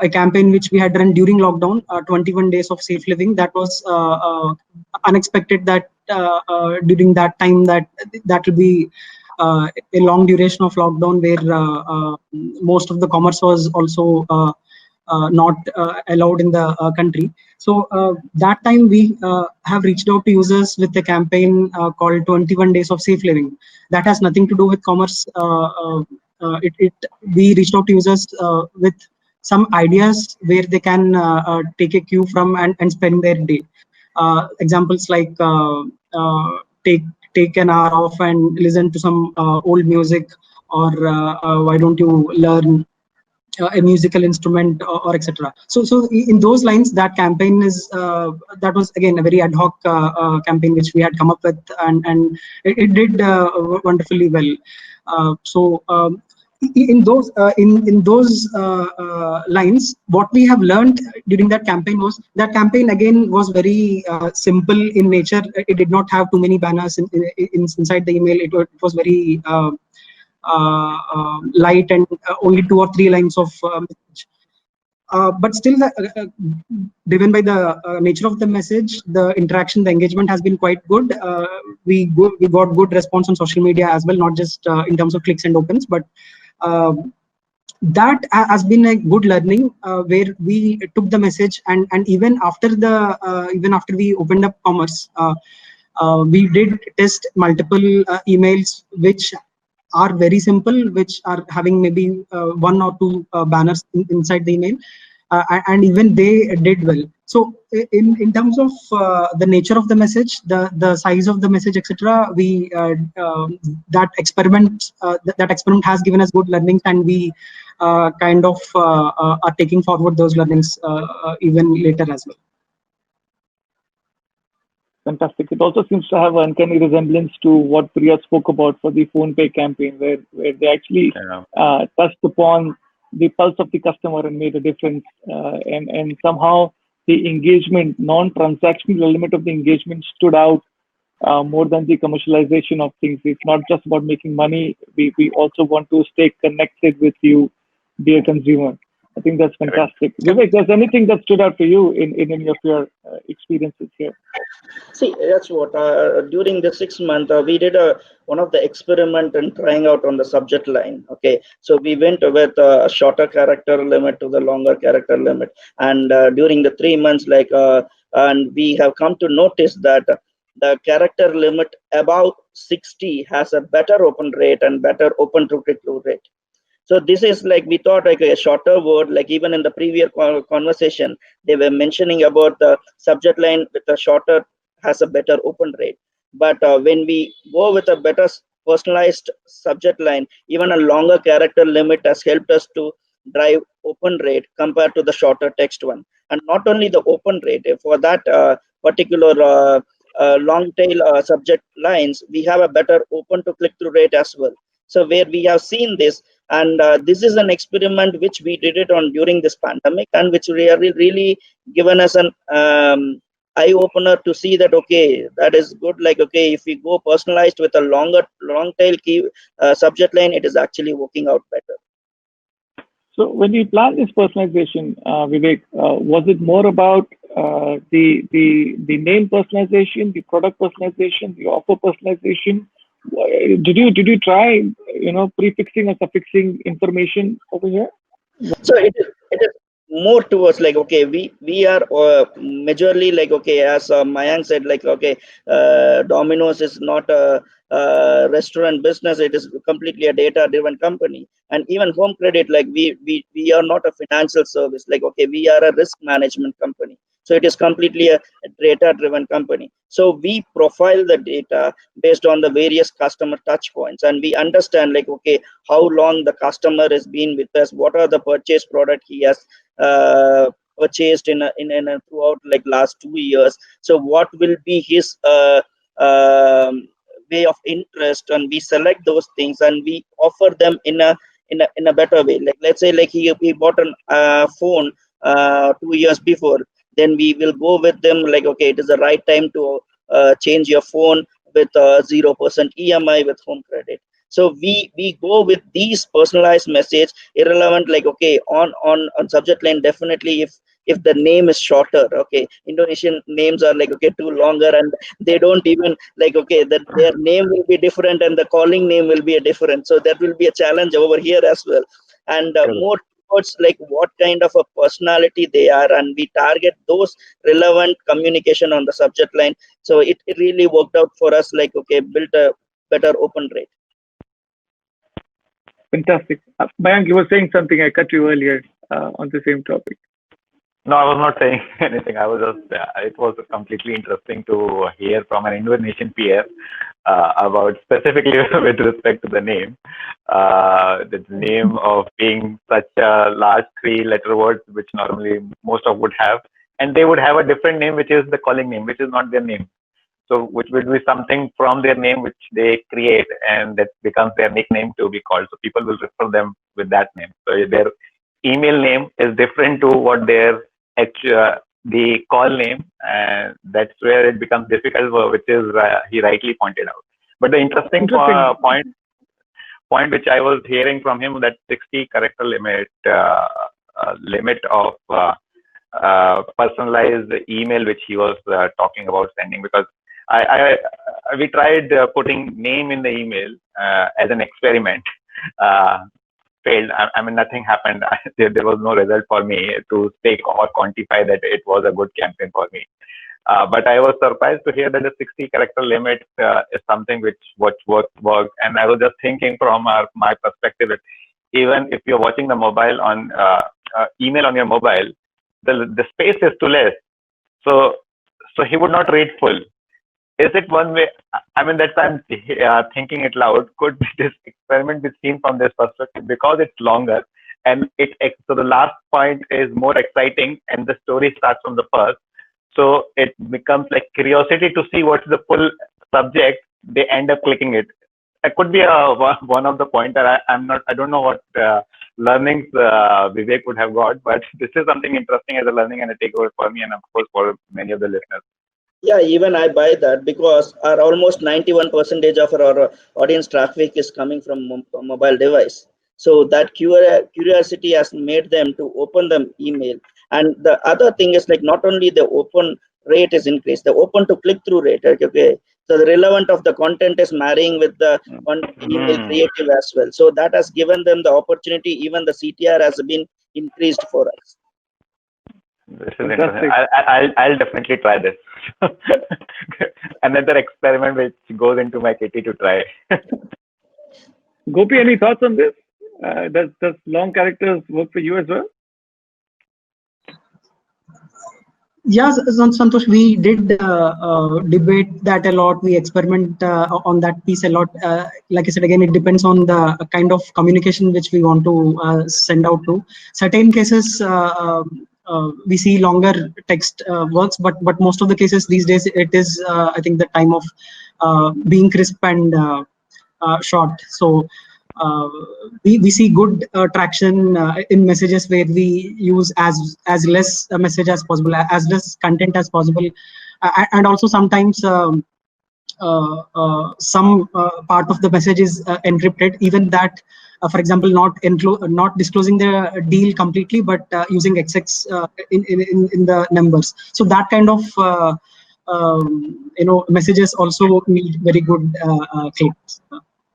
a campaign which we had run during lockdown, 21 days of safe living. That was unexpected that during that time that will be a long duration of lockdown where most of the commerce was also not allowed in the country. So that time we have reached out to users with a campaign called 21 Days of Safe Living. That has nothing to do with commerce. We reached out to users with some ideas where they can take a cue from and spend their day. Examples like take an hour off and listen to some old music, or why don't you learn a musical instrument, or etc. So in those lines, that campaign is that was again a very ad hoc campaign which we had come up with, and it did wonderfully well. In those lines, what we have learned during that campaign was that campaign again was very simple in nature. It did not have too many banners inside the email. It was very light and only 2 or 3 lines of message. But still, driven by the nature of the message, the interaction, the engagement has been quite good. We got good response on social media as well, not just in terms of clicks and opens, but that has been a good learning where we took the message and even after we opened up commerce, we did test multiple emails which are very simple, which are having maybe 1 or 2 banners inside the email. and even they did well. So in terms of the nature of the message, the size of the message, etc., we that experiment has given us good learnings, and we kind of are taking forward those learnings even later as well. Fantastic. It also seems to have an uncanny resemblance to what Priya spoke about for the PhonePe campaign, where they actually touched upon the pulse of the customer and made a difference. And somehow the engagement, non-transactional element of the engagement stood out more than the commercialization of things. It's not just about making money. We also want to stay connected with you, dear consumer. I think that's fantastic. Vivek, there's anything that stood out for you in any of your experiences here? See, that's what during the 6 month we did one of the experiment and trying out on the subject line. Okay, so we went with a shorter character limit to the longer character limit, and during the 3 months, and we have come to notice that the character limit above 60 has a better open rate and better open to click-through rate. So this is like, we thought like a shorter word, like even in the previous conversation, they were mentioning about the subject line with a shorter has a better open rate. But when we go with a better personalized subject line, even a longer character limit has helped us to drive open rate compared to the shorter text one. And not only the open rate, for that particular long tail subject lines, we have a better open to click through rate as well. So where we have seen this, and this is an experiment which we did it on during this pandemic, and which really given us an eye opener to see that, okay, that is good. Like, okay, if we go personalized with a long tail key subject line, it is actually working out better. So when you plan this personalization, Vivek, was it more about the name personalization, the product personalization, the offer personalization? Did you try, prefixing or suffixing information over here? So it is more towards like, okay, we are majorly like, okay, as Mayank said, like, okay, Domino's is not a restaurant business. It is completely a data-driven company. And even Home Credit, like we are not a financial service. Like, okay, we are a risk management company. So it is completely a data-driven company. So we profile the data based on the various customer touch points, and we understand like, okay, how long the customer has been with us, what are the purchase product he has purchased in throughout like last 2 years. So what will be his way of interest, and we select those things and we offer them in a better way. Like, let's say like he bought a phone 2 years before. Then we will go with them like, okay, it is the right time to change your phone with 0% EMI with Home Credit. So we go with these personalized message, irrelevant like, okay, on subject line, definitely if the name is shorter, okay, Indonesian names are like, okay, too longer, and they don't even like, okay, that their name will be different and the calling name will be different. So that will be a challenge over here as well. And more towards like what kind of a personality they are, and we target those relevant communication on the subject line. So it really worked out for us, like, okay, built a better open rate. Fantastic. Mayank, you were saying something. I cut you earlier on the same topic. No, I was not saying anything. I was just, it was completely interesting to hear from an Indonesian peer about specifically with respect to the name. The name of being such a large 3-letter word, which normally most of would have, and they would have a different name, which is the calling name, which is not their name. So which would be something from their name which they create, and that becomes their nickname to be called. So people will refer them with that name. So their email name is different to what their the call name, and that's where it becomes difficult, which is he rightly pointed out. But the interesting point which I was hearing from him, that 60 character limit of personalized email which he was talking about sending, because we tried putting name in the email as an experiment. Failed. I mean, nothing happened. There was no result for me to take or quantify that it was a good campaign for me. But I was surprised to hear that the 60 character limit is something which worked. And I was just thinking from my perspective that even if you're watching the mobile on email on your mobile, the space is too less. So he would not read full. Is it one way? I mean, that's why I'm thinking it loud. Could this experiment be seen from this perspective, because it's longer and so the last point is more exciting and the story starts from the first. So it becomes like curiosity to see what's the full subject. They end up clicking it. It could be one of the pointer. I don't know what learnings Vivek would have got, but this is something interesting as a learning and a takeaway for me, and of course for many of the listeners. Yeah, even I buy that, because almost 91% of our audience traffic is coming from mobile device. So that curiosity has made them to open the email. And the other thing is, like, not only the open rate is increased, the open to click through rate. Okay, so the relevant of the content is marrying with the email creative as well. So that has given them the opportunity. Even the CTR has been increased for us. This is interesting. I'll definitely try this. Another experiment which goes into my kitty to try. Gopi, any thoughts on this? Does long characters work for you as well? Yes, Santosh, we did debate that a lot. We experiment on that piece a lot. Like I said, again, it depends on the kind of communication which we want to send out to. Certain cases, we see longer text works, but most of the cases these days, it is, I think, the time of being crisp and short. So we see good traction in messages where we use as less message as possible, as less content as possible, and also sometimes some part of the message is encrypted. Even that, for example, not disclosing the deal completely, but using XX in the numbers. So that kind of messages also need very good clicks.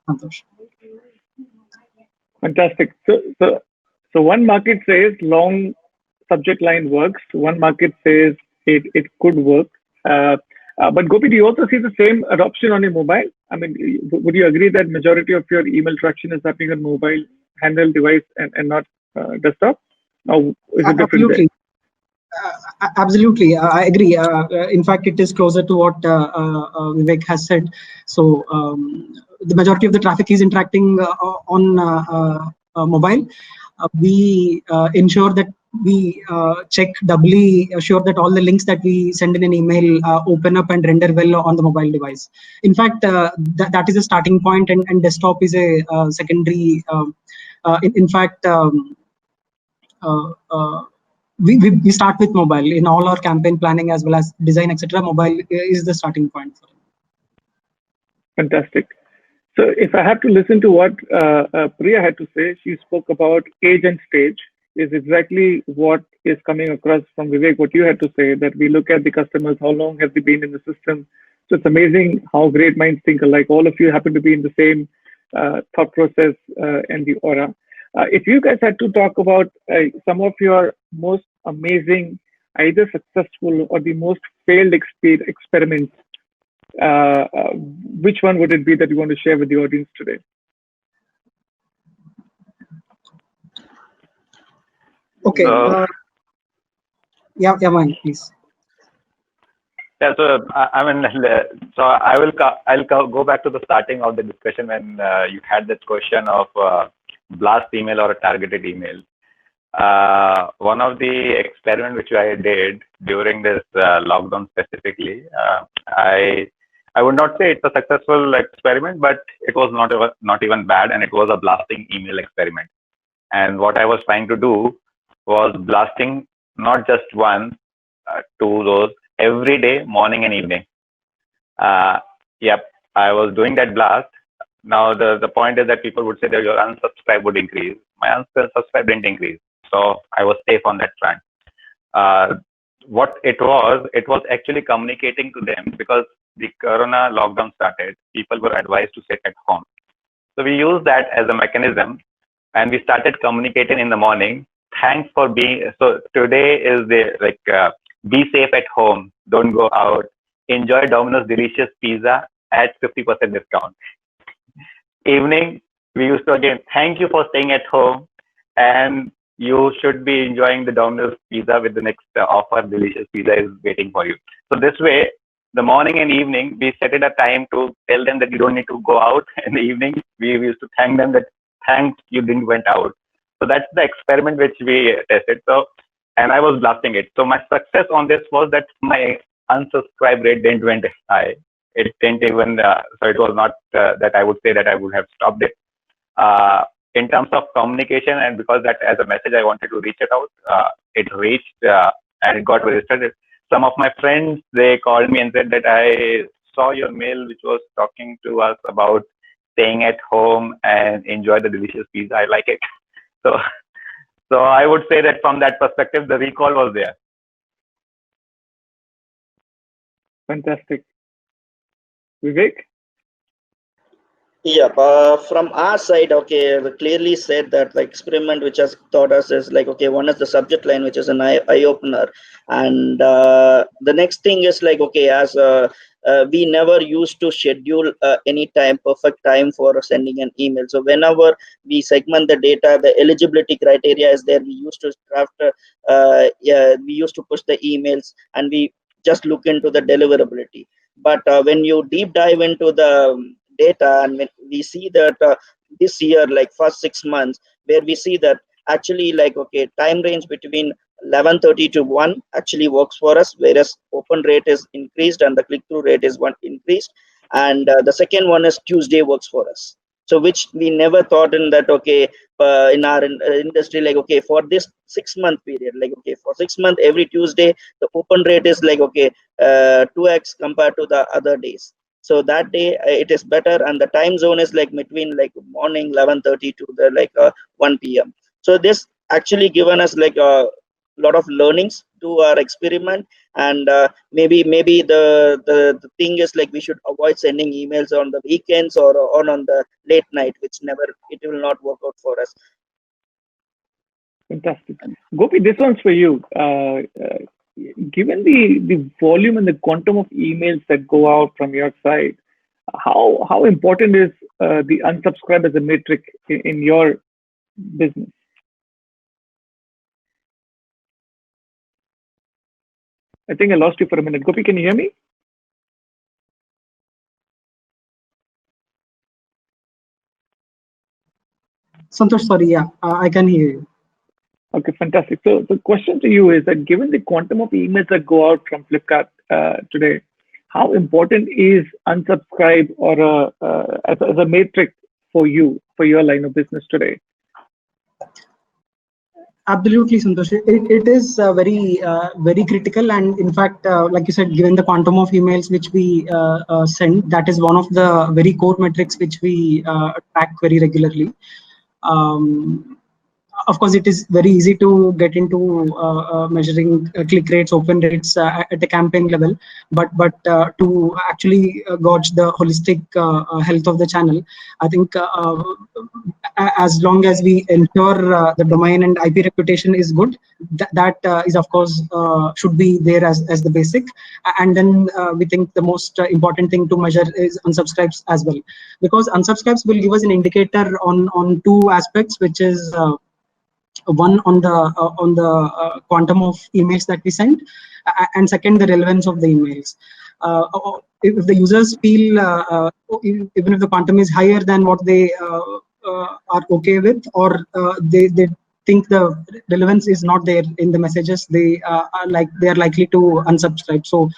Santosh. Fantastic. So one market says long subject line works. One market says it could work. But Gopi, do you also see the same adoption on your mobile? I mean, would you agree that majority of your email traction is happening on mobile handheld device and not desktop? Or is it different? Absolutely, I agree. In fact, it is closer to what Vivek has said. So the majority of the traffic is interacting on mobile. We ensure that we check doubly sure that all the links that we send in an email open up and render well on the mobile device. In fact, that is a starting point, and desktop is a secondary. In fact, we start with mobile in all our campaign planning as well as design, etc. Mobile is the starting point. Fantastic. So if I have to listen to what Priya had to say, she spoke about age and stage, is exactly what is coming across from Vivek, what you had to say, that we look at the customers, how long have they been in the system. So it's amazing how great minds think alike. All of you happen to be in the same thought process and the aura. If you guys had to talk about some of your most amazing, either successful or the most failed experiments, which one would it be that you want to share with the audience today? Okay. Yeah, Mike, please. Yeah, so I'll go back to the starting of the discussion when you had that question of blast email or a targeted email. One of the experiments which I did during this lockdown specifically, I would not say it's a successful experiment, but it was not even bad, and it was a blasting email experiment. And what I was trying to do was blasting not just one, to those every day, morning and evening. Yep, I was doing that blast. Now the point is that people would say that your unsubscribe would increase. My unsubscribe didn't increase, so I was safe on that front. What it was actually communicating to them, because the Corona lockdown started. People were advised to sit at home, so we used that as a mechanism, and we started communicating in the morning. Thanks for being. So today is the be safe at home. Don't go out. Enjoy Domino's delicious pizza at 50% discount. Evening, we used to again thank you for staying at home, and you should be enjoying the Domino's pizza with the next offer. Delicious pizza is waiting for you. So this way, the morning and evening, we set it a time to tell them that you don't need to go out in the evening. We used to thank them that thanks you didn't went out. So that's the experiment which we tested. So, and I was blasting it. So my success on this was that my unsubscribe rate didn't went high. It didn't even, so it was not that I would say that I would have stopped it. In terms of communication, and because that as a message I wanted to reach it out, it reached and it got registered. Some of my friends, they called me and said that I saw your mail which was talking to us about staying at home and enjoy the delicious pizza. I like it. So I would say that from that perspective, the recall was there. Fantastic. Vivek? Yeah, from our side, okay, we clearly said that the experiment which has taught us is like, okay, one is the subject line, which is an eye opener, and the next thing is like, okay, as we never used to schedule any time, perfect time for sending an email. So whenever we segment the data, the eligibility criteria is there. We used to draft, we used to push the emails, and we just look into the deliverability. But when you deep dive into the data, and when we see that this year, like first 6 months, where we see that actually like, okay, time range between 11:30 to 1 actually works for us, whereas open rate is increased and the click-through rate is increased. And the second one is Tuesday works for us. So which we never thought in that, okay, in our industry, like, okay, for this 6-month period, like, okay, for 6 months, every Tuesday, the open rate is like, okay, 2x compared to the other days. So that day it is better, and the time zone is like between like morning 11:30 to the like 1 p.m. So this actually given us like a lot of learnings to our experiment, and maybe the thing is like we should avoid sending emails on the weekends or on the late night, which never, it will not work out for us. Fantastic. Gopi, this one's for you. Given the volume and the quantum of emails that go out from your side, how important is the unsubscribe as a metric in your business? I think I lost you for a minute. Gopi, can you hear me? Santosh, sorry, yeah, I can hear you. Okay, fantastic. So the question to you is that given the quantum of emails that go out from Flipkart today, how important is unsubscribe or as a metric for you, for your line of business today? Absolutely, Santosh. It is very critical, and in fact, like you said, given the quantum of emails which we send, that is one of the very core metrics which we track very regularly. Of course, it is very easy to get into measuring click rates, open rates at the campaign level, but to actually gauge the holistic health of the channel, I think as long as we ensure the domain and IP reputation is good, that is of course should be there as the basic. And then we think the most important thing to measure is unsubscribes as well, because unsubscribes will give us an indicator on two aspects, which is one on the quantum of emails that we send, and second, the relevance of the emails. If the users feel even if the quantum is higher than what they are okay with, or they think the relevance is not there in the messages, they are likely to unsubscribe. So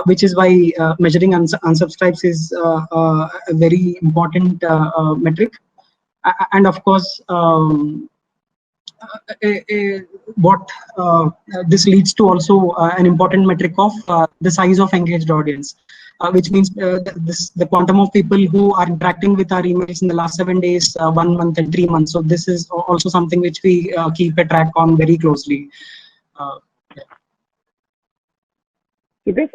which is why measuring unsubscribes is a very important metric. And of course, what this leads to also an important metric of the size of engaged audience, which means the quantum of people who are interacting with our emails in the last 7 days, 1 month, and 3 months. So this is also something which we keep a track on very closely. So this,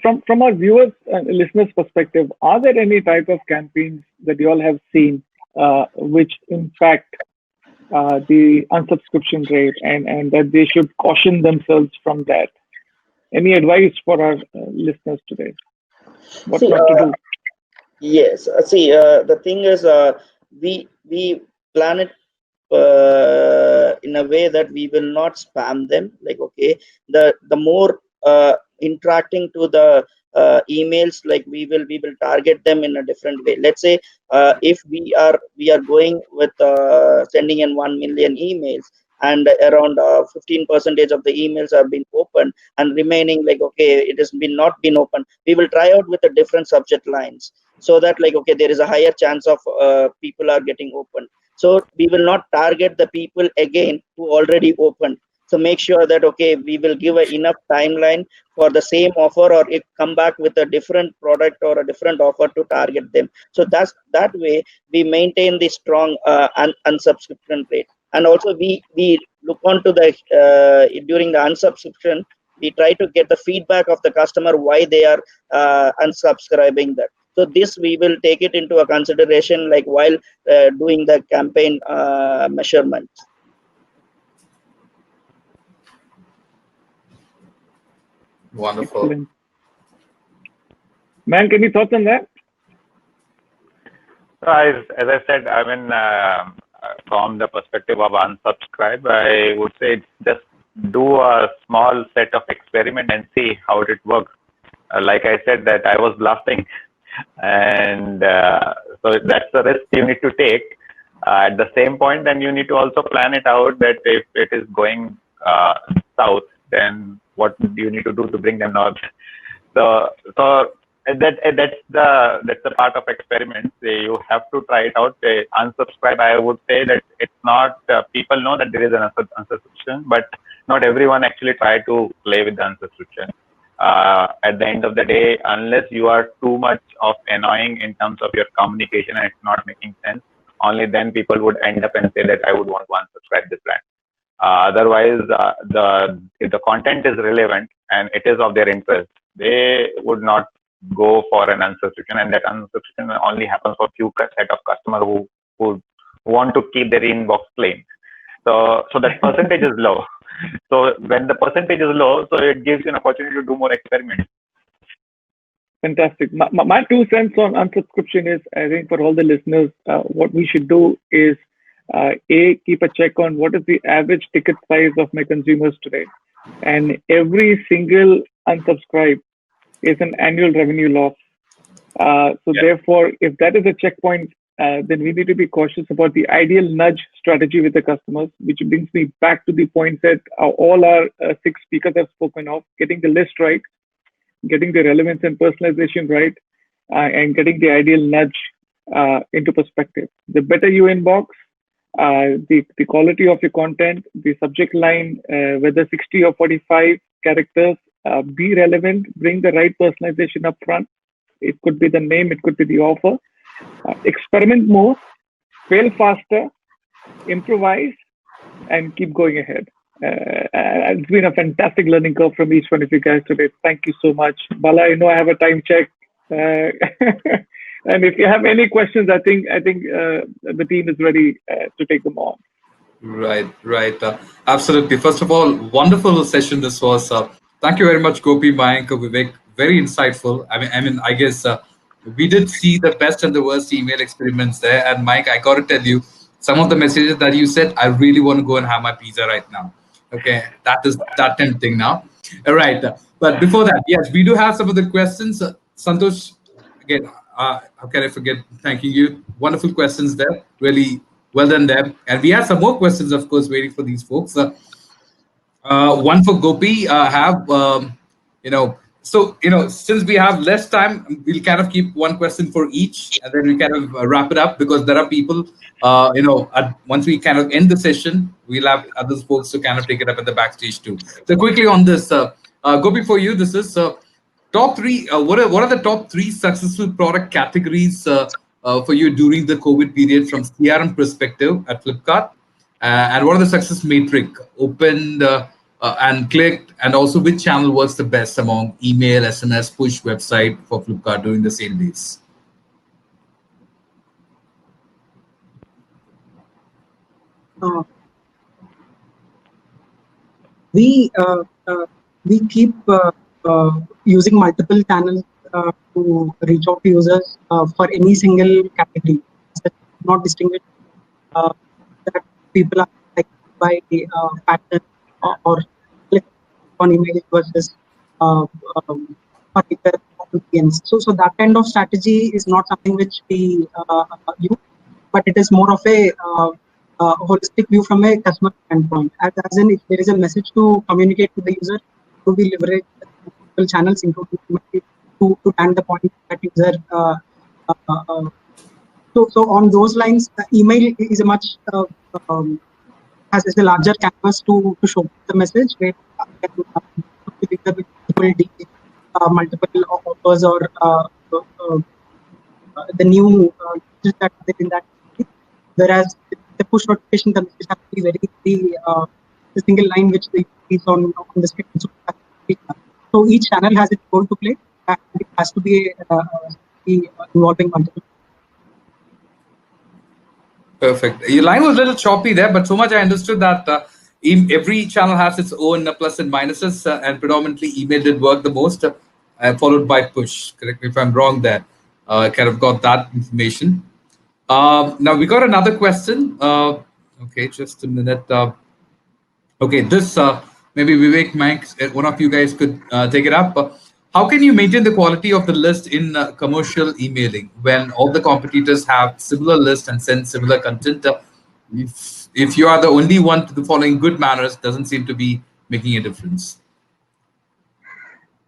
from our viewers and listeners' perspective, are there any type of campaigns that you all have seen which impact the unsubscription rate, and that they should caution themselves from that? Any advice for our listeners today? What not to do? Yes, see, the thing is, we plan it in a way that we will not spam them. Like, okay, the more interacting to the emails, like we will target them in a different way. Let's say if we are going with sending in 1 million emails, and around 15% of the emails have been opened, and remaining, like, okay, it has not been opened, we will try out with a different subject lines, so that, like, okay, there is a higher chance of people are getting opened. So we will not target the people again who already opened. So make sure that, okay, we will give enough timeline for the same offer, or if come back with a different product or a different offer to target them. So that way we maintain the strong unsubscription rate. And also we look on to the during the unsubscription, we try to get the feedback of the customer why they are unsubscribing that. So this we will take it into a consideration, like while doing the campaign measurement. Wonderful. Excellent. Mayank, any thoughts on that? As I said, I mean, from the perspective of unsubscribe, I would say just do a small set of experiment and see how it works. Like I said, that I was bluffing, and so that's the risk you need to take. At the same point, then you need to also plan it out that if it is going south, then what do you need to do to bring them north? So that's the part of experiment. You have to try it out. Unsubscribe, I would say that it's not, people know that there is an unsubscription, but not everyone actually try to play with the unsubscription. At the end of the day, unless you are too much of annoying in terms of your communication and it's not making sense, only then people would end up and say that I would want to unsubscribe this brand. Otherwise, if the content is relevant and it is of their interest, they would not go for an unsubscription, and that unsubscription only happens for few set of customers who want to keep their inbox clean. So that percentage is low. So when the percentage is low, so it gives you an opportunity to do more experiments. Fantastic. My 2 cents on unsubscription is, I think for all the listeners, what we should do is keep a check on what is the average ticket size of my consumers today, and every single unsubscribe is an annual revenue loss. Therefore, if that is a checkpoint, then we need to be cautious about the ideal nudge strategy with the customers, which brings me back to the point that all our 6 speakers have spoken of: getting the list right, getting the relevance and personalization right, and getting the ideal nudge into perspective. The better you inbox, the quality of your content, the subject line, whether 60 or 45 characters, be relevant, bring the right personalization up front. It could be the name, it could be the offer. Experiment more, fail faster, improvise, and keep going ahead. It's been a fantastic learning curve from each one of you guys today. Thank you so much. Bala, I know I have a time check. And if you have any questions, I think the team is ready to take them on. Right. Absolutely. First of all, wonderful session this was. Thank you very much, Gopi, Mayank, Vivek. Very insightful. I mean, I guess we did see the best and the worst email experiments there. And Mike, I got to tell you, some of the messages that you said, I really want to go and have my pizza right now. Okay, that is that tempting now. All right. But before that, yes, we do have some of the questions. Santosh, again, how can I forget thanking you? Wonderful questions there. Really well done there. And we have some more questions, of course, waiting for these folks. One for Gopi. Since we have less time, we'll kind of keep one question for each, and then we kind of wrap it up, because there are people, once we kind of end the session, we'll have other folks to kind of take it up at the backstage too. So quickly on this, Gopi, for you, this is top 3. What are the top 3 successful product categories for you during the COVID period from CRM perspective at Flipkart? And what are the success metric opened and clicked, and also which channel works the best among email, SMS, push, website for Flipkart during the sale days? We keep using multiple channels to reach out to users for any single category. Not distinguish that people are like by pattern or click on email versus particular audience. So that kind of strategy is not something which we use, but it is more of a holistic view from a customer standpoint. As in, if there is a message to communicate to the user, to be leverage multiple channels including to land the point that user. So on those lines, email is a much has a larger canvas to show the message where multiple offers or the new that in that. Whereas the push notification, the message has to be very the single line which is on the screen. So each channel has its role to play, and it has to be involving multiple. Perfect. Your line was a little choppy there, but so much I understood that every channel has its own plus and minuses, and predominantly email did work the most, followed by push. Correct me if I'm wrong there. I kind of got that information. Now we got another question. Okay, just a minute. Okay, this maybe Vivek, Mayank, one of you guys could take it up. How can you maintain the quality of the list in commercial emailing when all the competitors have similar lists and send similar content? If you are the only one to the following good manners, doesn't seem to be making a difference.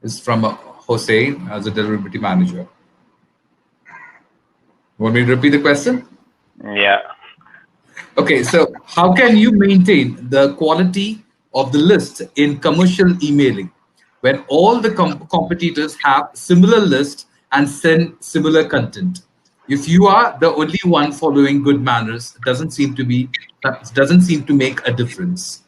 This is from Jose as a delivery manager. Want me to repeat the question? Yeah. Okay, so how can you maintain the quality of the list in commercial emailing when all the competitors have similar lists and send similar content? If you are the only one following good manners, doesn't seem to make a difference.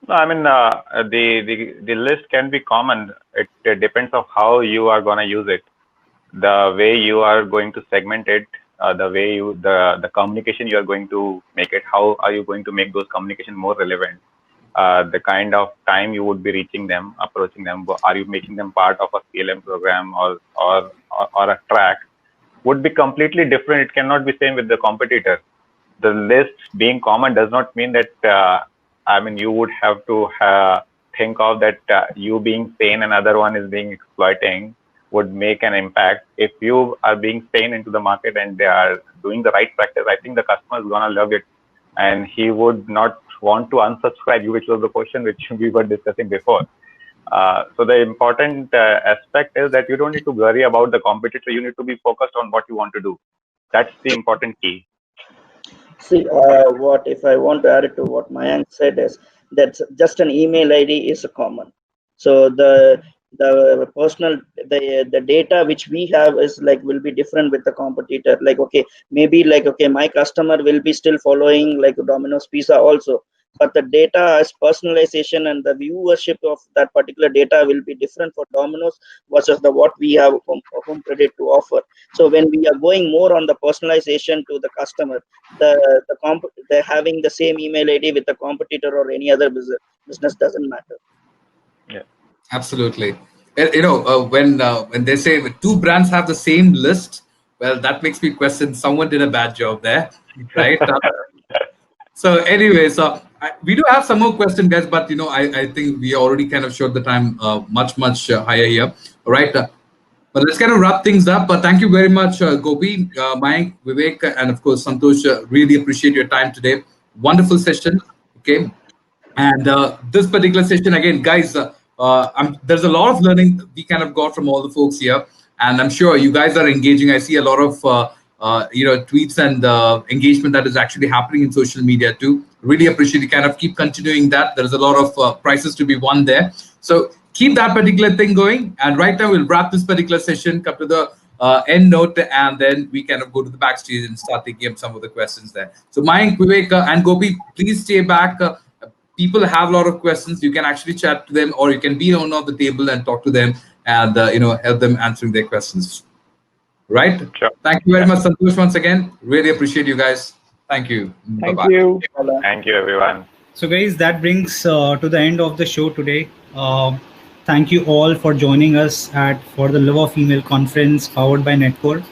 No, I mean the list can be common. It depends on how you are going to use it, the way you are going to segment it, the way the communication you are going to make it. How are you going to make those communication more relevant? The kind of time you would be reaching them, approaching them. Are you making them part of a CLM program or a track? Would be completely different. It cannot be same with the competitor. The list being common does not mean that I mean you would have to think of that you being sane and other one is being exploiting would make an impact. If you are being sane into the market and they are doing the right practice, I think the customer is gonna love it, and he would not want to unsubscribe you, which was the question which we were discussing before. So the important aspect is that you don't need to worry about the competitor. You need to be focused on what you want to do. That's the important key. See, what if I want to add it to what Mayank said is that just an email ID is common. So the personal the data which we have is like will be different with the competitor. Like maybe my customer will be still following like Domino's Pizza also, but the data as personalization and the viewership of that particular data will be different for Domino's versus what we have home credit to offer. So when we are going more on the personalization to the customer, they're having the same email ID with the competitor or any other business doesn't matter. Yeah, absolutely. When they say two brands have the same list, well, that makes me question someone did a bad job there, right? So anyways, we do have some more questions, guys, but I think we already kind of showed the time much higher here. All right, but let's kind of wrap things up. But thank you very much, Gopi, Mayank, Vivek, and of course Santosh. Really appreciate your time today. Wonderful session. Okay, and this particular session again, guys, there's a lot of learning we kind of got from all the folks here, and I'm sure you guys are engaging. I see a lot of tweets and engagement that is actually happening in social media too. Really appreciate you kind of keep continuing that. There's a lot of prizes to be won there. So keep that particular thing going. And right now we'll wrap this particular session, come to the end note, and then we kind of go to the backstage and start taking up some of the questions there. So Mayank, Vivek, and Gopi, please stay back. People have a lot of questions. You can actually chat to them, or you can be on the table and talk to them and help them answering their questions. Right? Sure. Thank you very much, Santosh, once again. Really appreciate you guys. Thank you. Thank Bye-bye. you. Thank you, everyone. So guys, that brings to the end of the show today. Thank you all for joining us for the Love of Email conference powered by Netcore.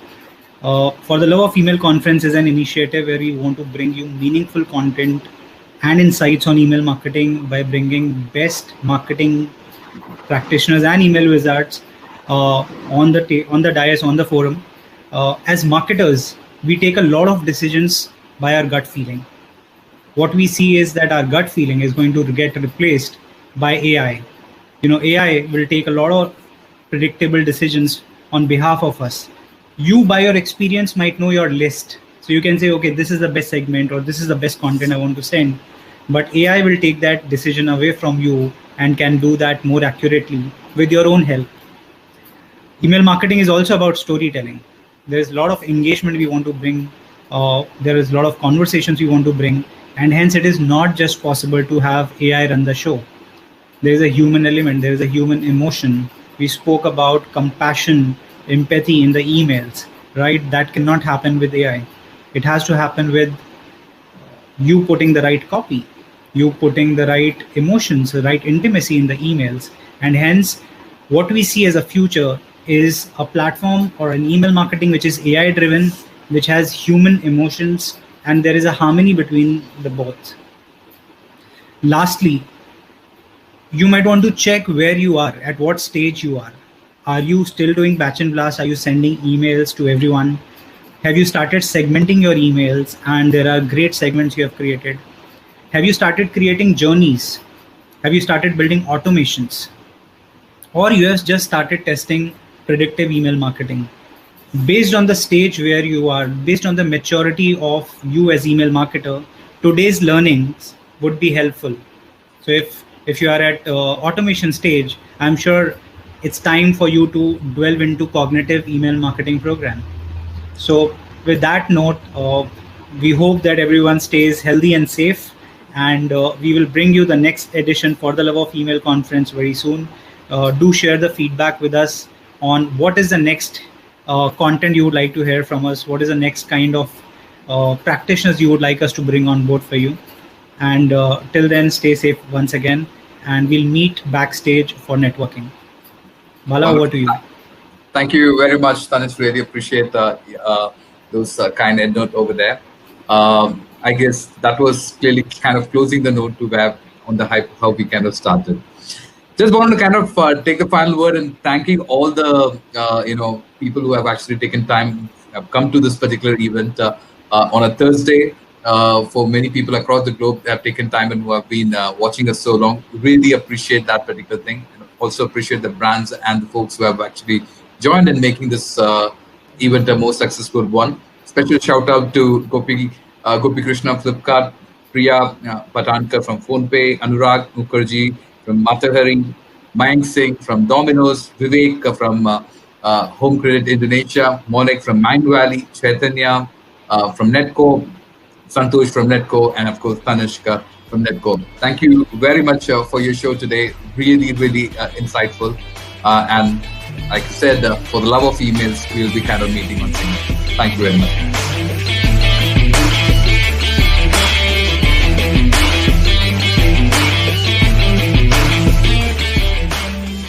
For the Love of Email Conference is an initiative where we want to bring you meaningful content and insights on email marketing by bringing best marketing practitioners and email wizards on the dais, on the forum. As marketers, we take a lot of decisions by our gut feeling. What we see is that our gut feeling is going to get replaced by AI. AI will take a lot of predictable decisions on behalf of us. You, by your experience, might know your list. So you can say, okay, this is the best segment or this is the best content I want to send. But AI will take that decision away from you and can do that more accurately with your own help. Email marketing is also about storytelling. There's a lot of engagement we want to bring. There is a lot of conversations we want to bring. And hence it is not just possible to have AI run the show. There is a human element. There is a human emotion. We spoke about compassion, empathy in the emails, right? That cannot happen with AI. It has to happen with you putting the right copy, you putting the right emotions, the right intimacy in the emails. And hence what we see as a future is a platform or an email marketing which is AI driven, which has human emotions, and there is a harmony between the both. Lastly, you might want to check where you are, at what stage you are. Are you still doing batch and blast? Are you sending emails to everyone? Have you started segmenting your emails and there are great segments you have created? Have you started creating journeys? Have you started building automations? Or you have just started testing predictive email marketing? Based on the stage where you are, based on the maturity of you as email marketer, today's learnings would be helpful. So if you are at automation stage, I'm sure it's time for you to delve into cognitive email marketing program. So with that note, we hope that everyone stays healthy and safe, and we will bring you the next edition for the Love of Email Conference very soon. Do share the feedback with us on what is the next content you would like to hear from us, what is the next kind of practitioners you would like us to bring on board for you. And till then, stay safe once again, and we'll meet backstage for networking. Bala, over to you. Thank you very much, Tanish. Really appreciate those kind end note over there. I guess that was clearly kind of closing the note to have on the hype, how we kind of started. Just wanted to kind of take the final word and thanking all the people who have actually taken time, have come to this particular event on a Thursday. For many people across the globe, they have taken time and who have been watching us so long. Really appreciate that particular thing. And also appreciate the brands and the folks who have actually joined in making this event a more successful one. Special shout out to Gopi Krishna Flipkart, Priya Patankar from PhonePe, Anurag Mukherjee from Matahari, Mayank Singh from Domino's, Vivek from Home Credit Indonesia, Monik from Mindvalley, Chaitanya from Netco, Santosh from Netco, and of course Tanishka from Netco. Thank you very much for your show today. Really, really insightful. And like I said, for the love of emails, we'll be kind of meeting on soon. Thank you very much.